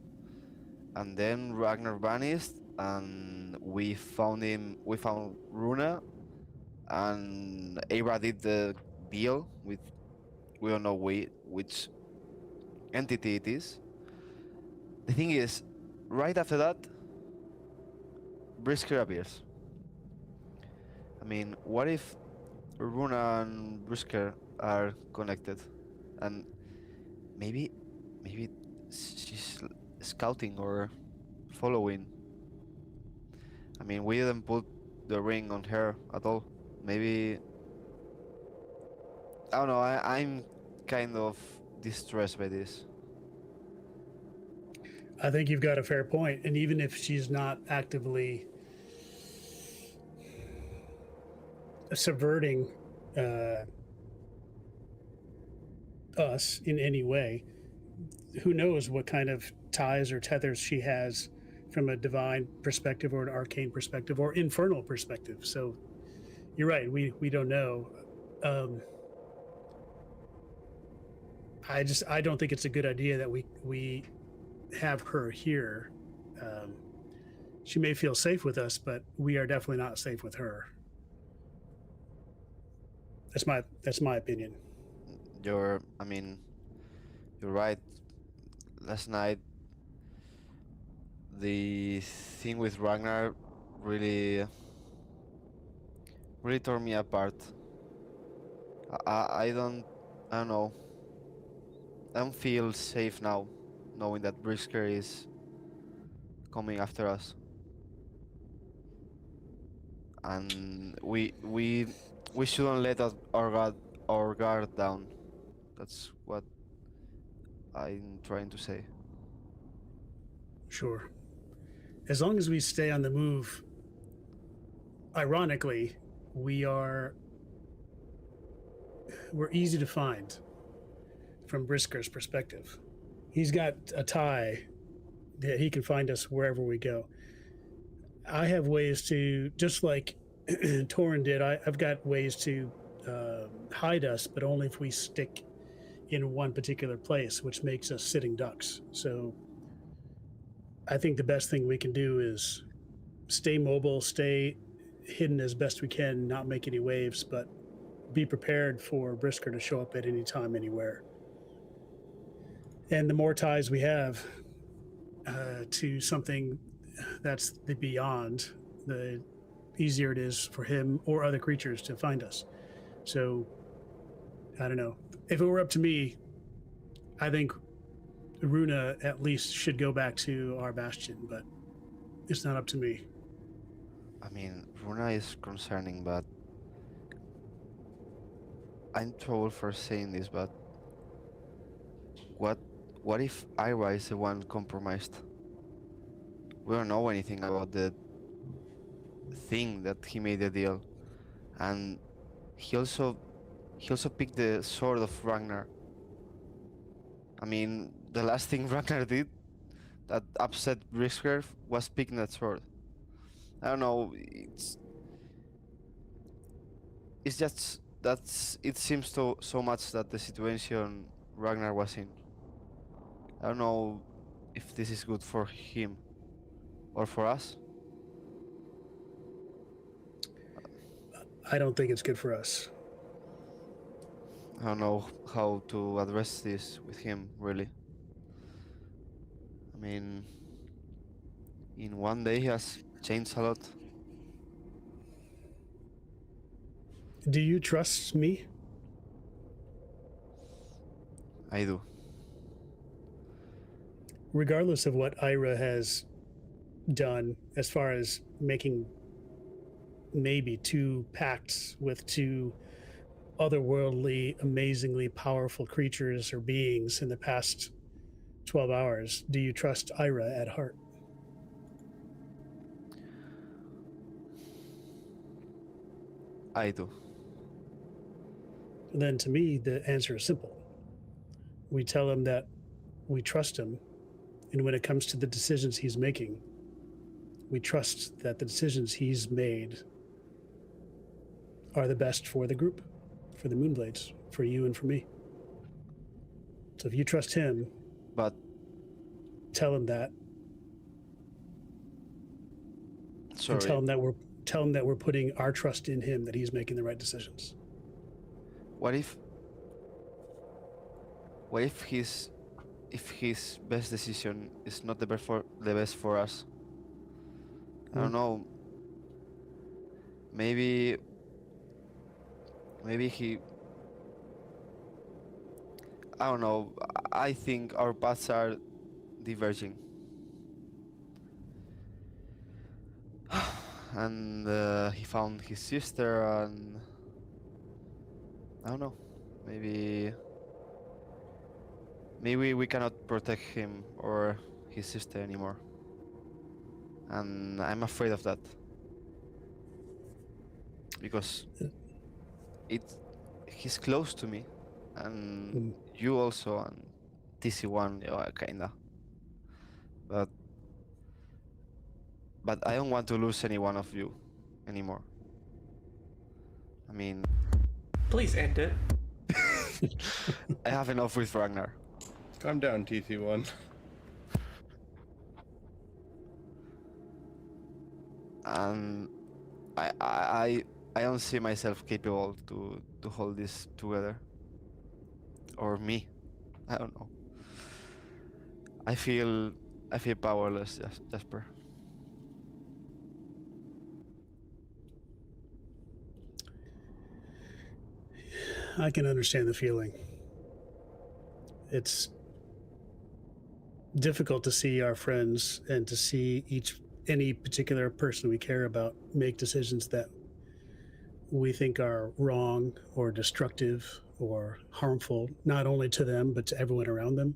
and then Ragnar vanished, and we found him. We found Runa, and Abra did the deal with we don't know which entity it is. The thing is, right after that, Brisker appears. I mean, what if Runa and Brisker are connected, and maybe she's scouting or following. I mean, we didn't put the ring on her at all. Maybe I don't know. I'm kind of distressed by this. I think you've got a fair point. And even if she's not actively subverting us in any way, who knows what kind of ties or tethers she has from a divine perspective or an arcane perspective or infernal perspective. So you're right. We don't know. I don't think it's a good idea that we have her here. She may feel safe with us, but we are definitely not safe with her. That's my opinion. I mean, you're right. Last night, the thing with Ragnar really, really tore me apart. I don't know. I don't feel safe now, knowing that Brisker is coming after us, and we shouldn't let our guard down. That's what I'm trying to say. Sure. As long as we stay on the move, ironically, we're easy to find from Brisker's perspective. He's got a tie that he can find us wherever we go. I have ways to, just like Torin did, I've got ways to hide us, but only if we stick in one particular place, which makes us sitting ducks. So I think the best thing we can do is stay mobile, stay hidden as best we can, not make any waves, but be prepared for Brisker to show up at any time, anywhere. And the more ties we have to something that's the beyond, the easier it is for him or other creatures to find us. So, I don't know. If it were up to me, I think Runa at least should go back to our bastion, but it's not up to me. I mean, Runa is concerning, but I'm trouble for saying this, but what if Ira is the one compromised? We don't know anything about the thing that he made the deal, and he also picked the sword of Ragnar. I mean, the last thing Ragnar did that upset Brisker was picking that sword. I don't know. It's just it seems so much that the situation Ragnar was in. I don't know if this is good for him or for us. I don't think it's good for us. I don't know how to address this with him, really. I mean, in one day he has changed a lot. Do you trust me? I do. Regardless of what Ira has done as far as making maybe 2 pacts with 2 otherworldly, amazingly powerful creatures or beings in the past 12 hours, do you trust Ira at heart? I do. Then to me, the answer is simple. We tell him that we trust him, and when it comes to the decisions he's making, we trust that the decisions he's made are the best for the group, for the Moonblades, for you and for me. So if you trust him, But tell him that, and sorry, tell him that we're putting our trust in him, that he's making the right decisions. what if his best decision is not the best for us? I don't know. Maybe he. I don't know. I think our paths are diverging, and he found his sister, and I don't know. Maybe we cannot protect him or his sister anymore, and I'm afraid of that because he's close to me, and you also, and TC1, kinda. But I don't want to lose any one of you anymore. I mean, Please end it. I have enough with Ragnar. Calm down, TC1. And I don't see myself capable to hold this together. Or me. I don't know. I feel powerless, Jasper. I can understand the feeling. It's difficult to see our friends and to see any particular person we care about make decisions that we think are wrong or destructive or harmful, not only to them, but to everyone around them.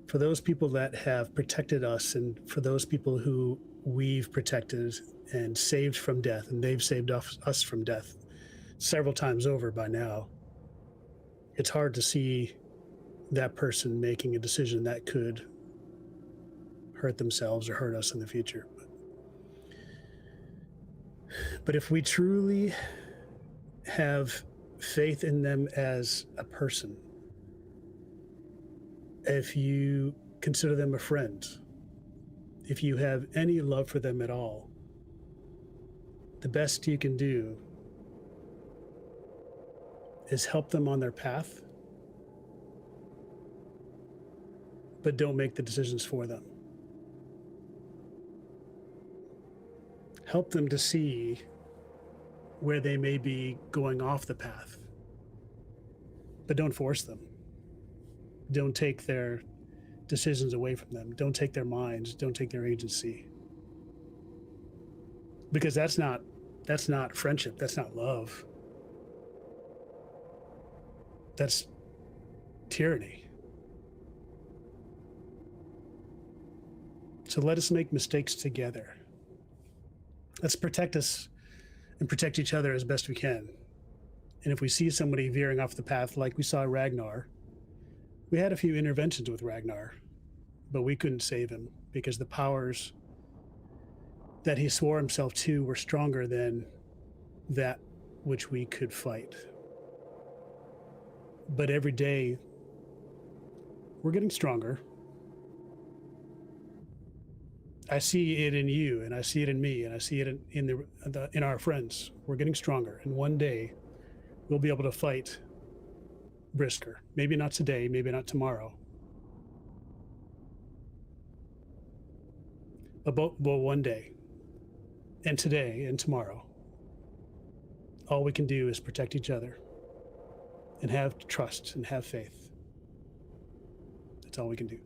For those people that have protected us, and for those people who we've protected and saved from death, and they've saved us from death several times over by now, it's hard to see that person making a decision that could hurt themselves or hurt us in the future. But if we truly have faith in them as a person, if you consider them a friend, if you have any love for them at all, the best you can do is help them on their path, but don't make the decisions for them. Help them to see where they may be going off the path, but don't force them. Don't take their decisions away from them. Don't take their minds. Don't take their agency. Because that's not friendship. That's not love. That's tyranny. So let us make mistakes together. Let's protect us and protect each other as best we can. And if we see somebody veering off the path, like we saw Ragnar, we had a few interventions with Ragnar, but we couldn't save him because the powers that he swore himself to were stronger than that which we could fight. But every day, we're getting stronger. I see it in you, and I see it in me, and I see it in our friends. We're getting stronger, and one day we'll be able to fight brisker. Maybe not today, maybe not tomorrow. But one day, and today, and tomorrow, all we can do is protect each other and have trust and have faith. That's all we can do.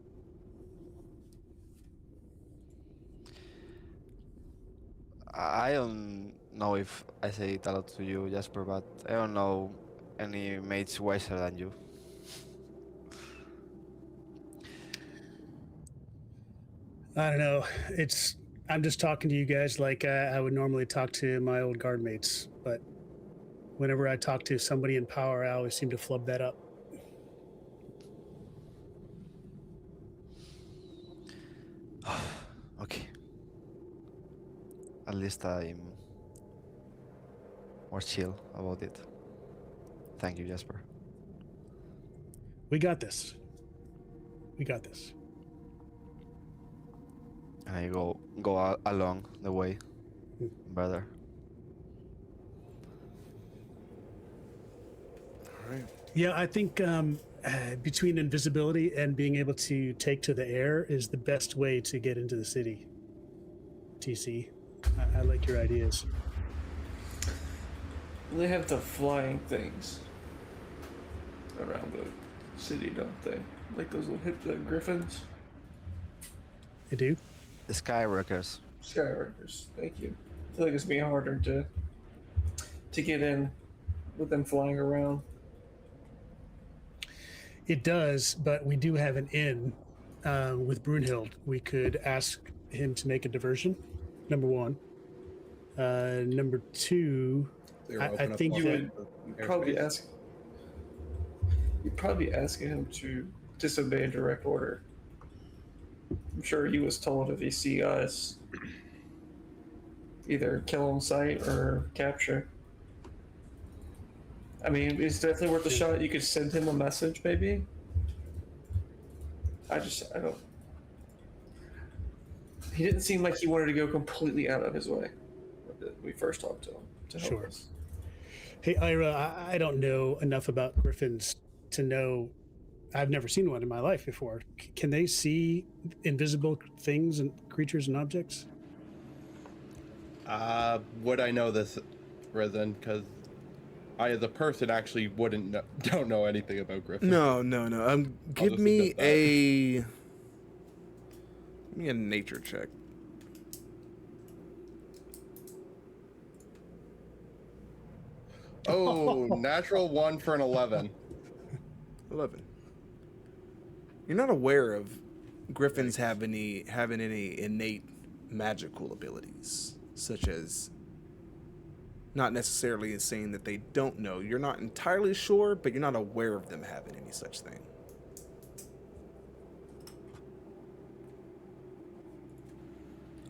I don't know if I say it a lot to you, Jasper, but I don't know any mates wiser than you. I don't know. I'm just talking to you guys like I would normally talk to my old guard mates, but whenever I talk to somebody in power, I always seem to flub that up. Okay. At least I'm more chill about it. Thank you, Jasper. We got this. We got this. And I go along the way, brother. All right. Yeah, I think between invisibility and being able to take to the air is the best way to get into the city. TC, I like your ideas. They have the flying things around the city, don't they? Like those little griffins. I do. The Skywreckers. Skywalkers. Thank you. I feel like it's being harder to get in with them flying around. It does, but we do have an inn with Brunhild. We could ask him to make a diversion. Number one. Number two, I think you would airspace. probably asking him to disobey a direct order. I'm sure he was told if he see us, either kill on sight or capture. I mean, it's definitely worth a shot. You could send him a message, maybe. I don't. He didn't seem like he wanted to go completely out of his way when we first talked to him to help Sure. us. Hey, Ira, I don't know enough about griffins to know. I've never seen one in my life before. Can they see invisible things and creatures and objects? Would I know this, Risen? Because I, as a person, actually don't know anything about Griffin. No. Give just me admit that. a nature check. Oh, natural 1 for an 11. 11. You're not aware of griffins having any innate magical abilities, such as not necessarily saying that they don't know. You're not entirely sure, but you're not aware of them having any such thing.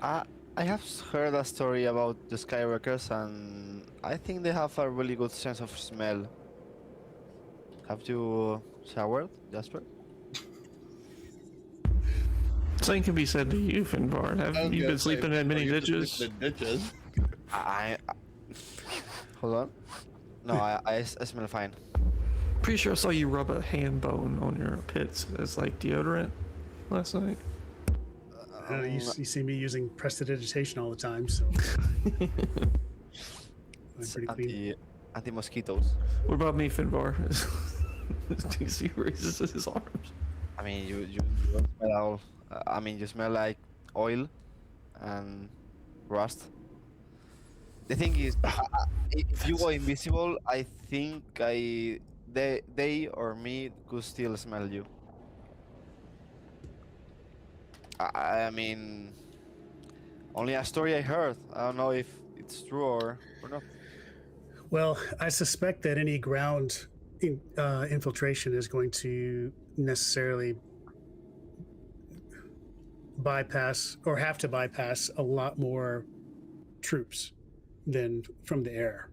I have heard a story about the Skywreckers, and I think they have a really good sense of smell. Have you showered, Jasper? Same can be said to you, Finbar. Have you been sleeping in many ditches? I hold on. No, I smell fine. Pretty sure I saw you rub a hand bone on your pits as like deodorant last night. You see me using prestidigitation all the time, so I'm pretty clean. Anti mosquitoes. What about me, Finbar? DC raises his arms. I mean, you don't smell all. I mean, you smell like oil and rust. The thing is, if you go invisible, I think they or me could still smell you. I mean, only a story I heard. I don't know if it's true or not. Well, I suspect that any ground infiltration is going to necessarily bypass or have to bypass a lot more troops than from the air.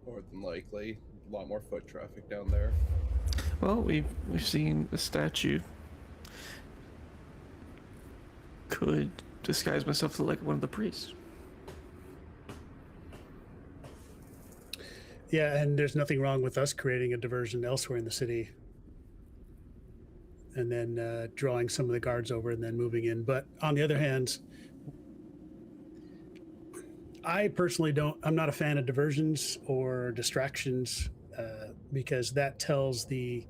More than likely, a lot more foot traffic down there. Well, we've seen a statue. Could disguise myself like one of the priests. Yeah, and there's nothing wrong with us creating a diversion elsewhere in the city and then drawing some of the guards over and then moving in. But on the other hand, I personally I'm not a fan of diversions or distractions because that tells the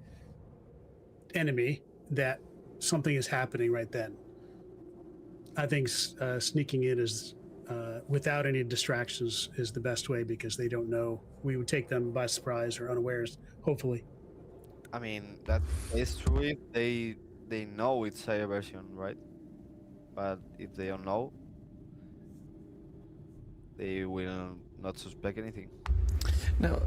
enemy that something is happening right then. I think sneaking in is without any distractions is the best way, because they don't know. We would take them by surprise or unawares, hopefully. I mean, that is true if they know it's a version, right? But if they don't know, they will not suspect anything. Now,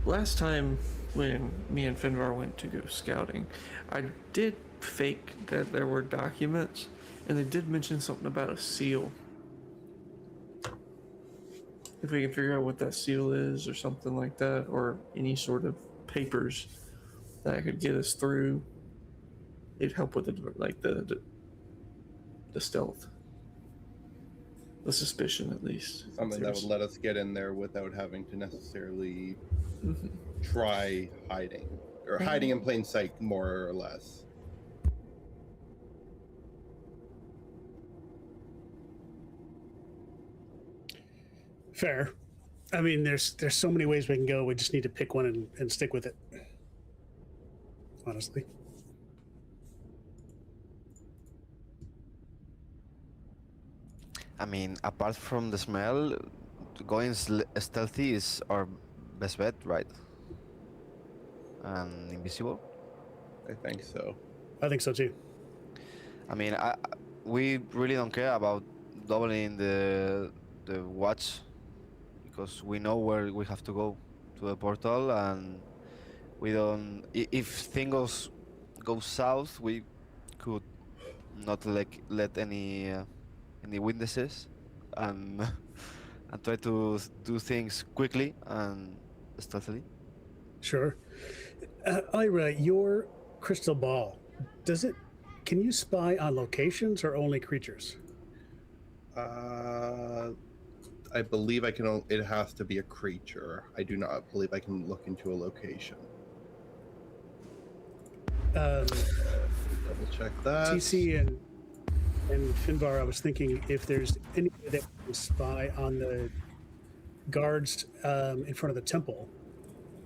last time when me and Finvar went to go scouting, I did fake that there were documents, and they did mention something about a seal. If we can figure out what that seal is or something like that, or any sort of papers that could get us through, it'd help with the stealth, the suspicion at least. Something that would let us get in there without having to necessarily Mhm. try hiding, or hiding in plain sight, more or less. Fair. I mean, there's so many ways we can go. We just need to pick one and stick with it. Honestly. I mean, apart from the smell, going stealthy is our best bet, right? And invisible. I think so. I think so too. I mean, we really don't care about doubling the watch, because we know where we have to go to the portal, and we don't. If things go south, we could not let any witnesses, and and try to do things quickly and stealthily. Sure. Ira, your crystal ball, can you spy on locations or only creatures? I believe I can. It has to be a creature. I do not believe I can look into a location. Um, Double check that. TC and Finbar, I was thinking if there's any way that we can spy on the guards in front of the temple,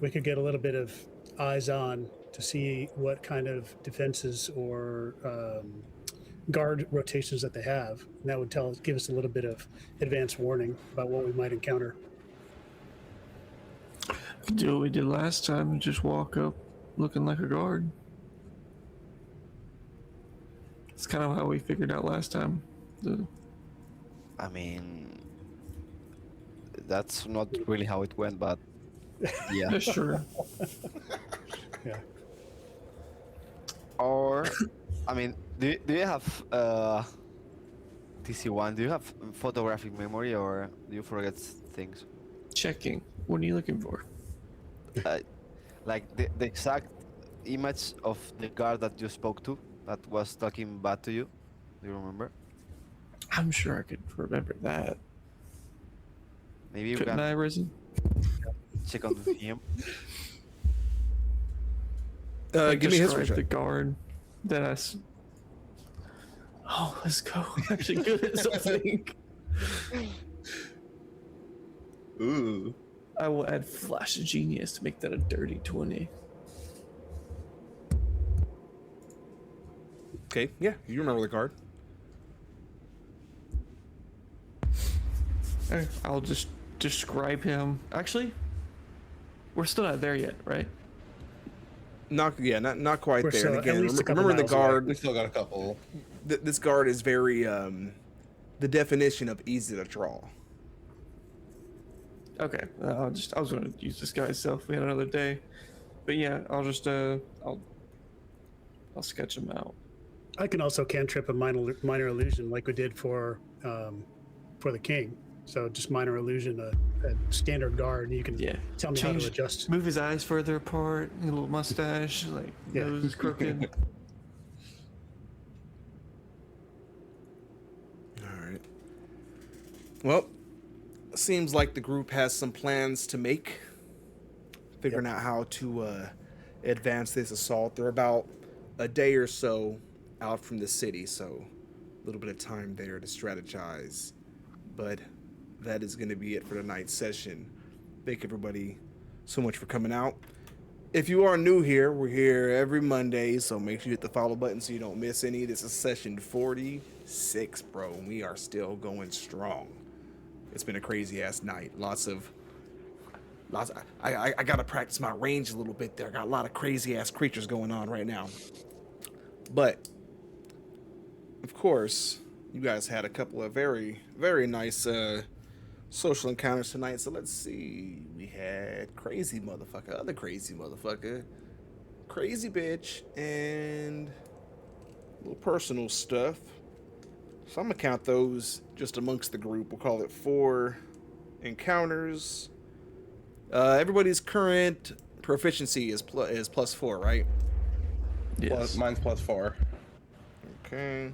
we could get a little bit of eyes on to see what kind of defenses or guard rotations that they have. And that would give us a little bit of advance warning about what we might encounter. Do what we did last time and just walk up looking like a guard. It's kind of how we figured out last time. I mean, that's not really how it went, but yeah. Sure. Yeah. Or, I mean, do you have TC1? Do you have photographic memory, or do you forget things? Checking. What are you looking for? Like the exact image of the guard that you spoke to that was talking bad to you. Do you remember? I'm sure I could remember that. Maybe you Couldn't can I, Risen? check on him. Give me his Describe the check. guard that Oh, let's go. I'm actually good at something. Ooh. I will add Flash of Genius to make that a dirty 20. Okay, yeah, you remember the card. Okay, I'll just describe him. Actually, we're still not there yet, right? Not quite We're there. still And at again, least a couple remember the miles away. guard. We still got a couple. This guard is very the definition of easy to draw. Okay, I was gonna use this guy's self. We had another day, but yeah, I'll just I'll sketch him out. I can also cantrip a minor illusion like we did for the king. So just minor illusion, a standard guard, and you can Yeah, tell me how to adjust. Move his eyes further apart, a little mustache, like Yeah. nose is crooked. All right. Well, seems like the group has some plans to make, figuring out how to advance this assault. They're about a day or so out from the city, so a little bit of time there to strategize. But that is going to be it for tonight's session. Thank everybody so much for coming out. If you are new here, we're here every Monday, so make sure you hit the follow button so you don't miss any. This is session 46, bro, and we are still going strong. It's been a crazy ass night. Lots. I gotta practice my range a little bit there. I got a lot of crazy ass creatures going on right now. But of course, you guys had a couple of very, very nice social encounters tonight. So let's see. We had crazy motherfucker, other crazy motherfucker, crazy bitch, and a little personal stuff. So I'm gonna count those just amongst the group. We'll call it 4 encounters. Everybody's current proficiency is +4, right? Yes. Mine's +4. Okay.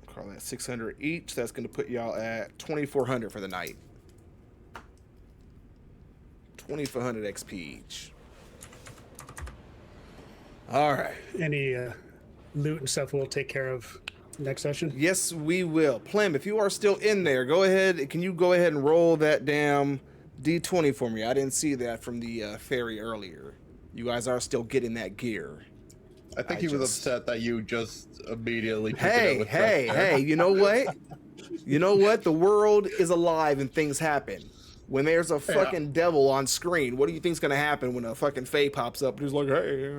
Call that 600 each. That's going to put y'all at 2,400 for the night. 2,400 XP each. All right. Any loot and stuff we'll take care of next session? Yes, we will. Plem, if you are still in there, go ahead. Can you go ahead and roll that damn D20 for me? I didn't see that from the ferry earlier. You guys are still getting that gear. I think he was upset that you just immediately took it Hey, out with hey, Jeff there. hey, you know what? You know what? The world is alive and things happen. When there's a fucking devil on screen, what do you think's gonna happen when a fucking fae pops up and he's like, hey,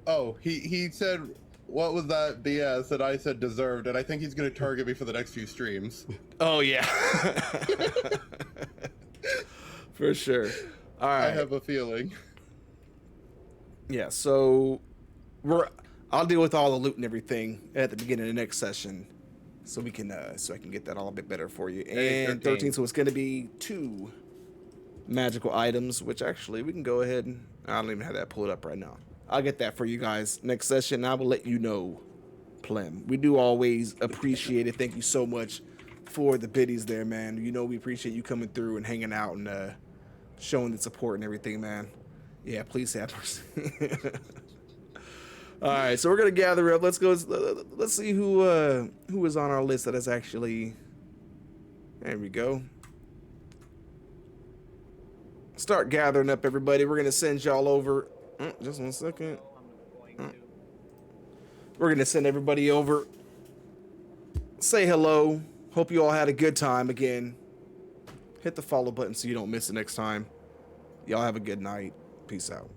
Oh, he said, what was that BS? And I said deserved, and I think he's going to target me for the next few streams. Oh, yeah. For sure. All right. I have a feeling. Yeah, so I'll deal with all the loot and everything at the beginning of the next session, so we can so I can get that all a bit better for you. Hey, And 13, so it's going to be 2 magical items, which actually we can go ahead and I don't even have that pulled up right now. I'll get that for you guys next session. I will let you know, Plem. We do always appreciate it. Thank you so much for the biddies there, man. You know we appreciate you coming through and hanging out and showing the support and everything, man. Yeah, please have mercy. All right, so we're gonna gather up. Let's go. Let's see who is on our list that is actually. There we go. Start gathering up, everybody. We're gonna send y'all over. Just 1 second. We're gonna send everybody over. Say hello. Hope you all had a good time again. Hit the follow button so you don't miss it next time. Y'all have a good night. Peace out.